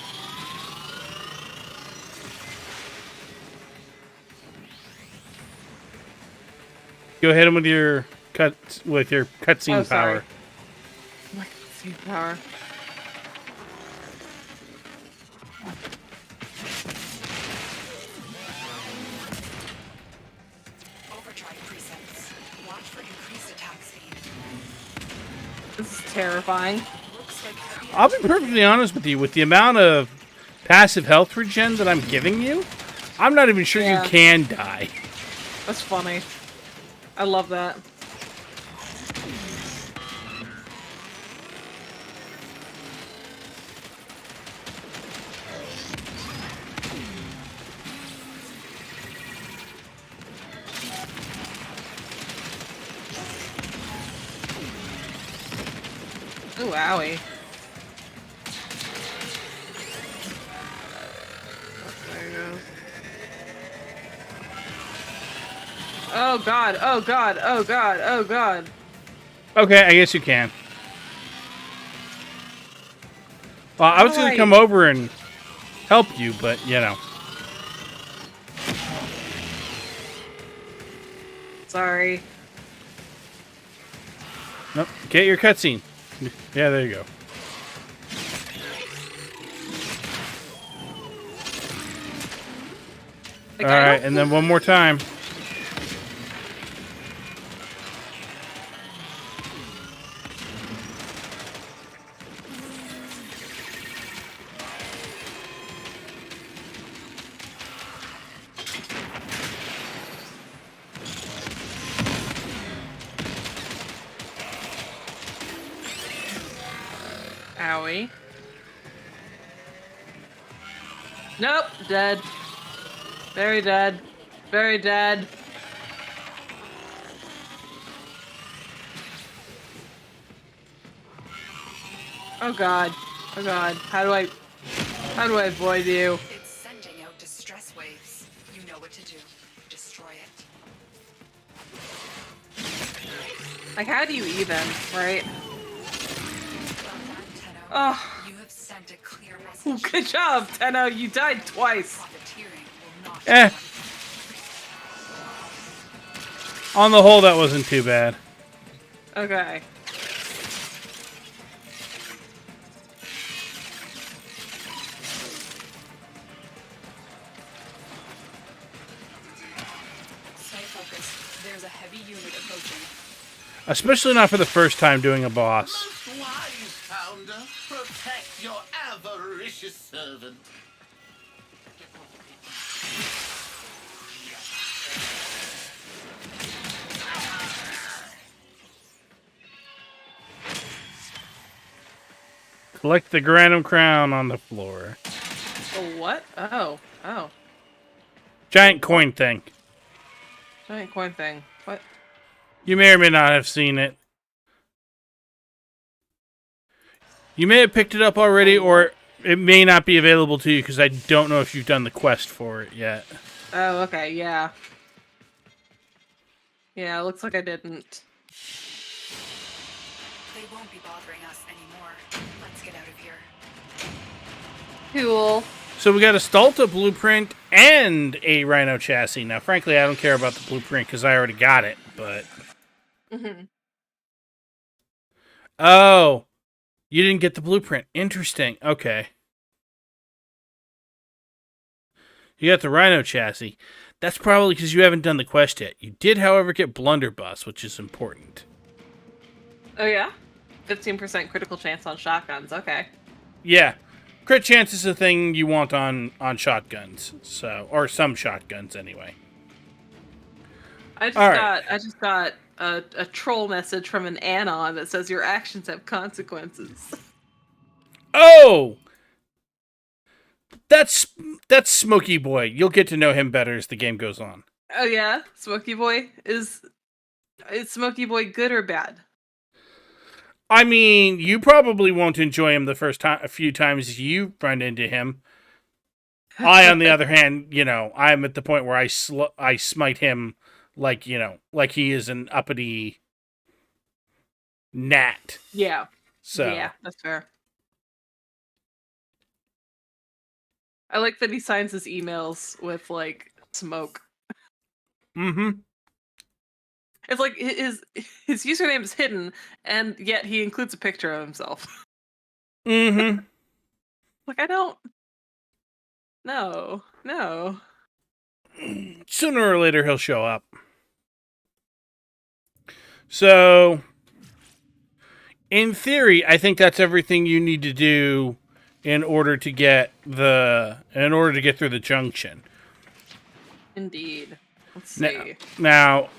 Go hit him with your cutscene power.
My cutscene power.
Overdrive presets. Watch for increased attack speed.
This is terrifying.
Looks like heavy
I'll be perfectly honest with you. With the amount of passive health regen that I'm giving you, I'm not even sure
Yeah.
you can die.
That's funny. I love that. Ooh, owie. There he goes. Oh god, oh god, oh god, oh god.
Okay, I guess you can. Well, I was going to
Right.
come over and help you, but, you know.
Sorry.
Nope. Get your cutscene. Yeah, there you go.
Like,
All right, and then one more time.
Owie. Nope, dead. Very dead. Very dead. Oh god. Oh god. How do I avoid you?
It's sending out distress waves. You know what to do. Destroy it.
Like, how do you even, right?
Well done, Tenno.
Oh,
You have sent a clear message.
good job, Tenno. You died twice.
Profiteering will not
Eh. On the whole, that wasn't too bad.
Okay.
Stay focused. There's a heavy unit approaching.
Especially not for the first time doing a boss.
Most wise founder, protect your avaricious servant.
Collect the Granum Crown on the floor.
Oh, what? Oh.
Giant coin thing.
Giant coin thing. What?
You may or may not have seen it. You may have picked it up already, or it may not be available to you because I don't know if you've done the quest for it yet.
Oh, okay, yeah. Yeah, looks like I didn't.
They won't be bothering us anymore. Let's get out of here.
Cool.
So we got a Stulta blueprint and a Rhino chassis. Now, frankly, I don't care about the blueprint because I already got it, but...
Mm-hmm.
Oh, you didn't get the blueprint. Interesting. Okay. You got the Rhino chassis. That's probably because you haven't done the quest yet. You did, however, get Blunderbuss, which is important.
Oh, yeah? 15% critical chance on shotguns. Okay.
Yeah. Crit chance is the thing you want on shotguns. So, or some shotguns, anyway.
I just got a troll message from an anon that says your actions have consequences.
Oh! That's Smokey Boy. You'll get to know him better as the game goes on.
Oh yeah? Smokey Boy? Is Smokey Boy good or bad?
I mean, you probably won't enjoy him the first time, a few times you run into him. I, on the other hand, I'm at the point where I smite him like he is an uppity gnat.
Yeah.
So
yeah, that's fair. I like that he signs his emails with like smoke.
Mm-hmm.
It's like his username is hidden, and yet he includes a picture of himself.
Mm-hmm.
Like, I don't... No.
Sooner or later, he'll show up. So, in theory, I think that's everything you need to do in order to get through the junction.
Indeed. Let's see.
Now,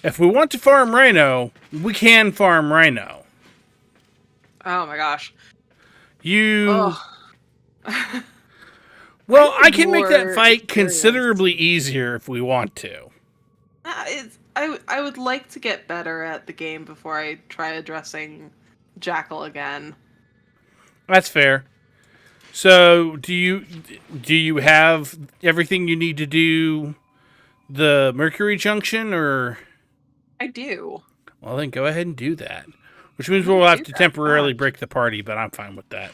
if we want to farm Rhino, we can farm Rhino.
Oh my gosh.
Well, I can make that fight considerably easier if we want to.
I would like to get better at the game before I try addressing Jackal again.
That's fair. So, do you have everything you need to do the Mercury Junction, or?
I do.
Well, then go ahead and do that. Which means we'll have to temporarily break the party, but I'm fine with that.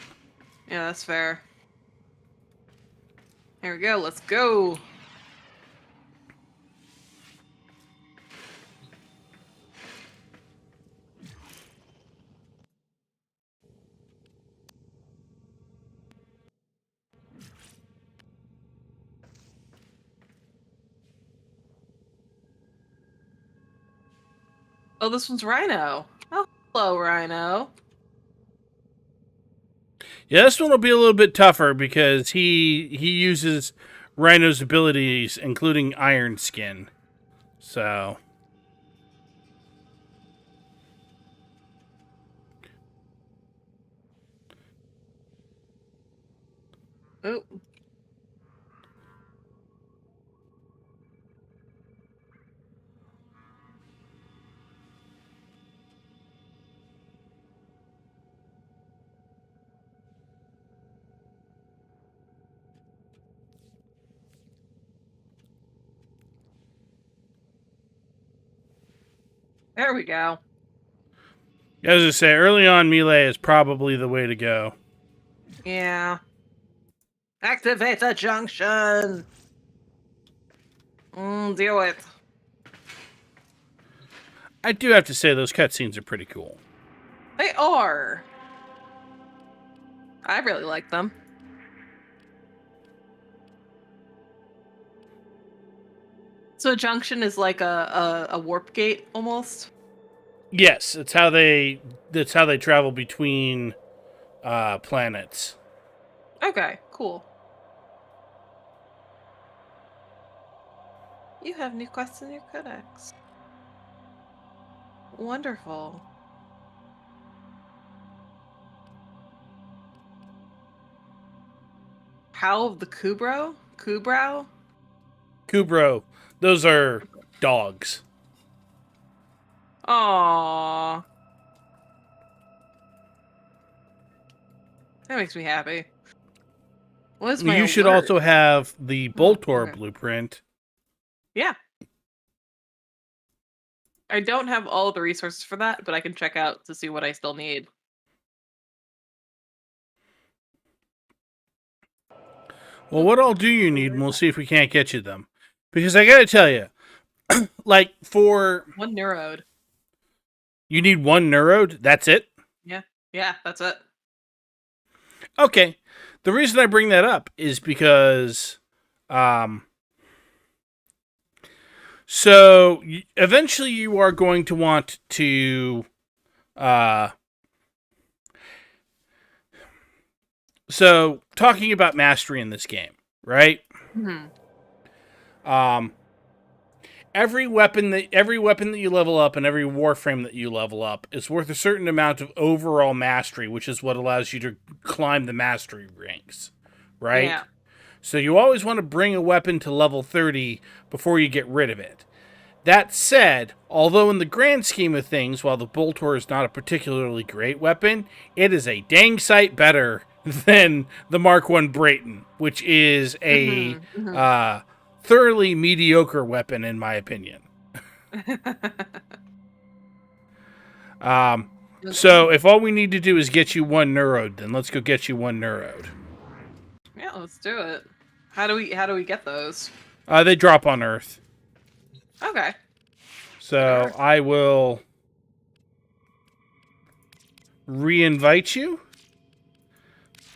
Yeah, that's fair. Here we go. Let's go. Oh, this one's Rhino. Oh, hello, Rhino.
Yeah, this one will be a little bit tougher because he uses Rhino's abilities, including Iron Skin. So...
Oh. There we go.
As I say, early on melee is probably the way to go.
Yeah. Activate the junction! Do it.
I do have to say, those cutscenes are pretty cool.
They are. I really like them. So a junction is like a warp gate, almost?
Yes, that's how they travel between planets.
Okay, cool. You have new quests in your codex. Wonderful. Howl of the Kubrow? Kubrow?
Kubrow. Those are dogs.
Aww. That makes me happy. What is my
You should
alert?
also have the Boltor
okay.
blueprint.
Yeah. I don't have all of the resources for that, but I can check out to see what I still need.
Well, what all do you need? And we'll see if we can't get you them. Because I gotta tell you, like for...
One Neurode.
You need one Neurode? That's it?
Yeah, that's it.
Okay. The reason I bring that up is because... So, eventually you are going to want to... So, talking about mastery in this game, right?
Mm-hmm.
Every weapon that you level up and every Warframe that you level up is worth a certain amount of overall mastery, which is what allows you to climb the mastery ranks, right?
Yeah.
So you always want to bring a weapon to level 30 before you get rid of it. That said, although in the grand scheme of things, while the Boltor is not a particularly great weapon, it is a dang sight better than the Mark I Brayton, which is a thoroughly mediocre weapon in my opinion. So if all we need to do is get you one Neurode, then let's go get you one Neurode.
Yeah, let's do it. How do we get those?
They drop on Earth.
Okay.
So I will re-invite you,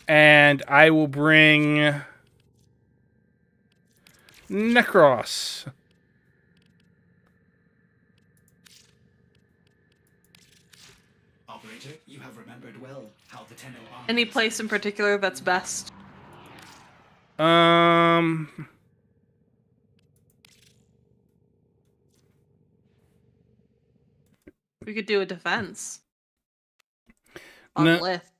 and I will bring Necros.
Operator, you have remembered well how the Tenno army...
Any place in particular that's best? We could do a defense. On
No.
Lith.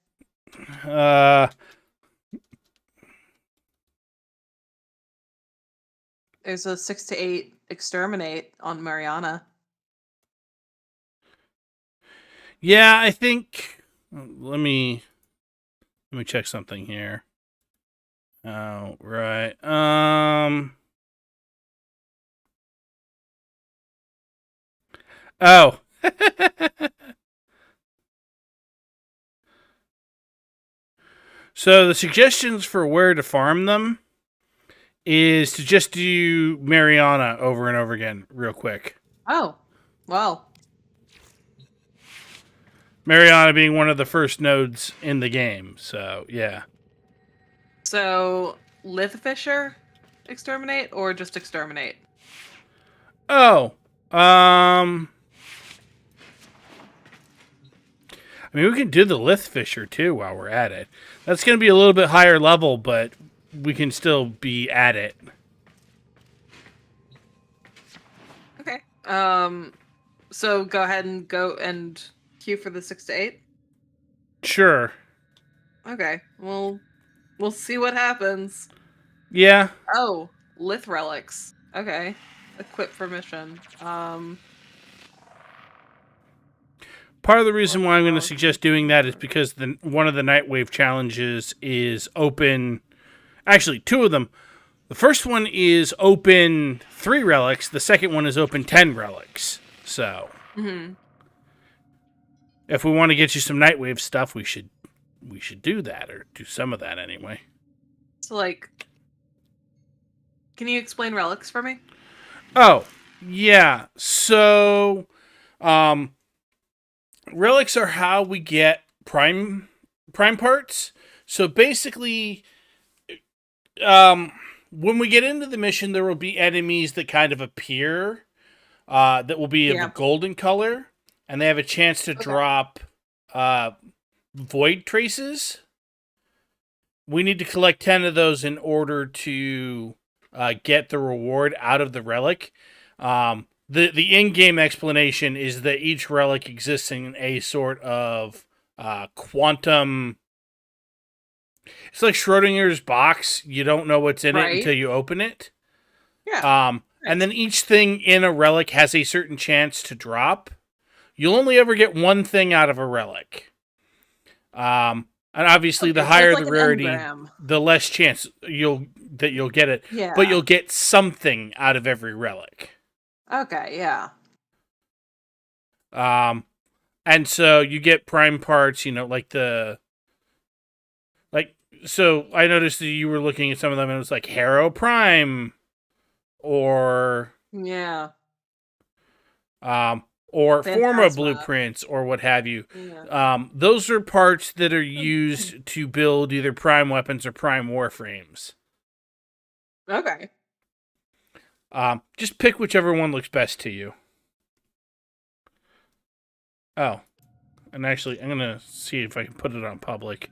There's a 6 to 8 exterminate on Mariana.
Yeah, I think. Let me check something here. Oh, right. Oh. So the suggestions for where to farm them is to just do Mariana over and over again real quick.
Oh, well.
Mariana being one of the first nodes in the game, so yeah.
So, Lith Fisher exterminate or just exterminate?
Oh, I mean, we can do the Lith Fisher too while we're at it. That's going to be a little bit higher level, but we can still be at it.
Okay. So go ahead and go and queue for the 6 to 8.
Sure.
Okay. Well, we'll see what happens.
Yeah.
Oh, Lith relics. Okay. Equip for mission.
Part of the reason why I'm going to suggest doing that is because one of the Nightwave challenges is open. Actually, two of them. The first one is open 3 relics. The second one is open 10 relics. So.
Mm-hmm.
If we want to get you some Nightwave stuff, we should do that, or do some of that anyway.
So, like, can you explain relics for me?
Oh, yeah. So, relics are how we get prime parts. So basically, when we get into the mission, there will be enemies that kind of appear that will be of a golden color, and they have a chance to drop void traces. We need to collect 10 of those in order to get the reward out of the relic. The in-game explanation is that each relic exists in a sort of quantum... It's like Schrodinger's box. You don't know what's in it until you open it.
Yeah.
And then each thing in a relic has a certain chance to drop. You'll only ever get one thing out of a relic. And obviously, the higher the rarity, the less chance you'll get it.
Yeah.
But you'll get something out of every relic.
Okay, yeah.
And so you get prime parts, so I noticed that you were looking at some of them and it was like Harrow Prime or or Forma blueprints or what have you.
Yeah.
Those are parts that are used to build either prime weapons or prime warframes.
Okay.
Just pick whichever one looks best to you. Oh. And actually, I'm going to see if I can put it on public.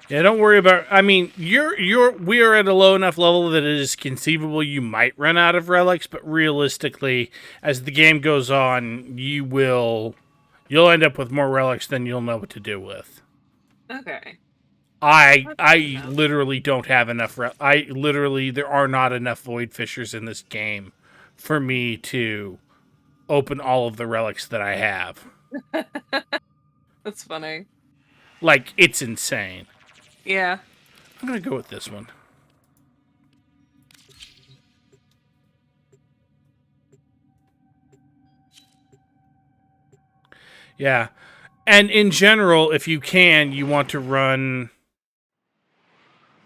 Yeah, don't worry about... I mean, we are at a low enough level that it is conceivable you might run out of relics, but realistically, as the game goes on, you'll end up with more relics than you'll know what to do with.
Okay.
I literally don't have enough... there are not enough Void Fishers in this game for me to open all of the relics that I have.
That's funny.
Like, it's insane.
Yeah.
I'm going to go with this one. Yeah. And in general, if you can, you want to run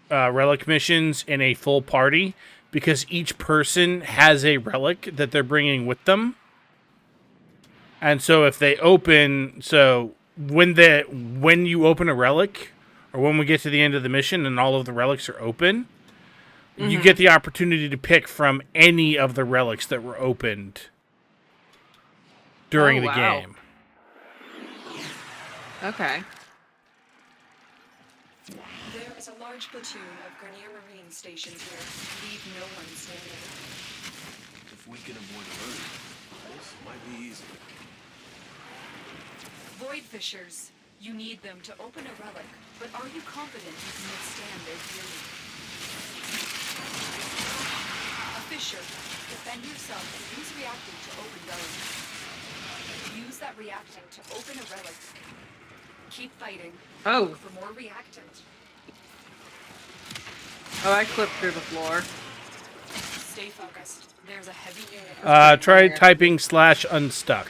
relic missions in a full party, because each person has a relic that they're bringing with them. And so if they open... So when you open a relic... or when we get to the end of the mission and all of the relics are open, you get the opportunity to pick from any of the relics that were opened during the game.
Okay.
There is a large platoon of Grenier Marine stationed here. Leave no one standing.
If we can avoid hurting, this might be easy.
Void Fishers. You need them to open a relic, but are you confident you can withstand their fury? A Fisher. Defend yourself and use reactant to open relics. Use that reactant to open a relic. Keep fighting.
Oh.
Look for more reactant.
Oh, I clipped through the floor.
Stay focused. There's a heavy unit.
Try typing /unstuck.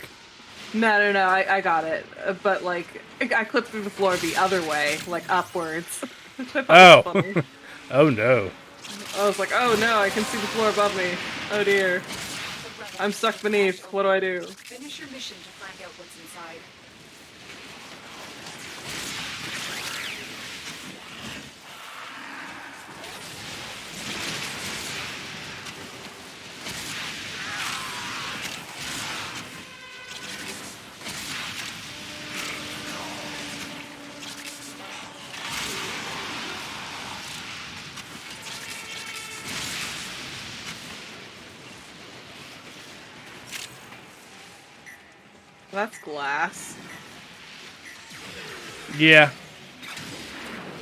No, I got it. But, like, I clipped through the floor the other way, like, upwards.
Oh. Oh, no.
I was like, oh, no, I can see the floor above me. Oh, dear. I'm stuck beneath. What do I do?
Finish your mission to find out what's inside.
That's glass.
Yeah.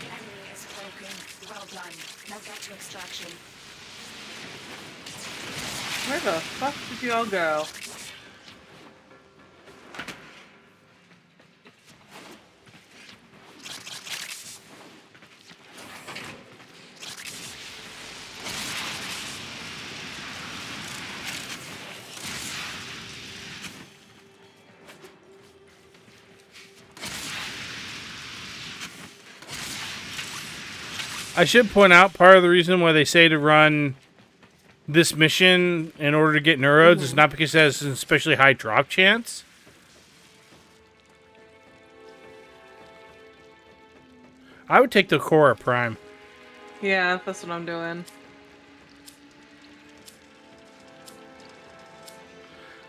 Enemy is broken. Well done. Now get to extraction.
Where the fuck did you all go?
I should point out part of the reason why they say to run this mission in order to get neurodes is not because it has an especially high drop chance. I would take the Cora Prime.
Yeah, that's what I'm doing.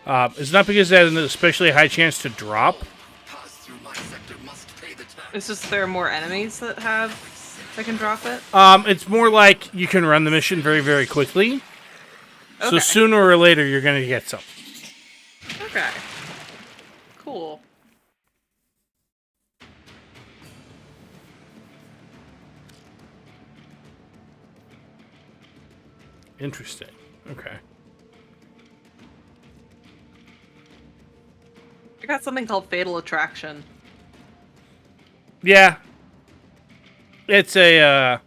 It's not because it has an especially high chance to drop.
It's just there are more enemies that can drop it.
It's more like you can run the mission very, very quickly.
Okay.
So sooner or later, you're going to get some.
Okay. Cool.
Interesting. Okay.
I got something called Fatal Attraction.
Yeah. It's a,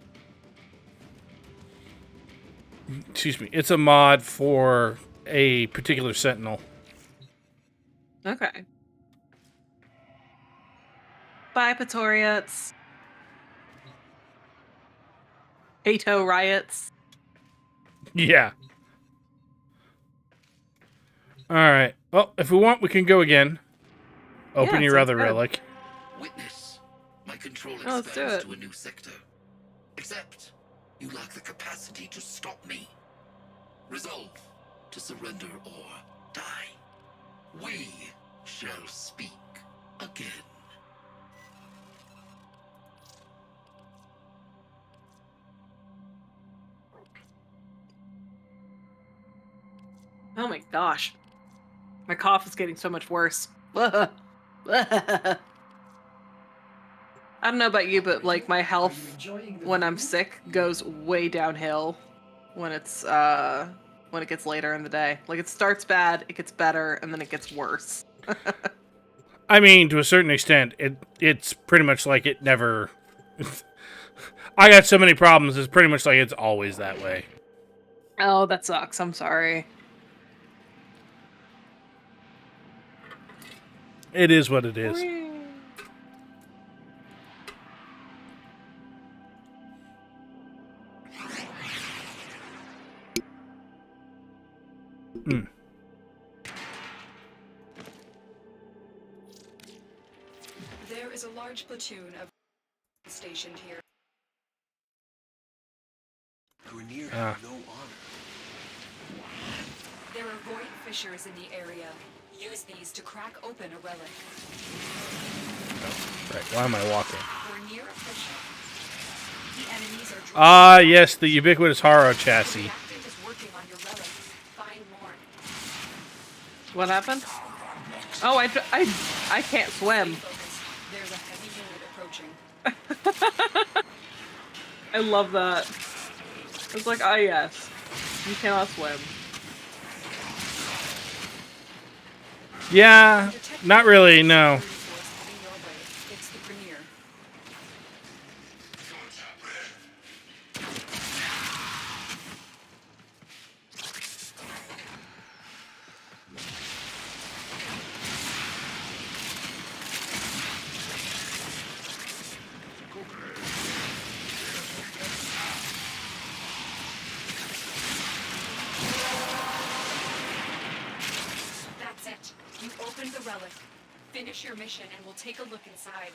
excuse me. It's a mod for a particular Sentinel.
Okay. Bye, Patoriots. Hato Riots.
Yeah. Alright. Well, if we want, we can go again. Open your other relic.
Witness. My control
let's do
expands
it.
to a new sector. Except, you lack the capacity to stop me. Resolve to surrender or die. We shall speak again.
Oh my gosh. My cough is getting so much worse. I don't know about you, but like my health when I'm sick goes way downhill when it gets later in the day. Like it starts bad, it gets better, and then it gets worse.
I mean, to a certain extent, it's pretty much like it never... I got so many problems, it's pretty much like it's always that way.
Oh, that sucks. I'm sorry.
It is what it is.
There is a large platoon of stationed here.
Grenier had no honor.
There are void fissures in the area. Use these to crack open a relic.
Right, why am I walking?
We're near a fissure. The enemies are
Yes, the ubiquitous Haro chassis.
reactor is working on your relic. Find more.
What happened? Oh, I can't swim.
Focus. There's a heavy unit approaching.
I love that. It's like, ah, yes. You cannot swim.
Yeah, not really, no.
It's the Grenier. That's it. You opened the relic. Finish your mission and we'll take a look inside.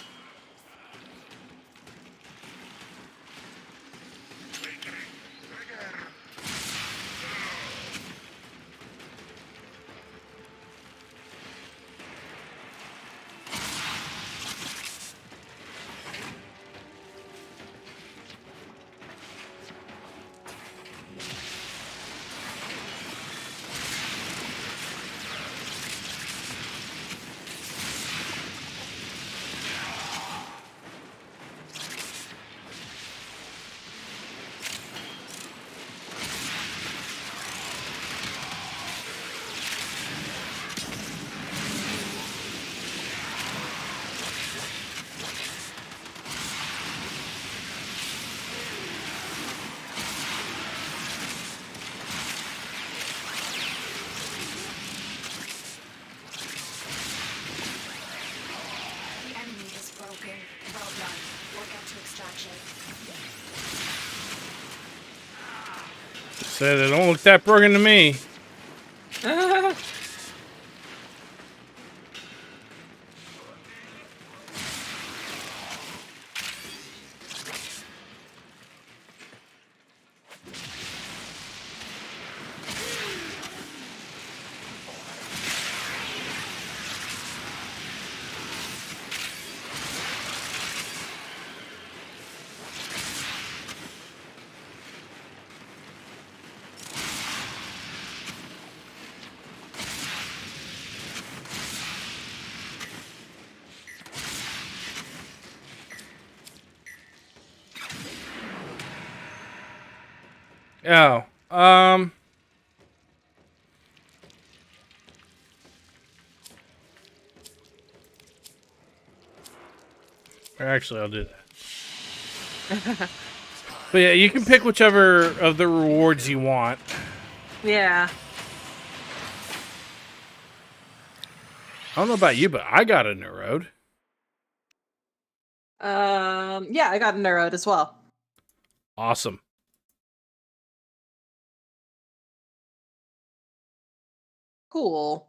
Said it don't look that broken to me. Oh, actually, I'll do that. But yeah, you can pick whichever of the rewards you want.
Yeah.
I don't know about you, but I got a Neurode.
Yeah, I got a Neurode as well.
Awesome.
Cool.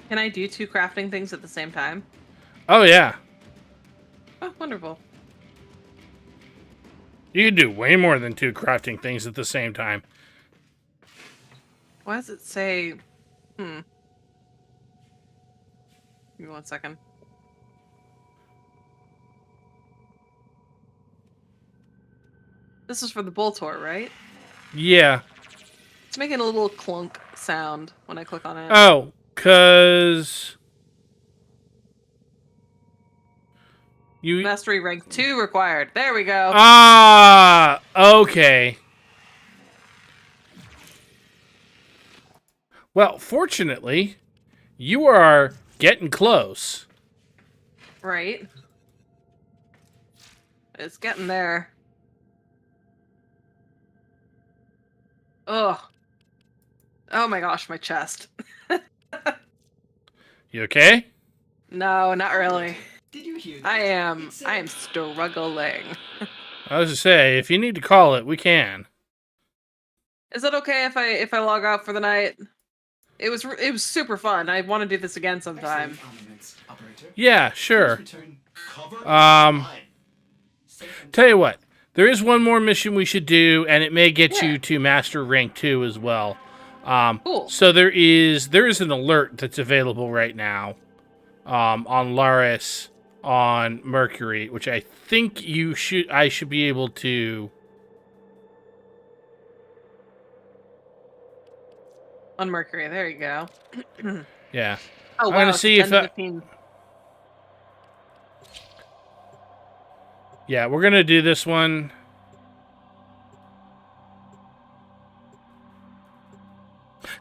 Can I do 2 crafting things at the same time?
Oh, yeah.
Oh, wonderful.
You can do way more than 2 crafting things at the same time.
Why does it say... Give me 1 second. This is for the Boltor, right?
Yeah.
It's making a little clunk sound when I click on it.
Oh, because...
Mastery rank 2 required. There we go.
Ah, okay. Well, fortunately, you are getting close.
Right. It's getting there. Ugh. Oh my gosh, my chest.
You okay?
No, not really.
Did you hear that?
I am struggling.
I was to say, if you need to call it, we can.
Is it okay if I log out for the night? It was super fun. I want to do this again sometime.
Yeah, sure. Tell you what, there is one more mission we should do, and it may get you to Master Rank 2 as well.
Cool.
So there is an alert that's available right now on Laris on Mercury, which I think I should be able to.
On Mercury, there you go.
Yeah.
Oh,
I'm
wow,
gonna see if yeah, we're gonna do this one.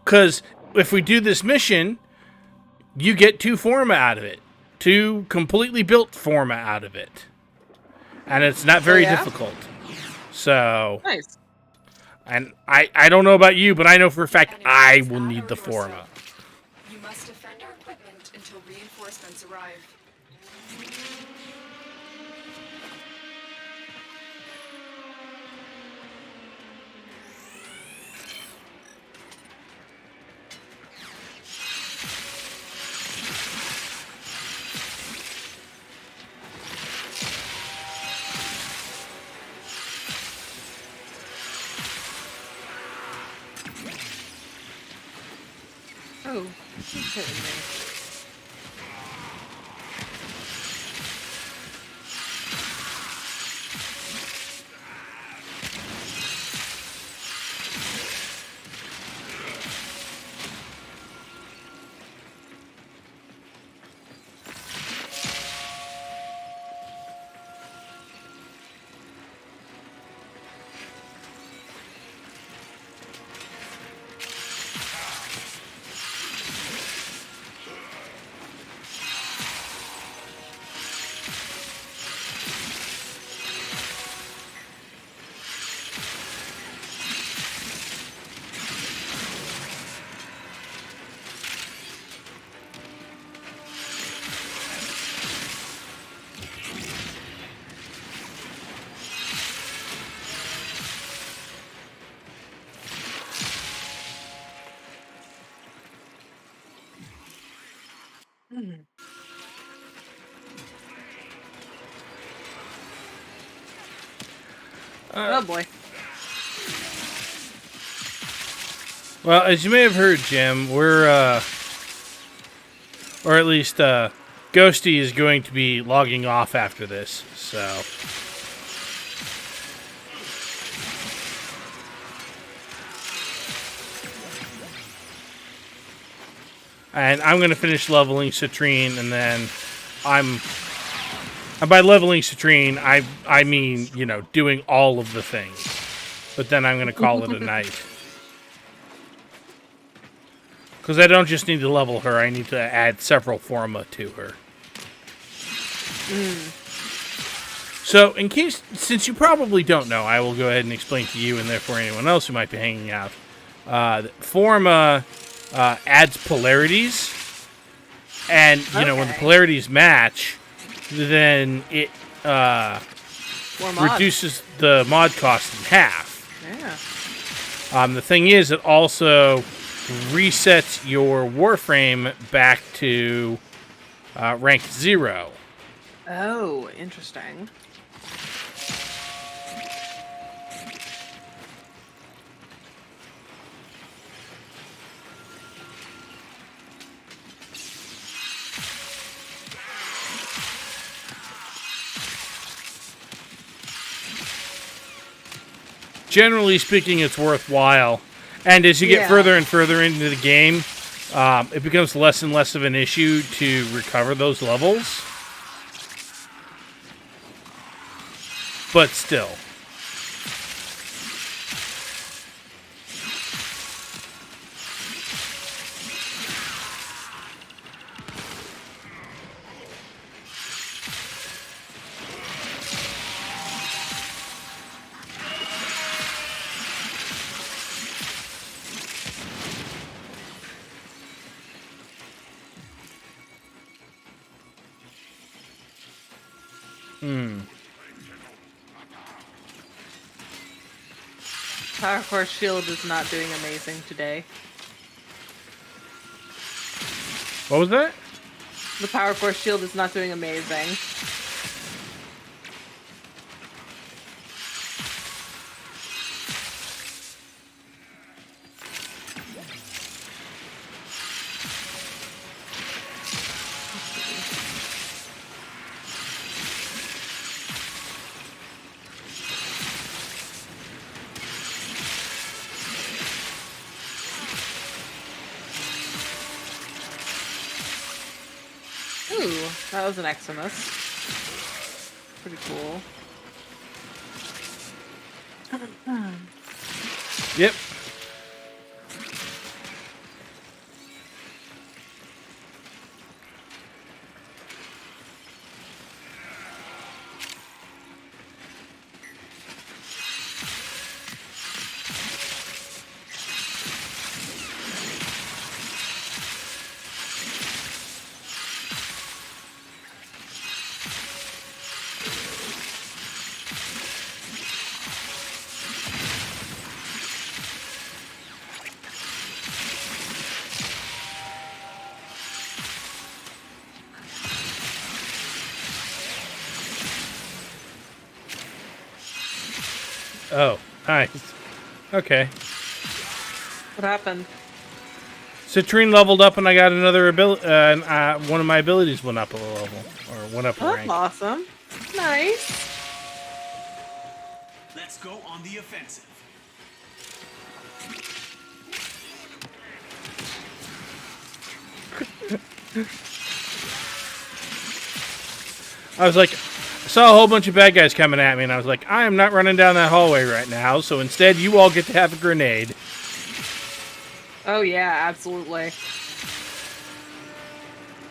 Because if we do this mission, you get 2 forma out of it. 2 completely built forma out of it. And it's not very difficult. So...
Nice.
And I don't know about you, but I know for a fact I will need the forma.
You must defend our equipment until reinforcements arrive.
Oh, he's hitting me. Oh boy.
Well, as you may have heard, Jim, we're, or at least, Ghosty is going to be logging off after this, so. And I'm going to finish leveling Citrine, and then and by leveling Citrine, I mean, you know, doing all of the things. But then I'm going to call it a night. Because I don't just need to level her, I need to add several forma to her. So, since you probably don't know, I will go ahead and explain to you, and therefore anyone else who might be hanging out. Forma adds polarities, and, you know, when the polarities match, then it reduces the mod cost in half.
Yeah.
The thing is, it also resets your Warframe back to rank 0.
Oh, interesting.
Generally speaking, it's worthwhile. And as you get further and further into the game, it becomes less and less of an issue to recover those levels. But still.
Power Core Shield is not doing amazing today.
What was that?
The Power Core Shield is not doing amazing. Ooh, that was an Eximus. Pretty cool.
Yep. Oh, nice. Okay.
What happened?
Citrine leveled up, and I got another ability. One of my abilities went up a level, or went up a
That's
rank.
awesome. Nice.
Let's go on the offensive.
I was like, I saw a whole bunch of bad guys coming at me, and I was like, I am not running down that hallway right now, so instead you all get to have a grenade.
Oh yeah, absolutely.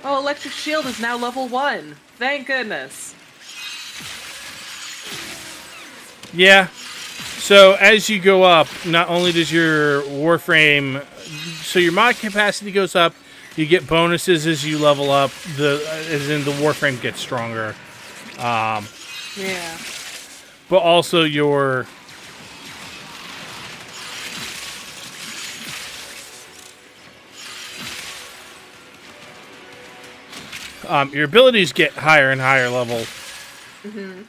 Oh, Electric Shield is now level 1. Thank goodness.
Yeah. So as you go up, not only does your Warframe, so your mod capacity goes up, you get bonuses as you level up. As in the Warframe gets stronger.
Yeah.
But also your abilities get higher and higher level.
Mm-hmm.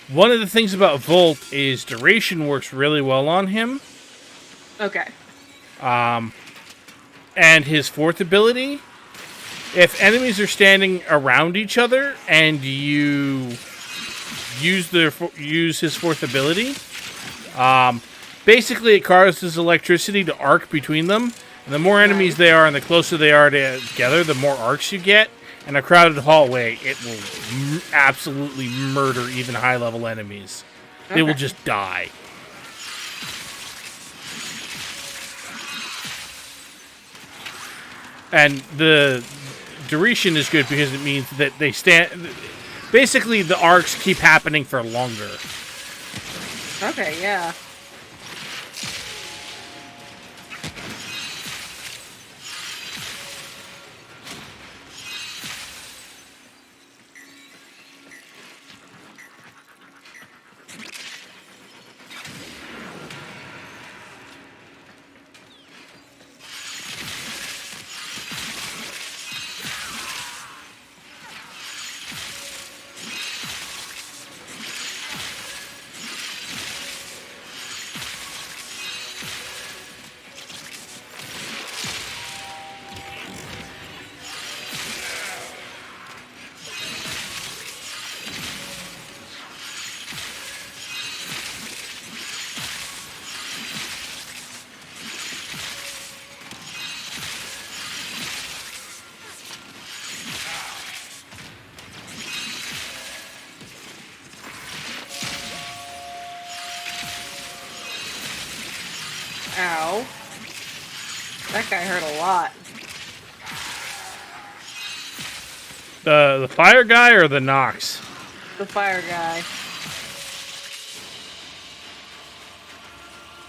One of the things about Volt is duration works really well on him.
Okay.
And his fourth ability, if enemies are standing around each other and you use his fourth ability, basically it causes electricity to arc between them. And the more enemies they are and the closer they are together, the more arcs you get. In a crowded hallway, it will absolutely murder even high-level enemies. They will just die. And the duration is good because it means that they stand... Basically, the arcs keep happening for longer.
Okay, yeah. Ow. That guy hurt a lot.
The fire guy or the Nox?
The fire guy.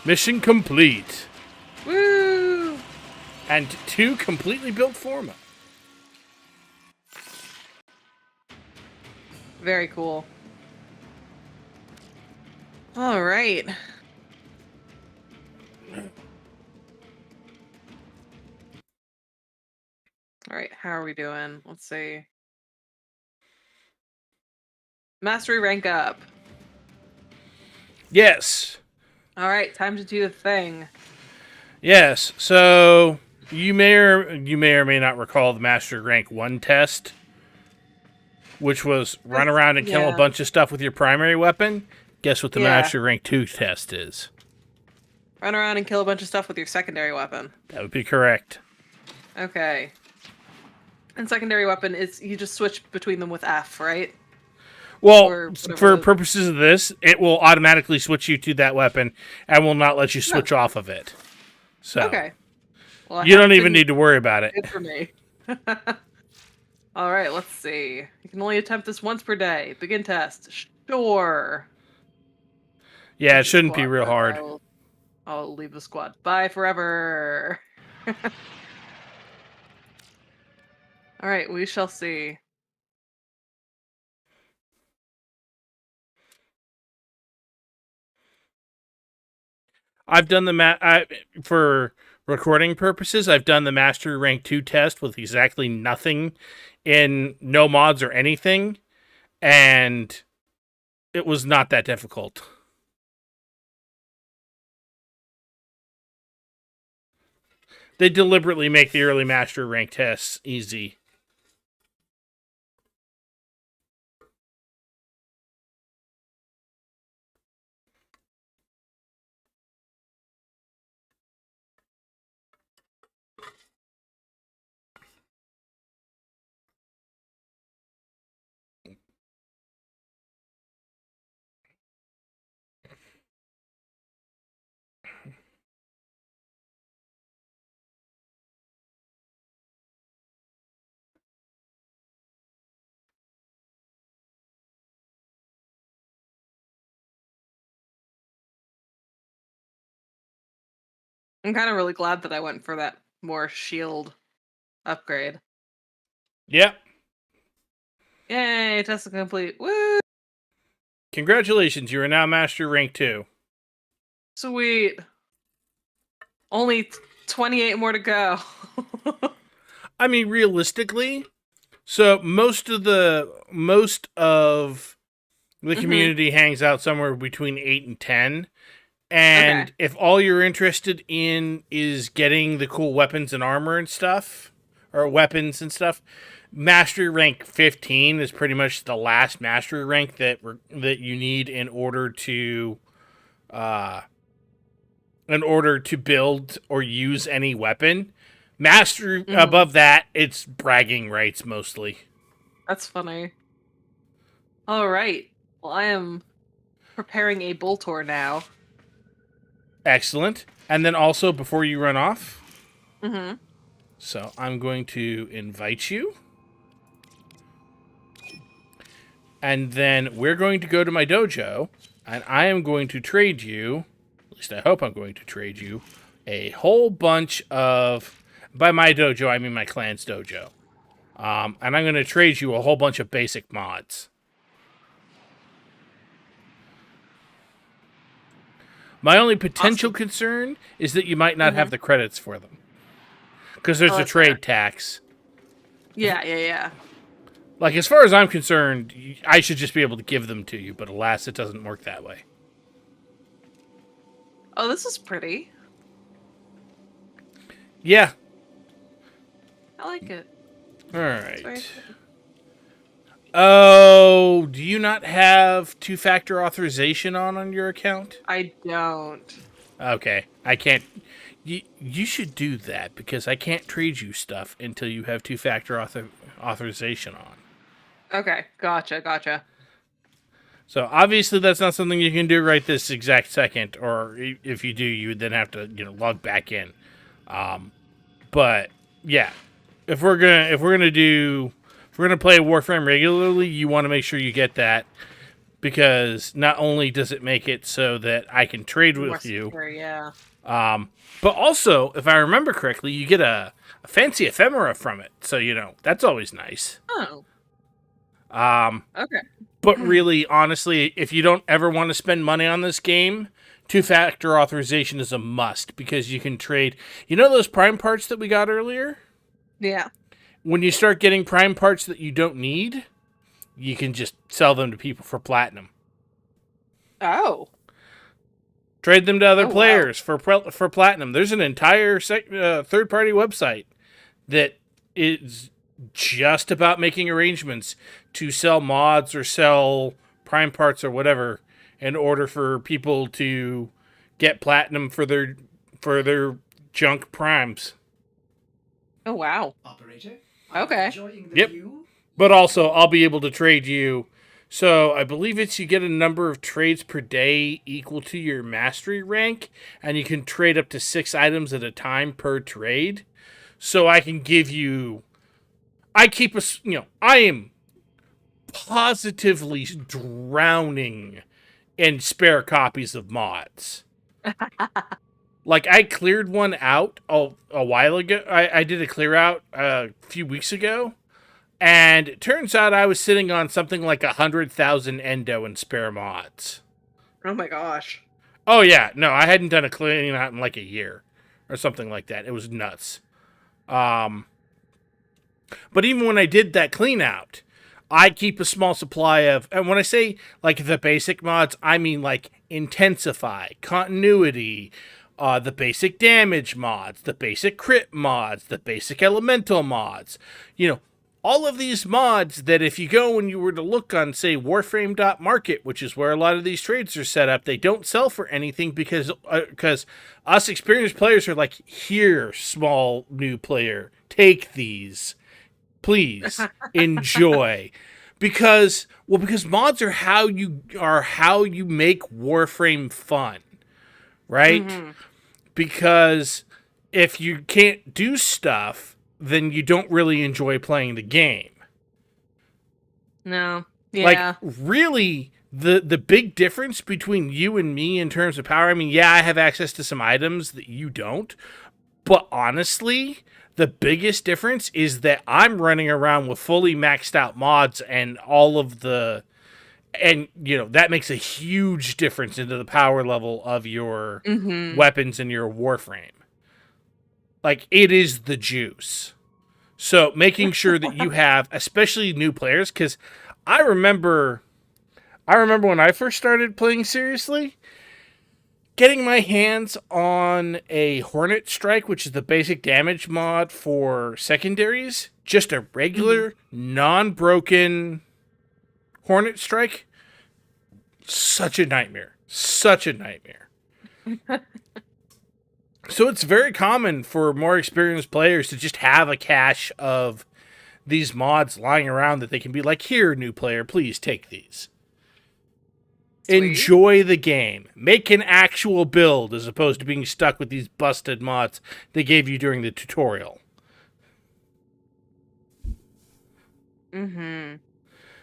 Mission complete.
Woo!
And 2 completely built Forma.
Very cool. All right. All right, how are we doing? Let's see. Mastery rank up.
Yes.
All right, time to do the thing.
Yes. So you may or may not recall the Master Rank 1 test, which was run around and kill a bunch of stuff with your primary weapon. Guess what the Master Rank 2 test is?
Run around and kill a bunch of stuff with your secondary weapon.
That would be correct.
Okay. And secondary weapon is you just switch between them with F, right?
Well, for purposes of this, it will automatically switch you to that weapon and will not let you switch off of it. So
okay. Well,
you don't even need to worry about it.
Good for me. All right, let's see. You can only attempt this once per day. Begin test. Sure.
Yeah, it shouldn't be real hard.
I'll leave the squad. Bye forever. All right, we shall see.
I've done the for recording purposes. I've done the Master Rank 2 test with exactly nothing in no mods or anything, and it was not that difficult. They deliberately make the early Master Rank tests easy.
I'm kind of really glad that I went for that more shield upgrade.
Yep.
Yay, test complete. Woo!
Congratulations, you are now Master Rank 2.
Sweet. Only 28 more to go.
I mean, realistically, so most of The community hangs out somewhere between 8 and 10. And if all you're interested in is getting the cool weapons and armor and stuff, or weapons and stuff, Mastery rank 15 is pretty much the last mastery rank that you need in order to build or use any weapon. Mastery above that, it's bragging rights mostly.
That's funny. All right. Well, I am preparing a Boltor now.
Excellent. And then also, before you run off,
Mm-hmm.
so I'm going to invite you. And then we're going to go to my dojo, and I am going to trade you, at least I hope I'm going to trade you, a whole bunch of, by my dojo, I mean my clan's dojo. And I'm going to trade you a whole bunch of basic mods. My only potential concern is that you might not have the credits for them. Because there's a trade tax.
Yeah.
Like, as far as I'm concerned, I should just be able to give them to you, but alas, it doesn't work that way.
Oh, this is pretty.
Yeah.
I like it.
Alright. Oh, do you not have two-factor authorization on your account?
I don't.
Okay. I can't... You should do that, because I can't trade you stuff until you have two-factor authorization on.
Okay, gotcha.
So obviously that's not something you can do right this exact second, or if you do, you would then have to log back in. But yeah, if we're gonna play Warframe regularly, you want to make sure you get that, because not only does it make it so that I can trade with you,
yeah.
But also, if I remember correctly, you get a fancy ephemera from it. So that's always nice.
Oh. Okay.
But really, honestly, if you don't ever want to spend money on this game, two-factor authorization is a must, because you can trade... those prime parts that we got earlier?
Yeah.
When you start getting prime parts that you don't need, you can just sell them to people for platinum.
Oh.
Trade them to other players for platinum. There's an entire third-party website that is just about making arrangements to sell mods or sell prime parts or whatever in order for people to get platinum for their junk primes.
Oh wow.
Operator?
Okay.
Enjoying the
Yep.
view?
But also, I'll be able to trade you. So I believe you get a number of trades per day equal to your mastery rank, and you can trade up to 6 items at a time per trade. So I can give you... I am positively drowning in spare copies of mods. Like, I cleared one out a while ago. I did a clear out a few weeks ago. And it turns out I was sitting on something like 100,000 endo in spare mods.
Oh my gosh.
Oh yeah, no, I hadn't done a cleaning out in like a year. Or something like that. It was nuts. But even when I did that clean out, I keep a small supply of, and when I say like the basic mods, I mean like Intensify, Continuity, the basic damage mods, the basic crit mods, the basic elemental mods. All of these mods that if you go and you were to look on, say, Warframe.market, which is where a lot of these trades are set up, they don't sell for anything because us experienced players are like, here, small new player, take these. Please enjoy, because mods are how you make Warframe fun, right? Mm-hmm. Because if you can't do stuff, then you don't really enjoy playing the game.
No, yeah.
Like really, the big difference between you and me in terms of power. I mean, yeah, I have access to some items that you don't, but honestly, the biggest difference is that I'm running around with fully maxed out mods and all of the... And, that makes a huge difference into the power level of your weapons and your Warframe. Like, it is the juice. So, making sure that you have, especially new players, because I remember I remember when I first started playing seriously, getting my hands on a Hornet Strike, which is the basic damage mod for secondaries, just a regular, non-broken Hornet Strike, such a nightmare. Such a nightmare. So it's very common for more experienced players to just have a cache of these mods lying around that they can be like, here, new player, please take these. Sweet. Enjoy the game. Make an actual build as opposed to being stuck with these busted mods they gave you during the tutorial.
Mm-hmm.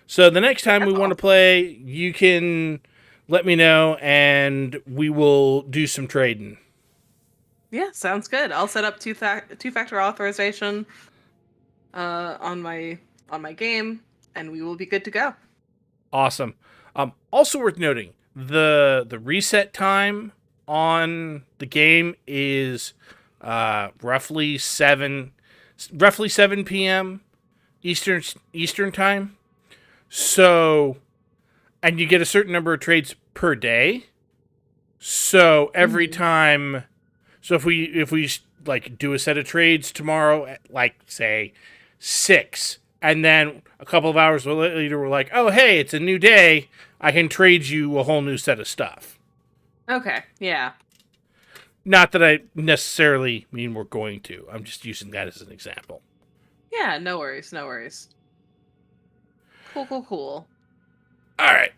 So the next time we want to play, you can let me know and we will do some trading.
Yeah, sounds good. I'll set up two-factor authorization on my game, and we will be good to go.
Awesome. Also worth noting, the reset time on the game is roughly 7 p.m. Eastern time. So, and you get a certain number of trades per day. So every time, so if we like do a set of trades tomorrow at like say 6. And then a couple of hours later, we're like, oh, hey, it's a new day. I can trade you a whole new set of stuff.
Okay, yeah.
Not that I necessarily mean we're going to. I'm just using that as an example.
Yeah, no worries, no worries. Cool.
All right.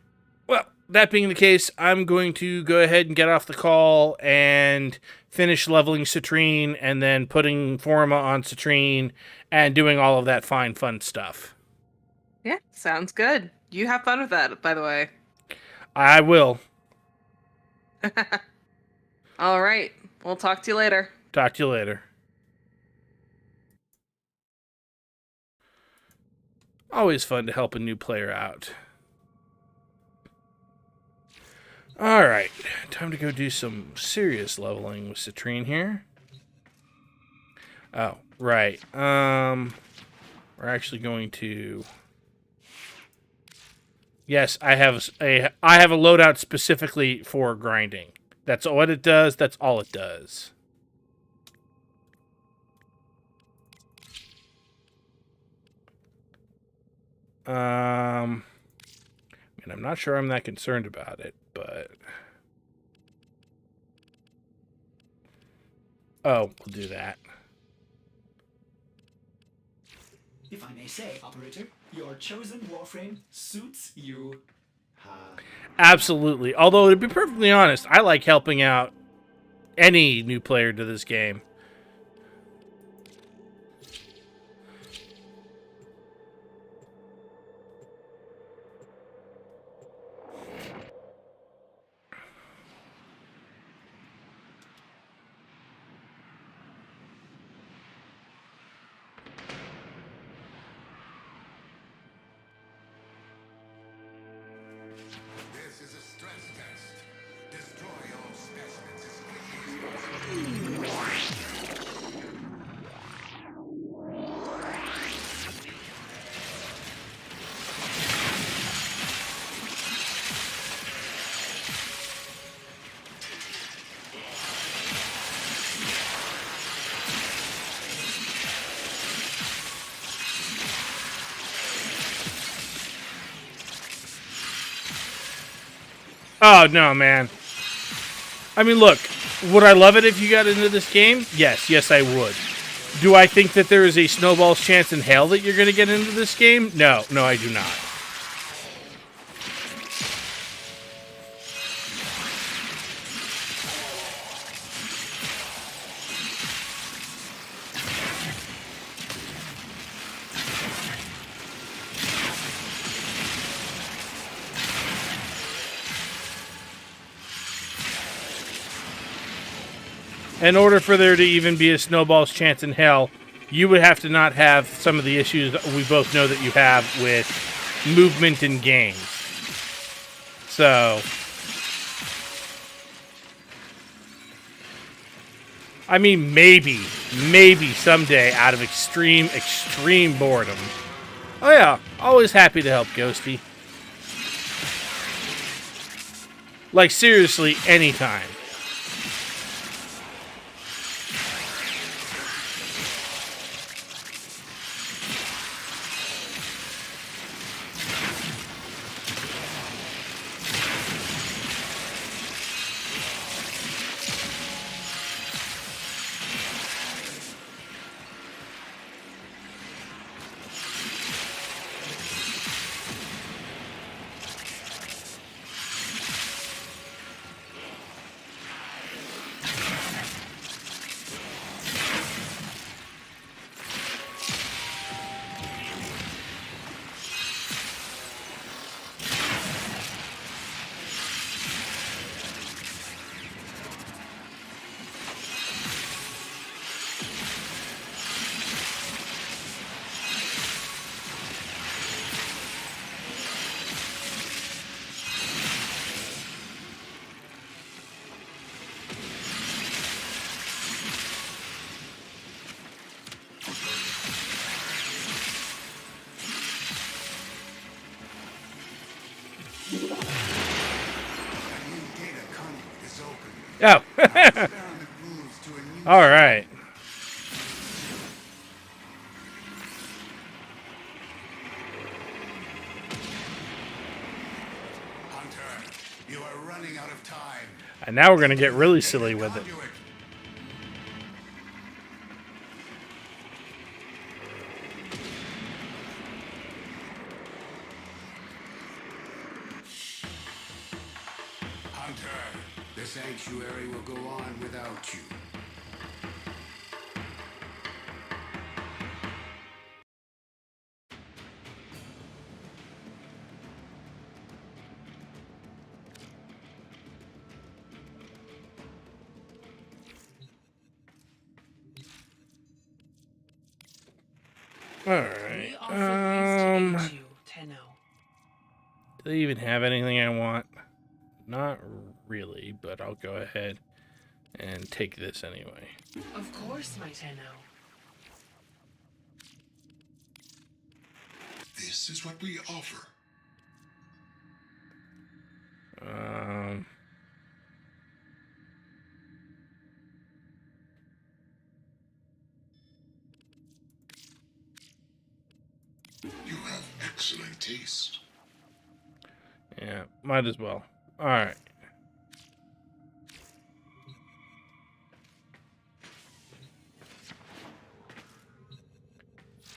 Well, that being the case, I'm going to go ahead and get off the call and finish leveling Citrine and then putting Forma on Citrine and doing all of that fun stuff.
Yeah, sounds good. You have fun with that, by the way.
I will.
All right. We'll talk to you later.
Talk to you later. Always fun to help a new player out. Alright, time to go do some serious leveling with Citrine here. Oh, right. We're actually going to... Yes, I have a loadout specifically for grinding. That's what it does. That's all it does. And I'm not sure I'm that concerned about it, but... Oh, we'll do that.
If I may say, operator, your chosen Warframe suits you.
Absolutely. Although, to be perfectly honest, I like helping out any new player to this game.
This is a stress test. Destroy all specimens as quickly as possible.
Oh, no, man. I mean, look, would I love it if you got into this game? Yes, I would. Do I think that there is a snowball's chance in hell that you're going to get into this game? No, I do not. In order for there to even be a snowball's chance in hell, you would have to not have some of the issues that we both know that you have with movement in games. So, I mean, maybe someday out of extreme boredom. Oh yeah, always happy to help, Ghosty. Like, seriously, anytime. Oh. All right.
Hunter, you are running out of time.
And now we're going to get really silly with it.
Hunter, the sanctuary will go on without you.
All right. Do they even have anything I want? Not really, but I'll go ahead and take this anyway.
Of course, my Tenno.
This is what we offer. You have excellent taste.
Yeah, might as well. All right.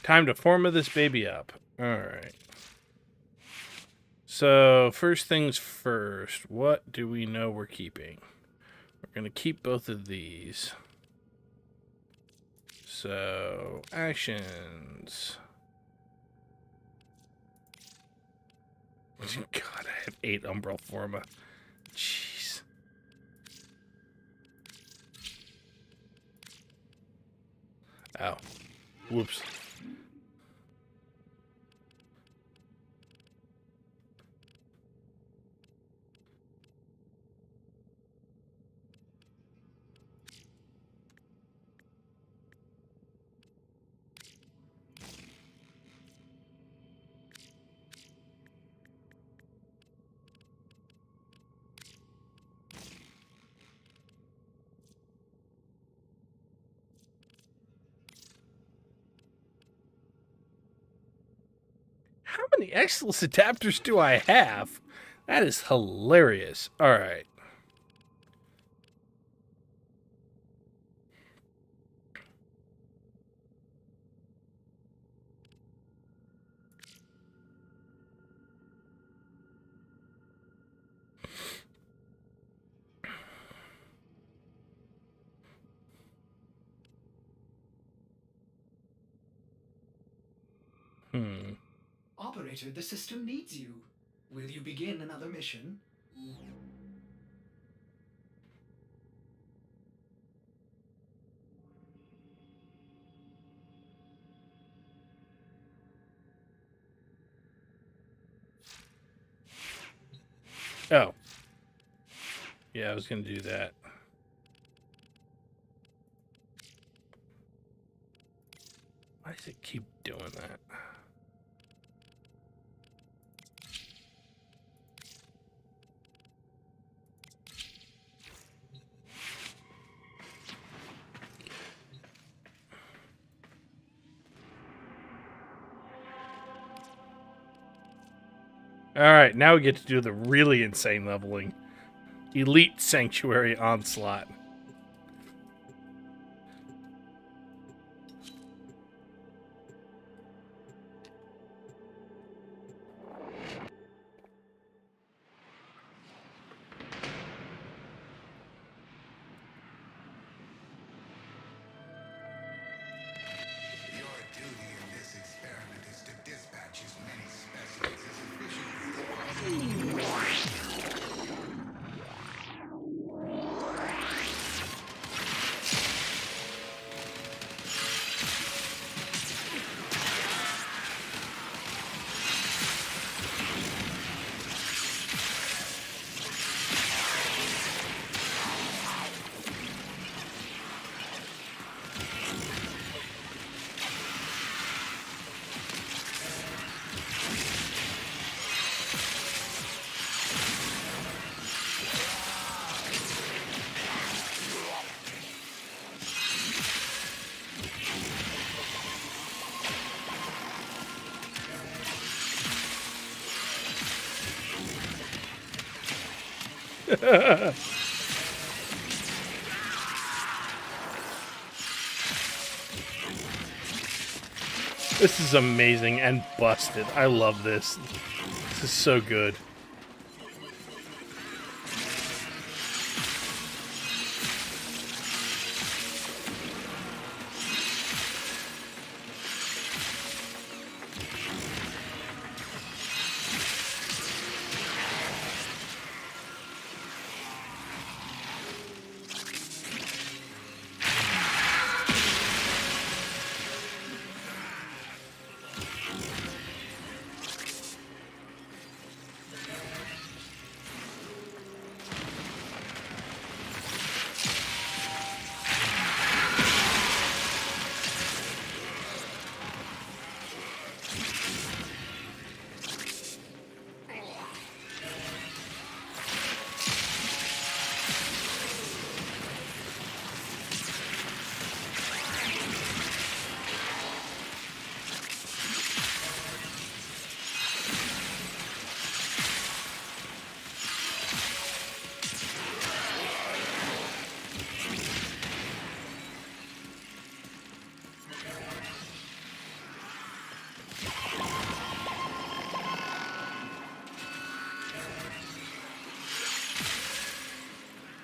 Time to forma this baby up. All right. So, first things first, what do we know we're keeping? We're going to keep both of these. So, actions. God, I have 8 Umbral Forma. Jeez. Ow. Whoops. How many Exilus adapters do I have? That is hilarious. All right.
Operator, the system needs you. Will you begin another mission?
Oh. Yeah, I was going to do that. Why does it keep doing that? Alright, now we get to do the really insane leveling. Elite Sanctuary Onslaught.
Your duty in this experiment is to dispatch as many specimens as efficiently as possible.
This is amazing and busted. I love this. This is so good.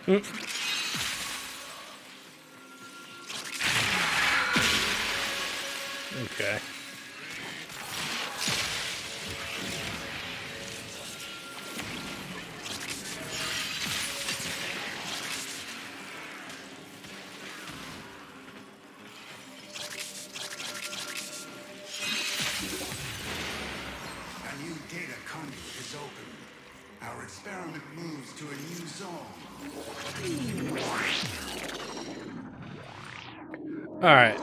Okay.
A new data conduit is open. Our experiment moves to a new zone.
All right.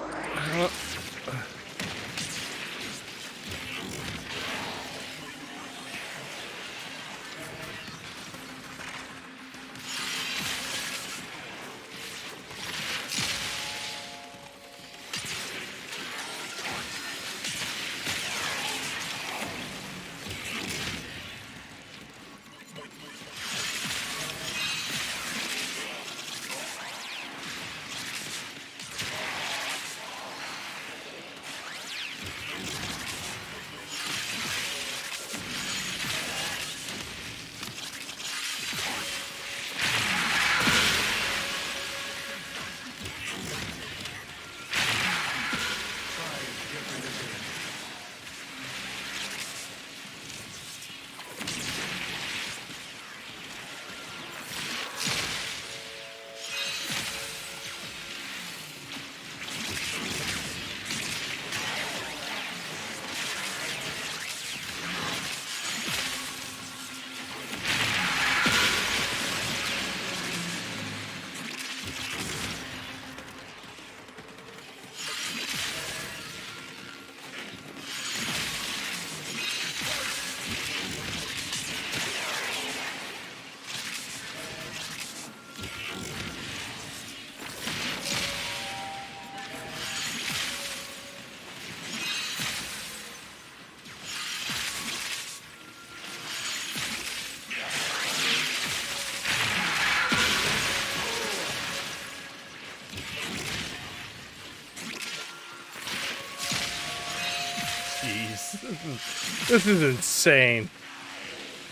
This is insane.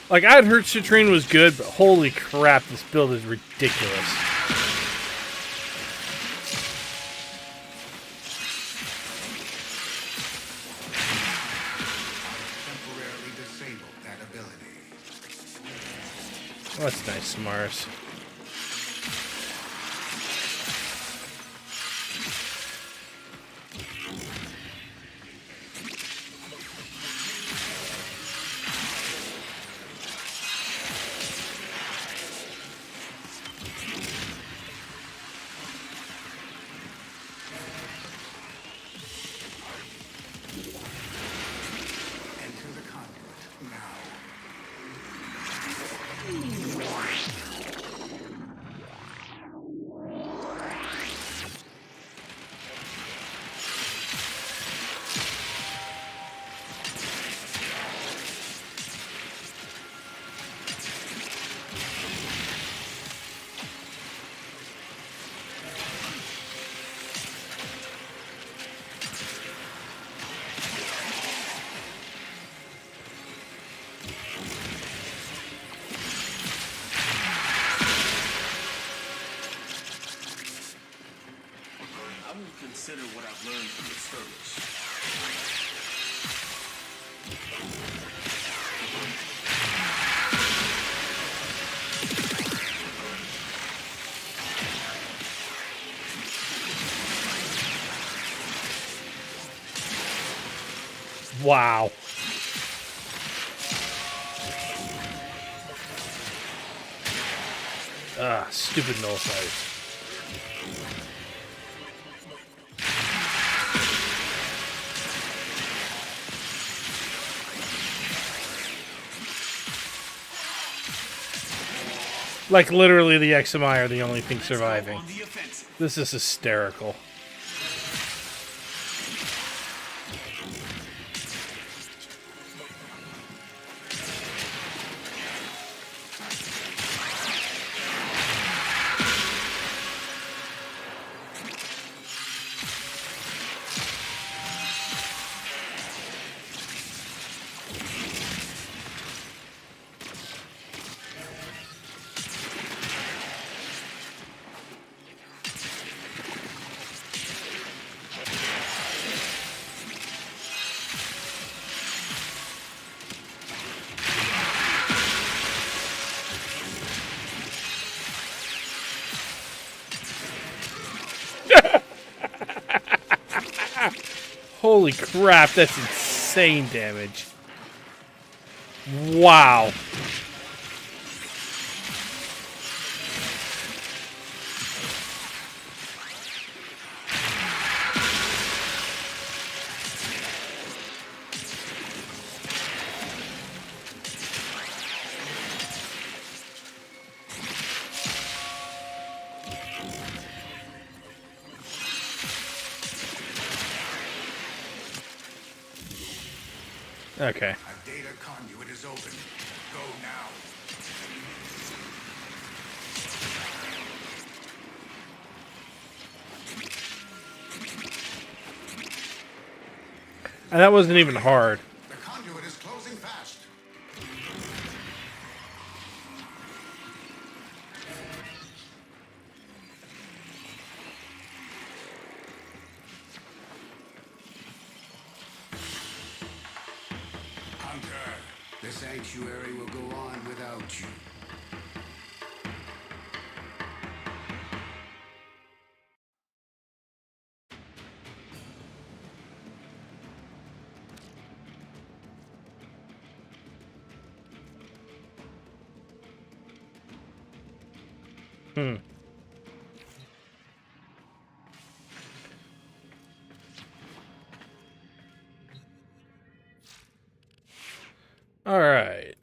Like, I'd heard Citrine was good, but holy crap, this build is ridiculous.
Temporarily disabled that ability.
Oh, that's nice, Mars.
Enter the conduit now.
I will consider what I've learned from the skirmish.
Wow. Ah, stupid nullifiers. Like, literally, the XMI are the only thing surviving. This is hysterical. Holy crap, that's insane damage. Wow. Okay.
A data conduit is open. Go now.
And that wasn't even hard.
The conduit is closing fast. Hunter, the sanctuary will go on without you.
All right.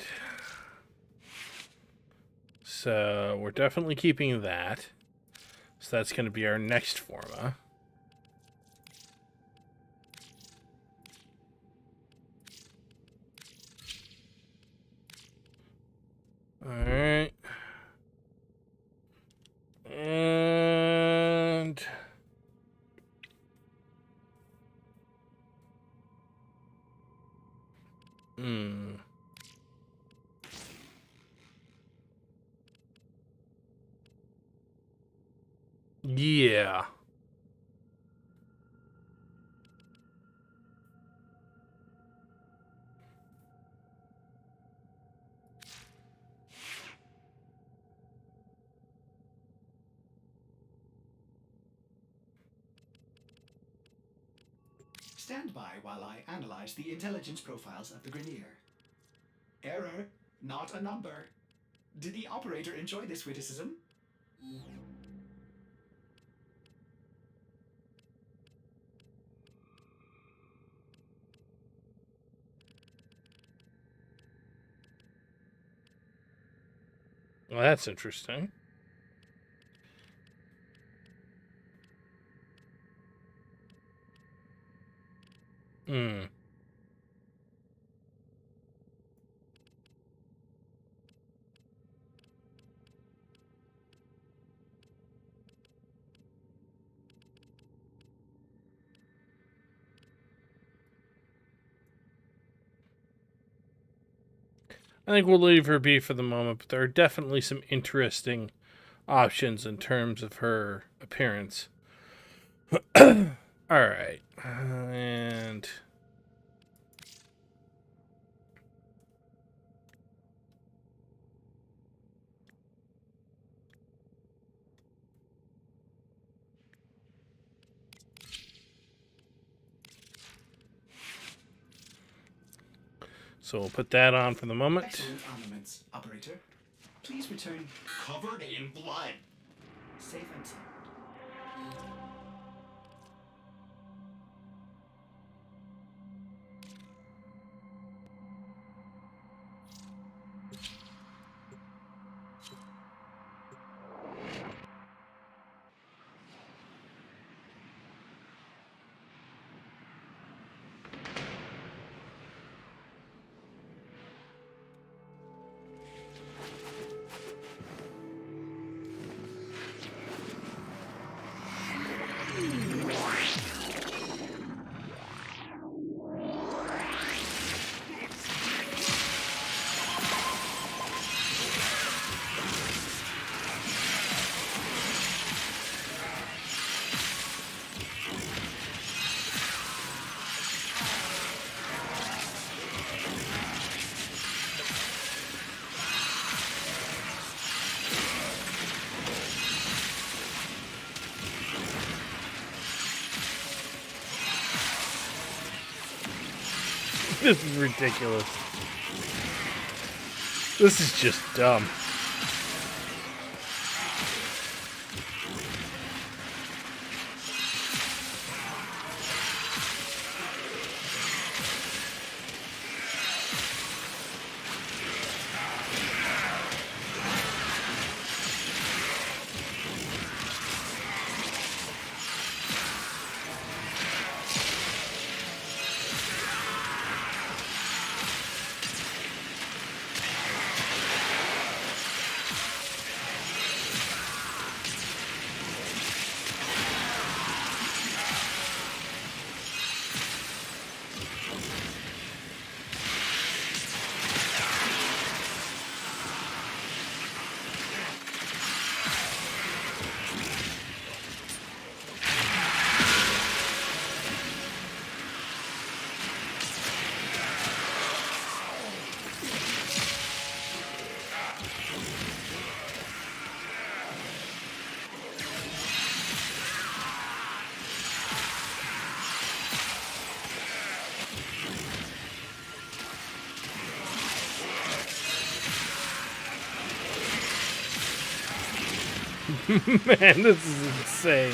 So we're definitely keeping that. So that's going to be our next forma. All right. And Yeah.
Stand by while I analyze the intelligence profiles of the Grenier. Error, not a number. Did the operator enjoy this witticism?
Well, that's interesting. Hmm. I think we'll leave her be for the moment, but there are definitely some interesting options in terms of her appearance. All right. And so we'll put that on for the moment.
Excellent armaments, operator. Please return covered in blood. Safe and sound.
This is ridiculous. This is just dumb. Man, this is insane.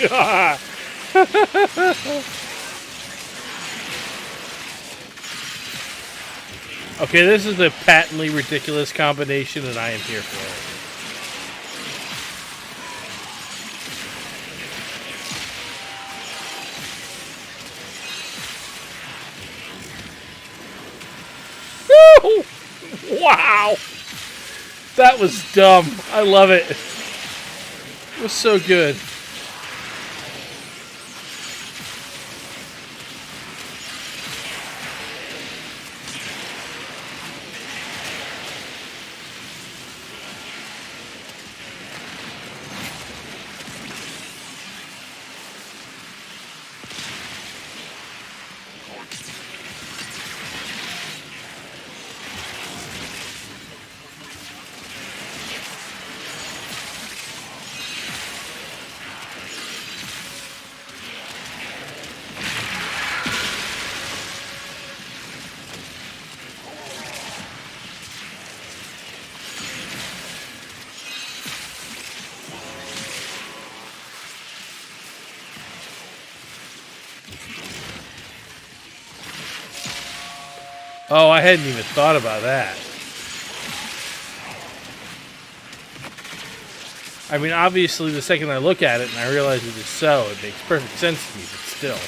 Okay, this is a patently ridiculous combination, and I am here for it. Woo! Wow! That was dumb. I love it. It was so good. Oh, I hadn't even thought about that. I mean, obviously, the second I look at it and I realize it is so, it makes perfect sense to me, but still.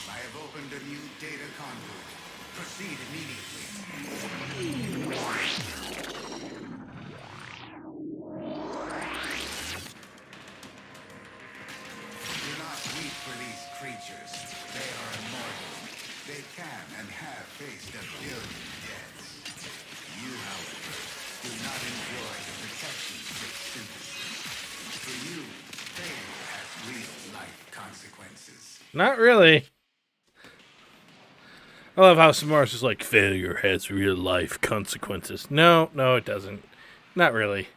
I have opened a new data conduit. Proceed immediately. Do not weep for these creatures. They are immortal. They can and have faced 1 billion deaths. You, however, do not enjoy the protections they synthesis. For you, failure has real-life consequences.
Not really. I love how Samaras is like, failure has real life consequences. No, it doesn't. Not really.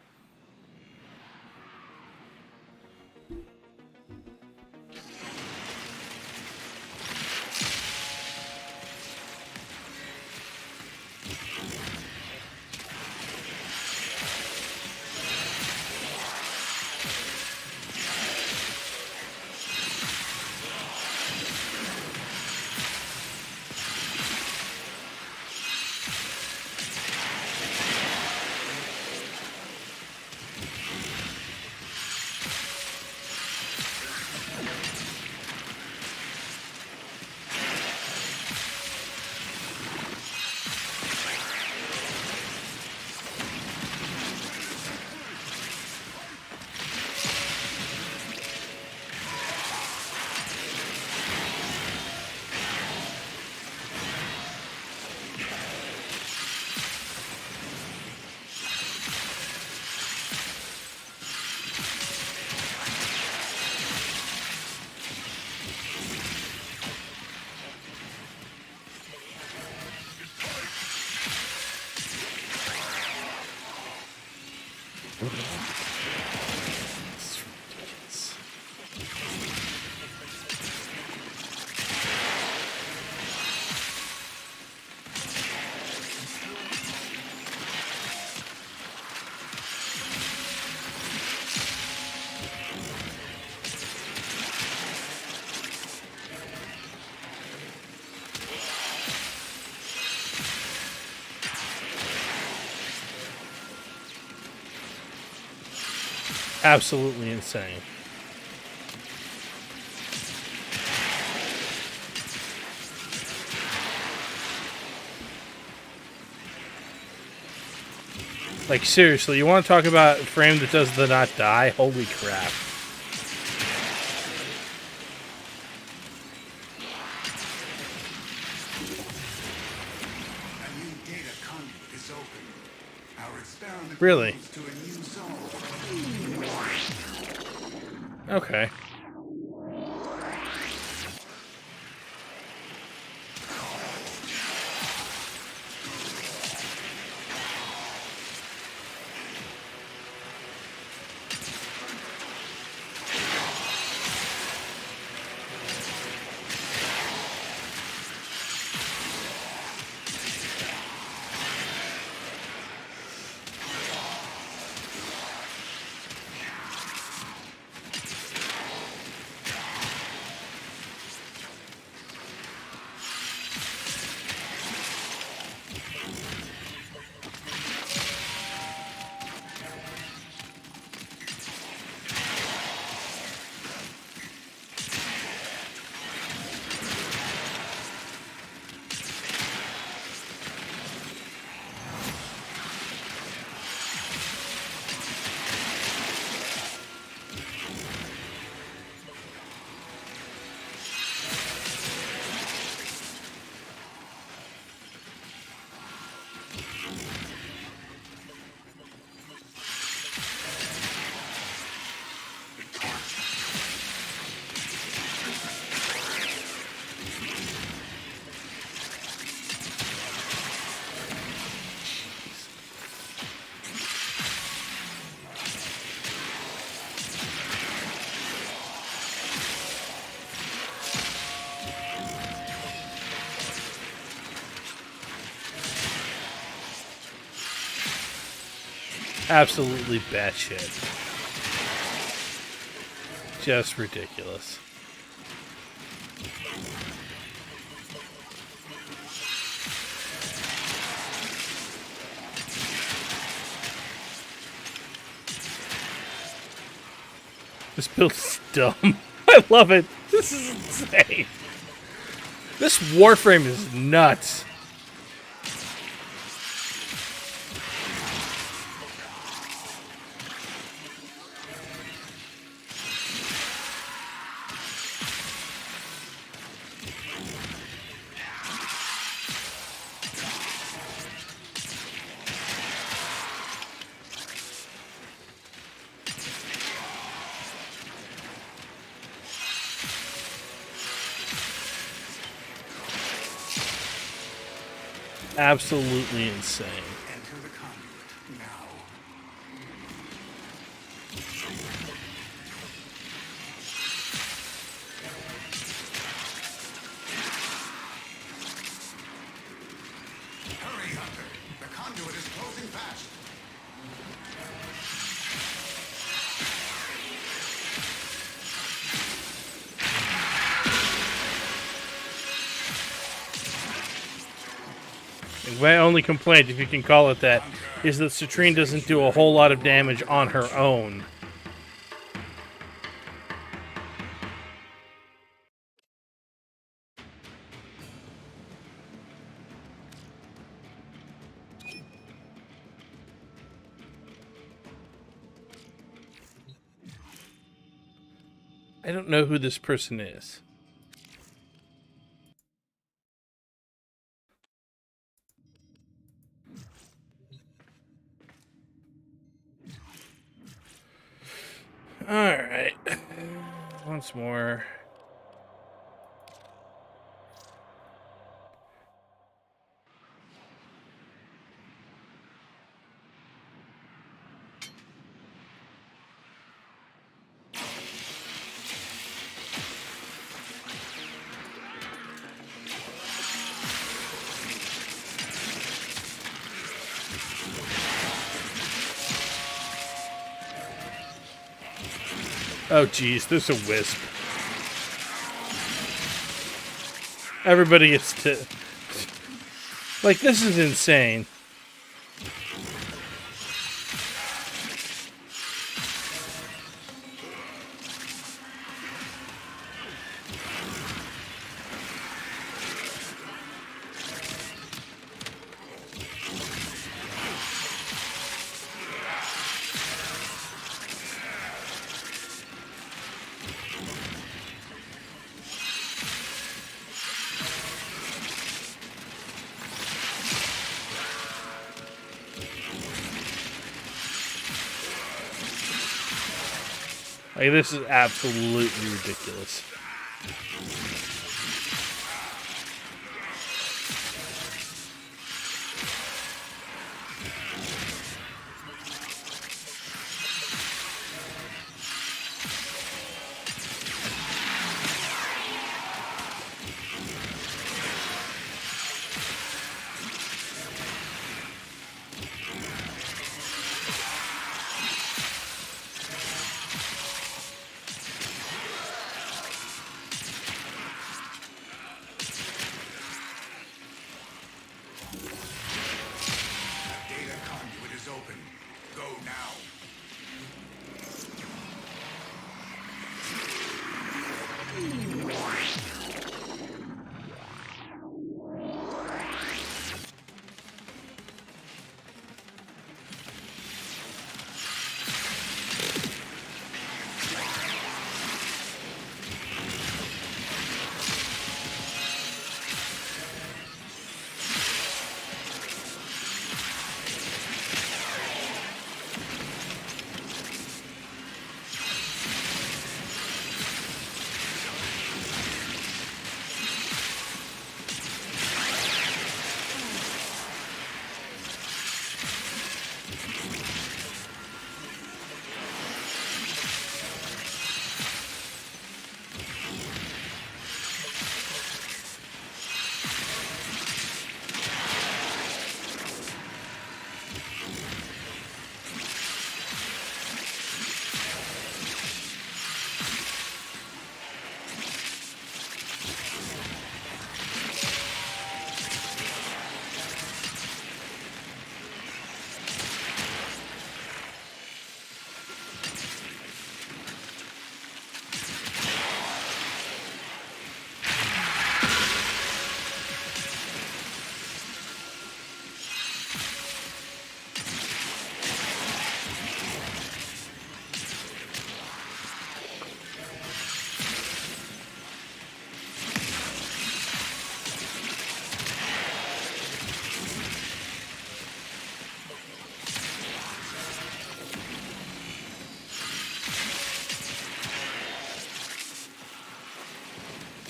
Absolutely insane. Like, seriously, you want to talk about a frame that does the not die? Holy crap.
A new data conduit is open. Our experiment
Really?
moves to a new zone.
Okay. Absolutely batshit. Just ridiculous. This build is dumb. I love it. This is insane. This Warframe is nuts. Absolutely insane.
Enter the conduit now. Hurry, Hunter. The conduit is closing fast.
My only complaint, if you can call it that, is that Citrine doesn't do a whole lot of damage on her own. I don't know who this person is. Alright. Once more. Oh, geez, there's a wisp. Everybody gets to... Like, this is insane. Like, this is absolutely ridiculous.
Data conduit is open. Go now.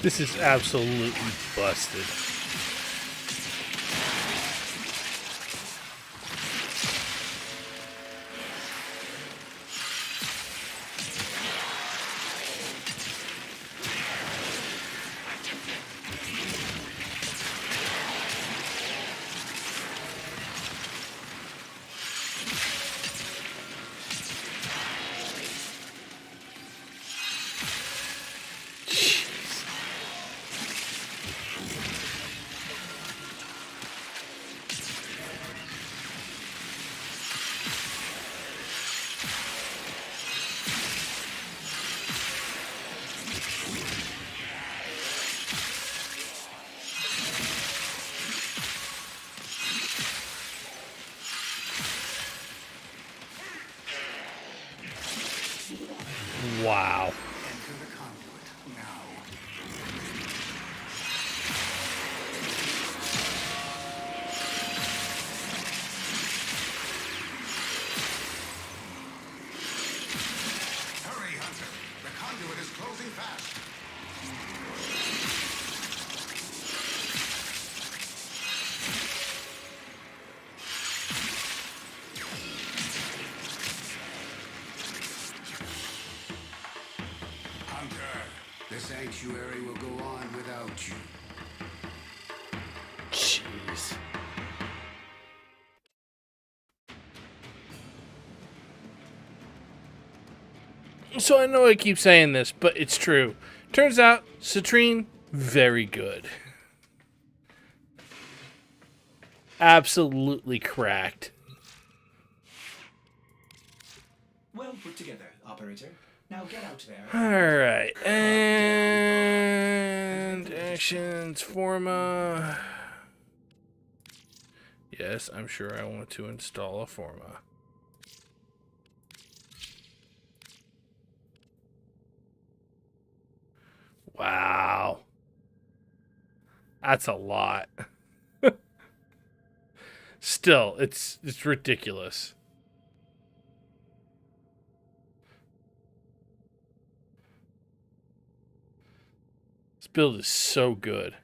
This is absolutely busted. Wow.
Enter the conduit now. Hurry, Hunter. The conduit is closing fast. Hunter, the sanctuary will go on without you.
Jeez. So I know I keep saying this, but it's true. Turns out, Citrine, very good. Absolutely cracked.
Well put together, operator. Now get out there.
Alright. And actions, forma. Yes, I'm sure I want to install a forma. Wow. That's a lot. Still, it's ridiculous. build is so good.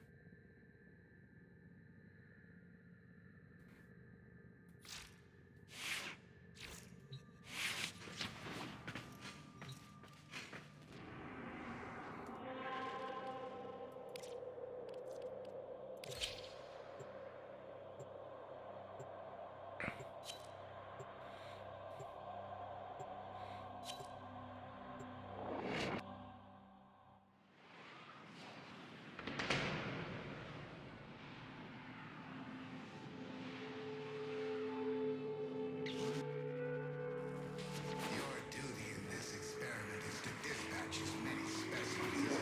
Your duty in this experiment is to dispatch as many specimens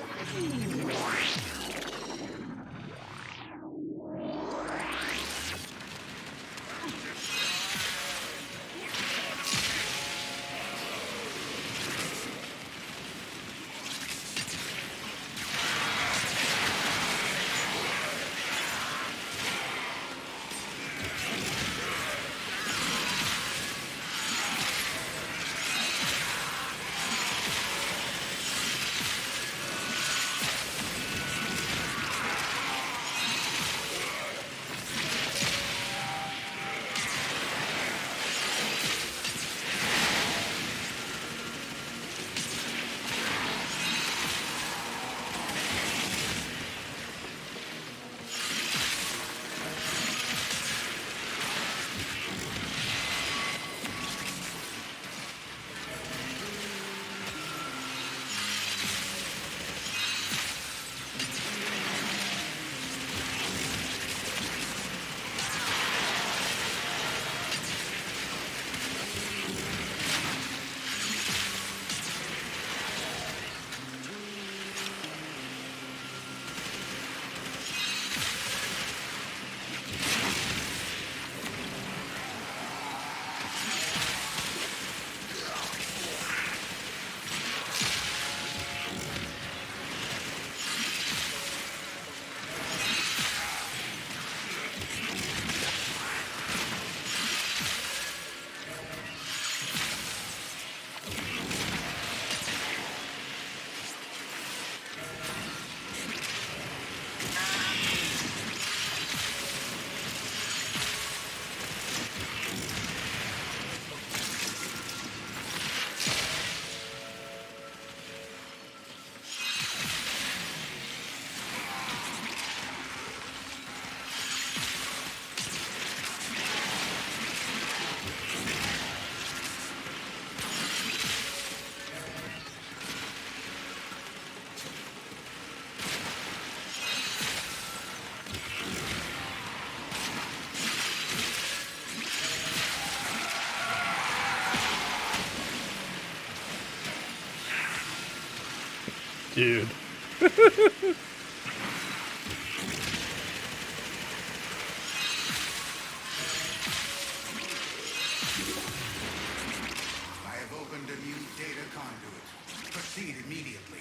Dude.
I have opened a new data conduit. Proceed immediately.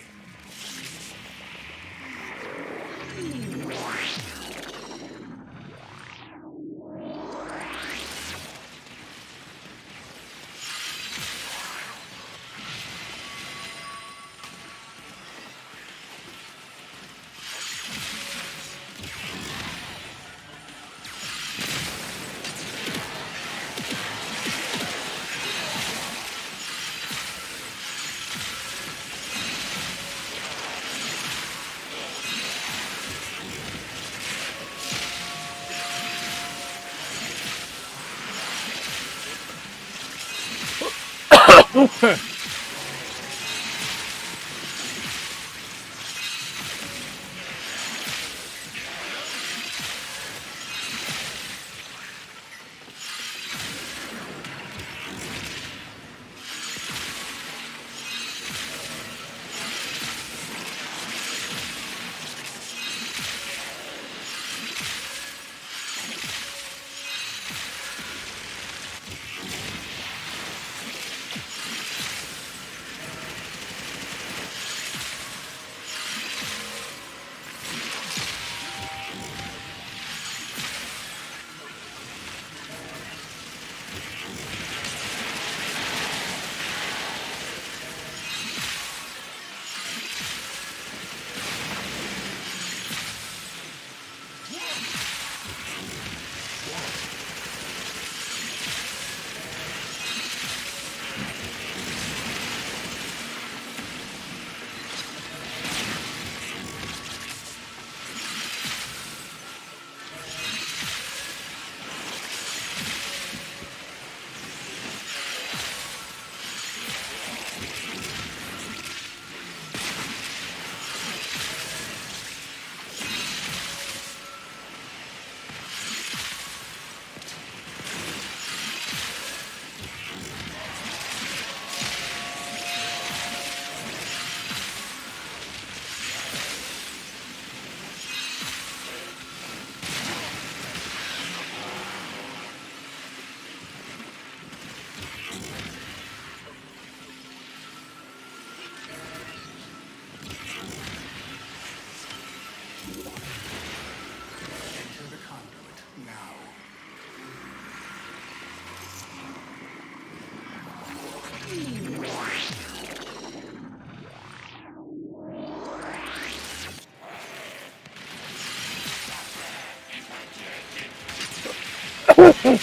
Jeez.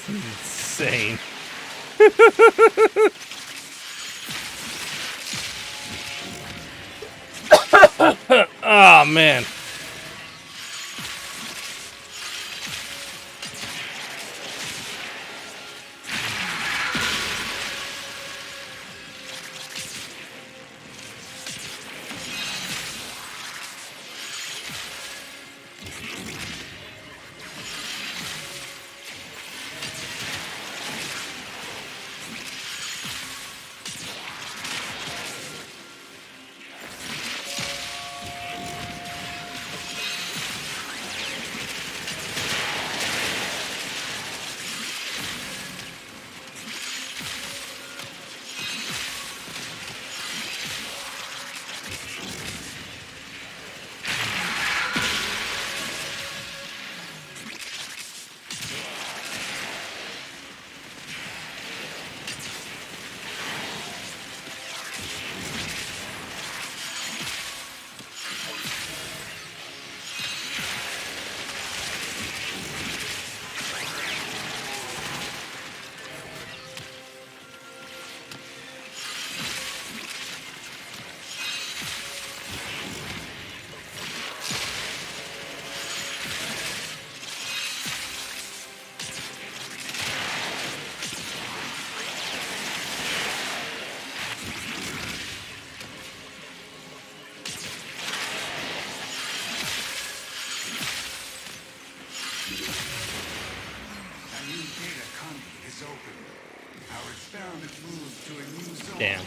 This is insane. Oh, man. Damn.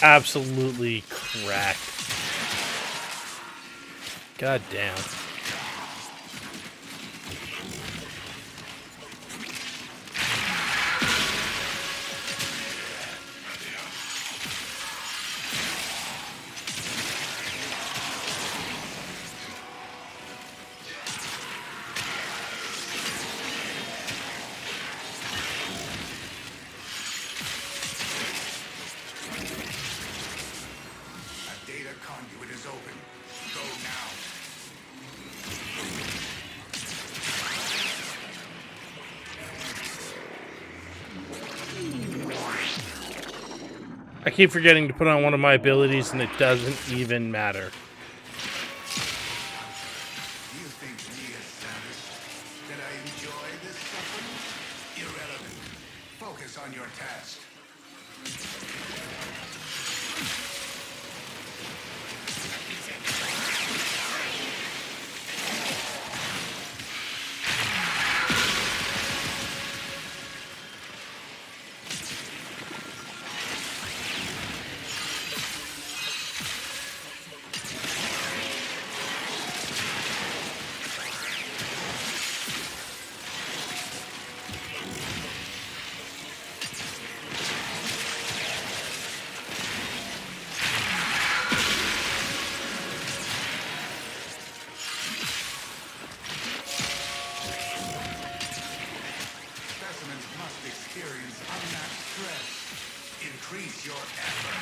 Absolutely cracked. God damn.
conduit is open. Go now.
I keep forgetting to put on one of my abilities, and it doesn't even matter.
You think me a savage? That I enjoy this suffering? Irrelevant. Focus on your task. Experience unmatched stress. Increase your effort.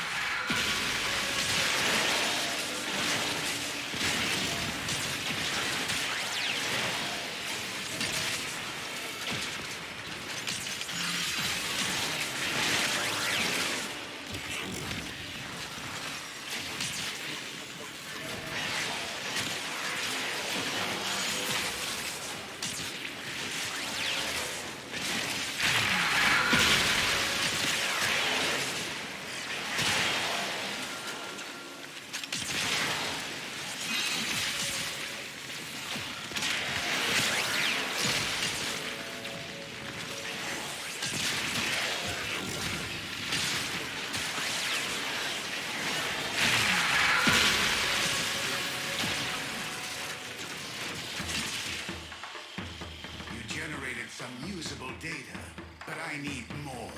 Some usable data, but I need more.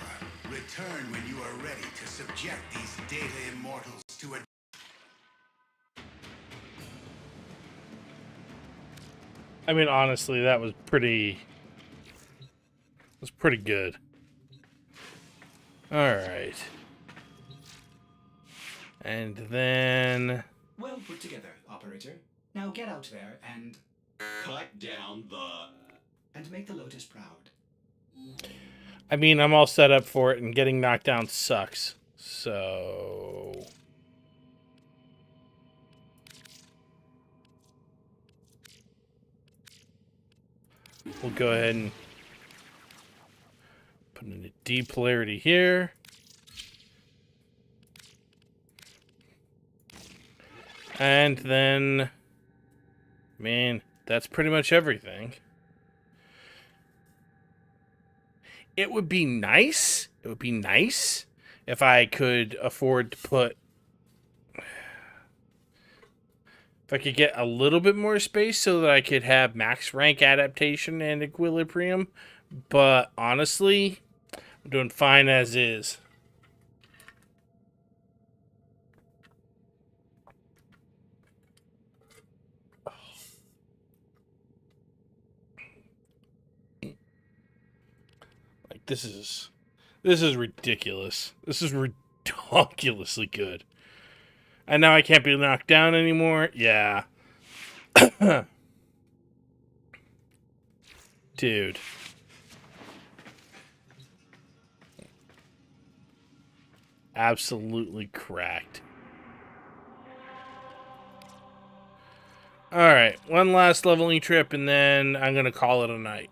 Return when you are ready to subject these data immortals to a...
I mean, honestly, that was pretty good. All right. And then...
Well put together, operator. Now get out there and...
cut down the...
and make the Lotus proud.
I mean, I'm all set up for it, and getting knocked down sucks. So... we'll go ahead and put in a D polarity here. And then... man, that's pretty much everything. It would be nice. It would be nice if I could afford to put... if I could get a little bit more space so that I could have max rank adaptation and equilibrium. But honestly, I'm doing fine as is. This is ridiculous. This is ridiculously good. And now I can't be knocked down anymore? Yeah. Dude. Absolutely cracked. Alright, one last leveling trip and then I'm going to call it a night.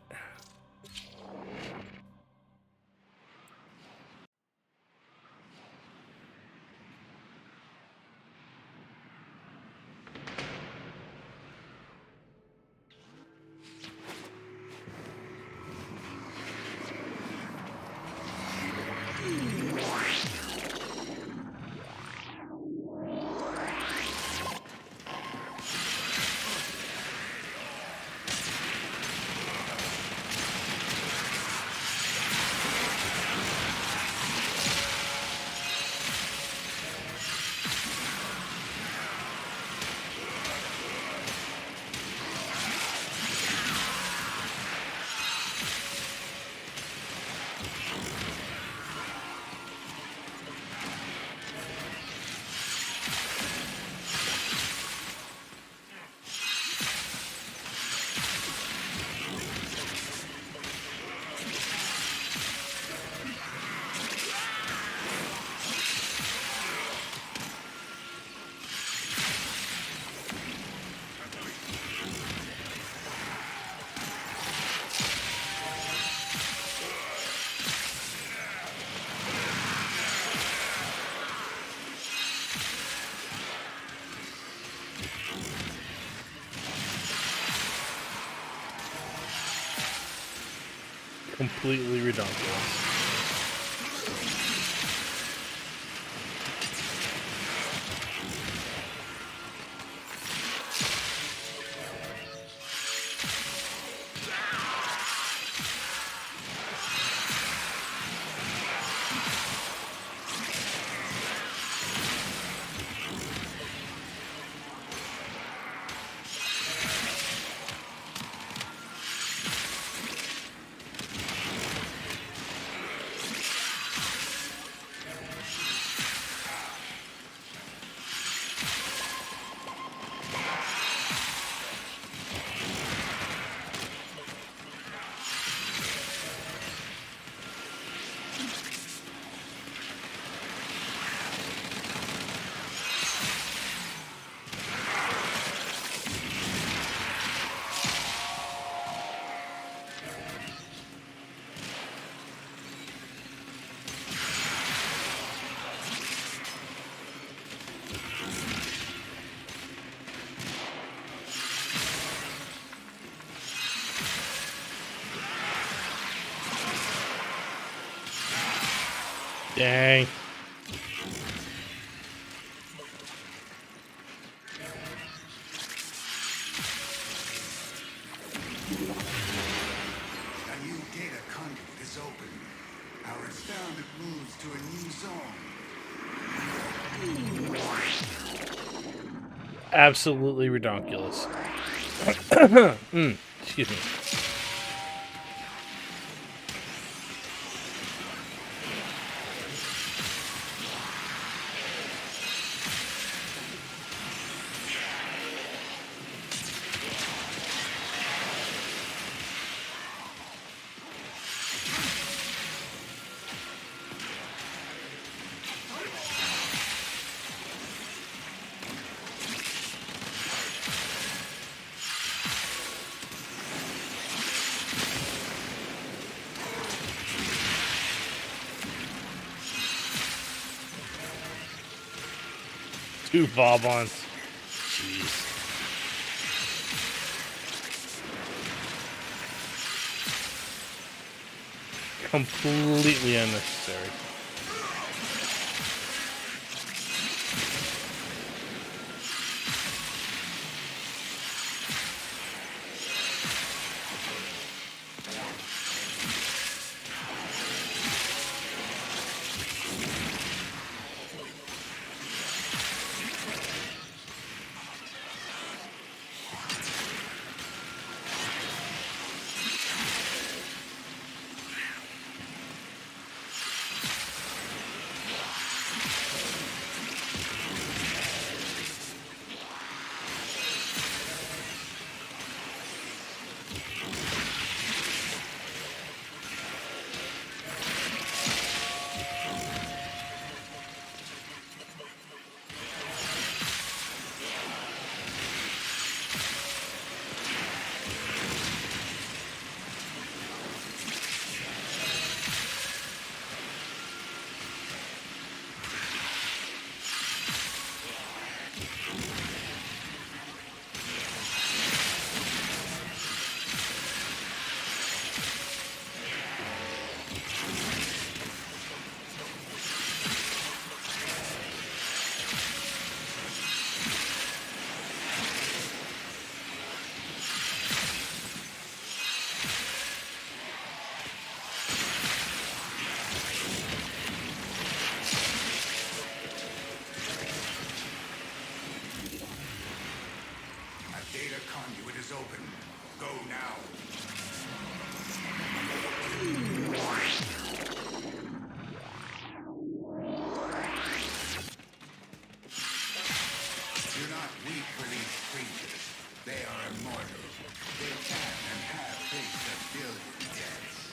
Completely redonkulous. Dang.
A new data conduit is open. Our experiment moves to a new zone.
Absolutely redonkulous. Excuse me. Two Bob-ons. Jeez. Completely unnecessary.
Data conduit is open. Go now. Do not weep for these creatures. They are immortal. They can and have faced a billion deaths.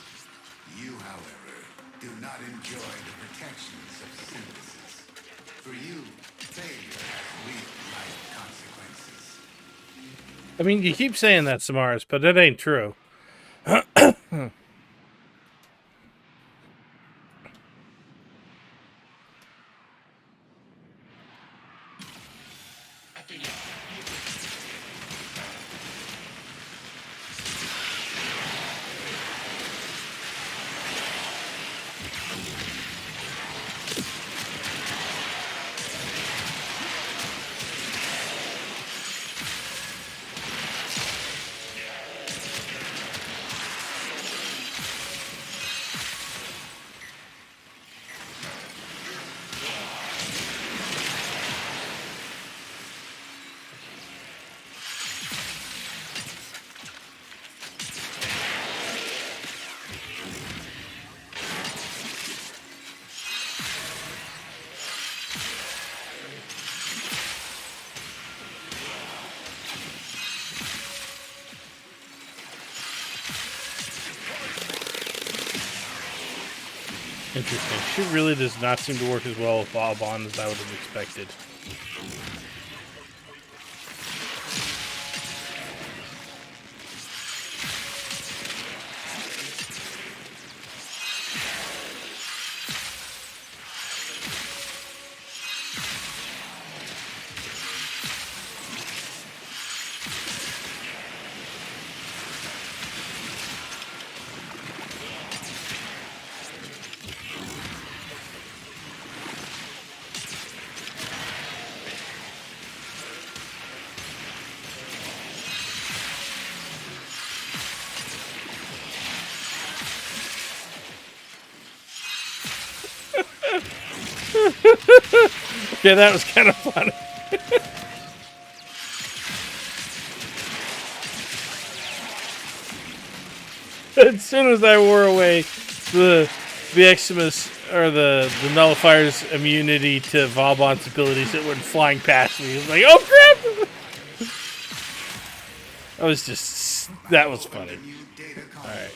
You, however, do not enjoy the protections of synthesis. For you, failure has real-life consequences.
I mean, you keep saying that, Samaras, but it ain't true. Interesting. She really does not seem to work as well with Vauban as I would have expected. Yeah, that was kind of funny. As soon as I wore away the Eximus or the nullifier's immunity to Vauban's abilities, it went flying past me. It was like, oh crap! That was funny. Alright.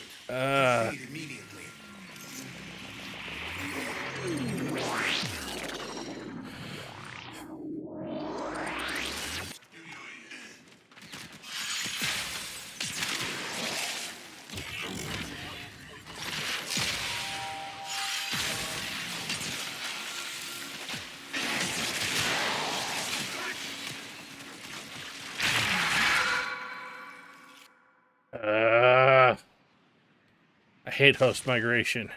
I hate host migration.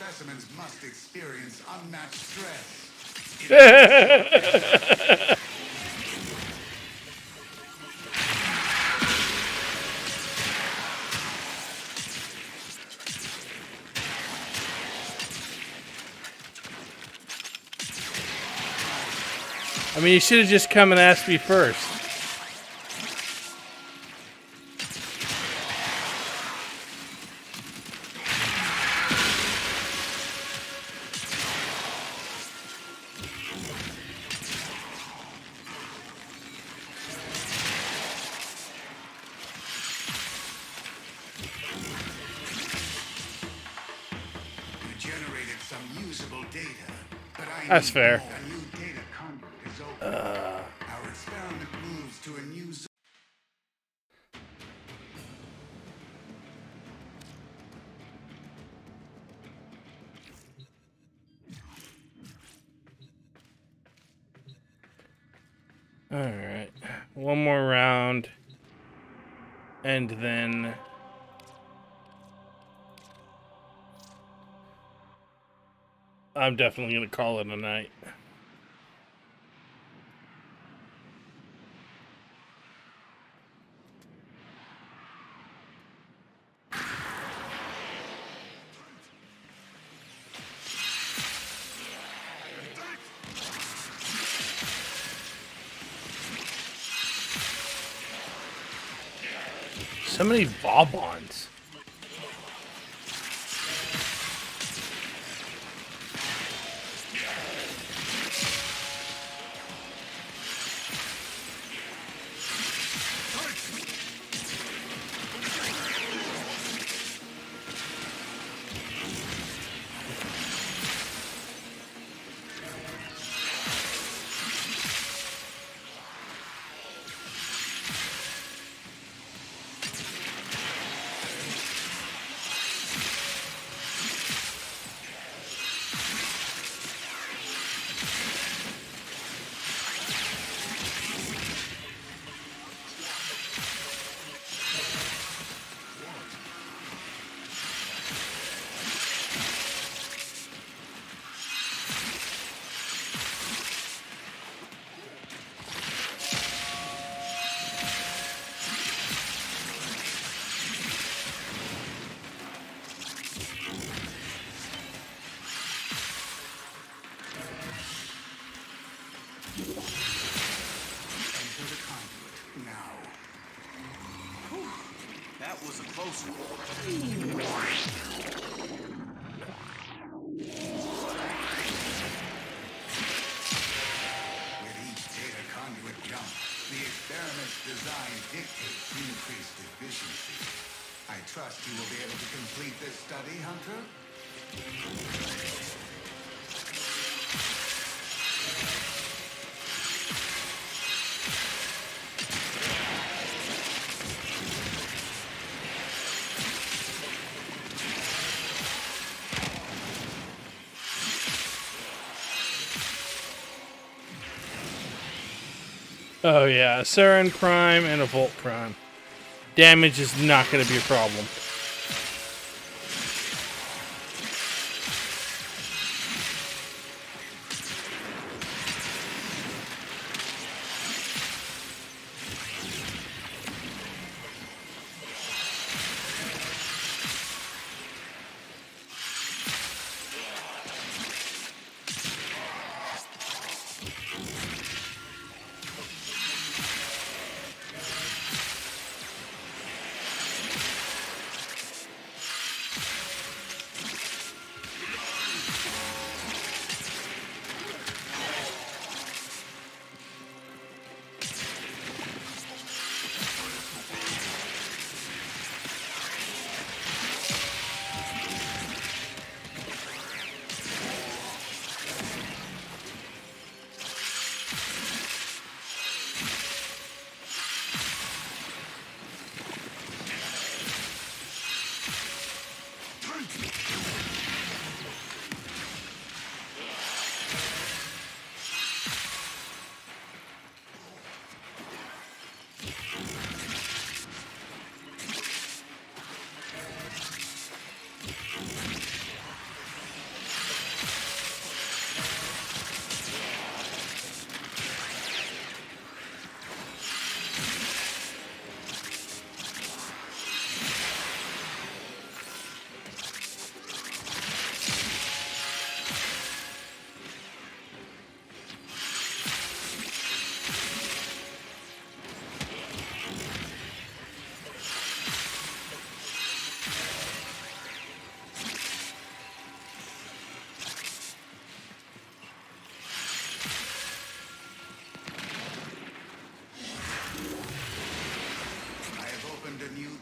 Specimens must experience unmatched stress.
I mean, you should have just come and asked me first.
You generated some usable data, but I
That's
need
fair.
more. A new data conduit is open. Our experiment moves to a new zone.
Alright. One more round. And then... I'm definitely going to call it a night. So many Vaubans.
was a close one.
With each data conduit jump, the experiment's design dictates increased efficiency. I trust you will be able to complete this study, Hunter?
Oh yeah, a Sarin Prime and a Volt Prime. Damage is not going to be a problem.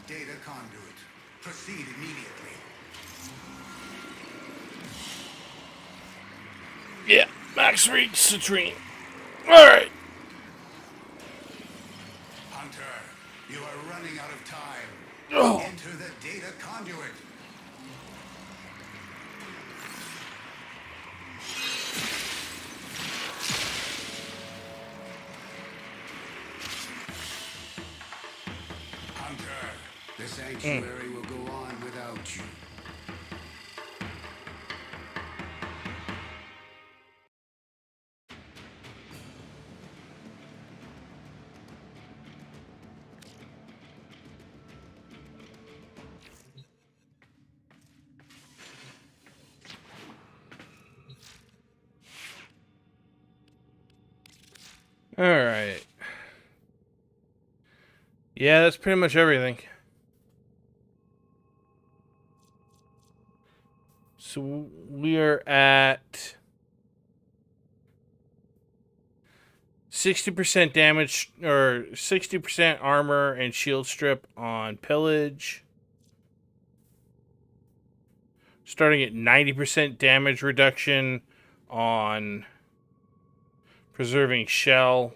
data conduit. Proceed immediately.
Yeah, max reach, Citrine. Alright.
Hunter, you are running out of time.
Oh.
Enter the data conduit. Hunter, the sanctuary will go on without you.
Alright. Yeah, that's pretty much everything. So we are at 60% damage, or 60% armor and shield strip on pillage. Starting at 90% damage reduction on preserving shell.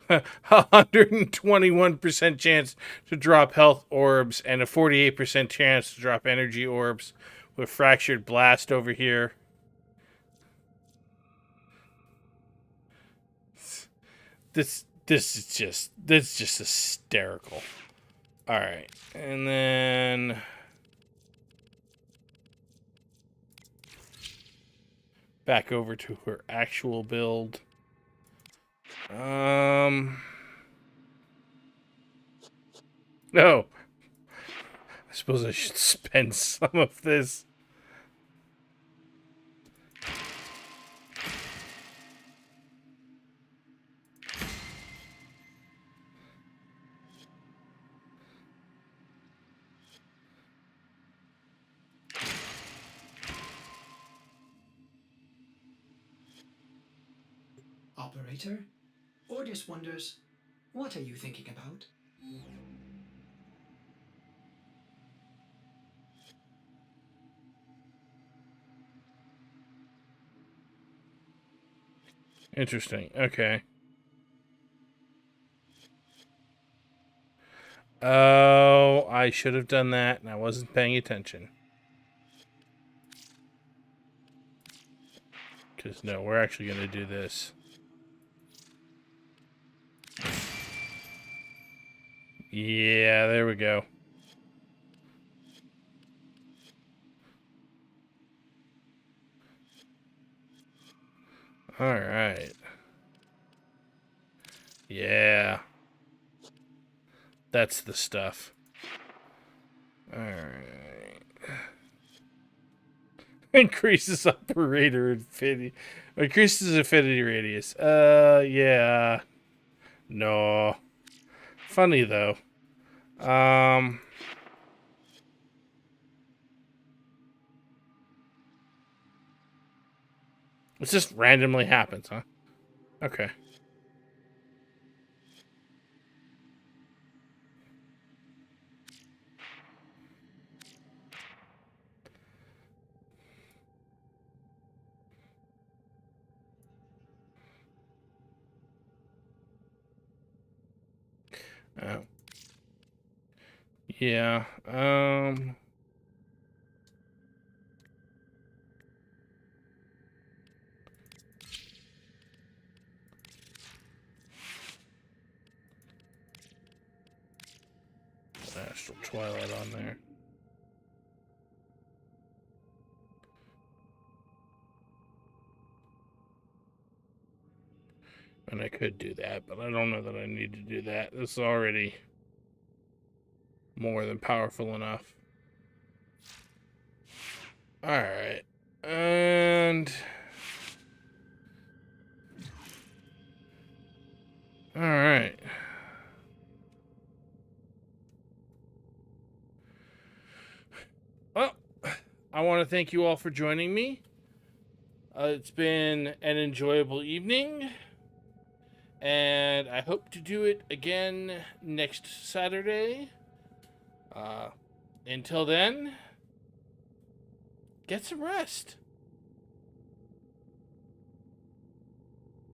121% chance to drop health orbs and a 48% chance to drop energy orbs with fractured blast over here. This is just hysterical. All right, and then back over to her actual build. No. I suppose I should spend some of this.
Operator? Ordis wonders, what are you thinking about?
Interesting. Okay. Oh, I should have done that, and I wasn't paying attention. Because, no, we're actually going to do this. Yeah, there we go. All right. Yeah. That's the stuff. All right. Increases operator infinity. Increases affinity radius. Yeah. No. Funny though. It just randomly happens, huh? Okay. Oh. Yeah. Astral Twilight on there. And I could do that, but I don't know that I need to do that. This is already more than powerful enough. Alright. And... Alright. Well, I want to thank you all for joining me. It's been an enjoyable evening. And I hope to do it again next Saturday. Until then, get some rest.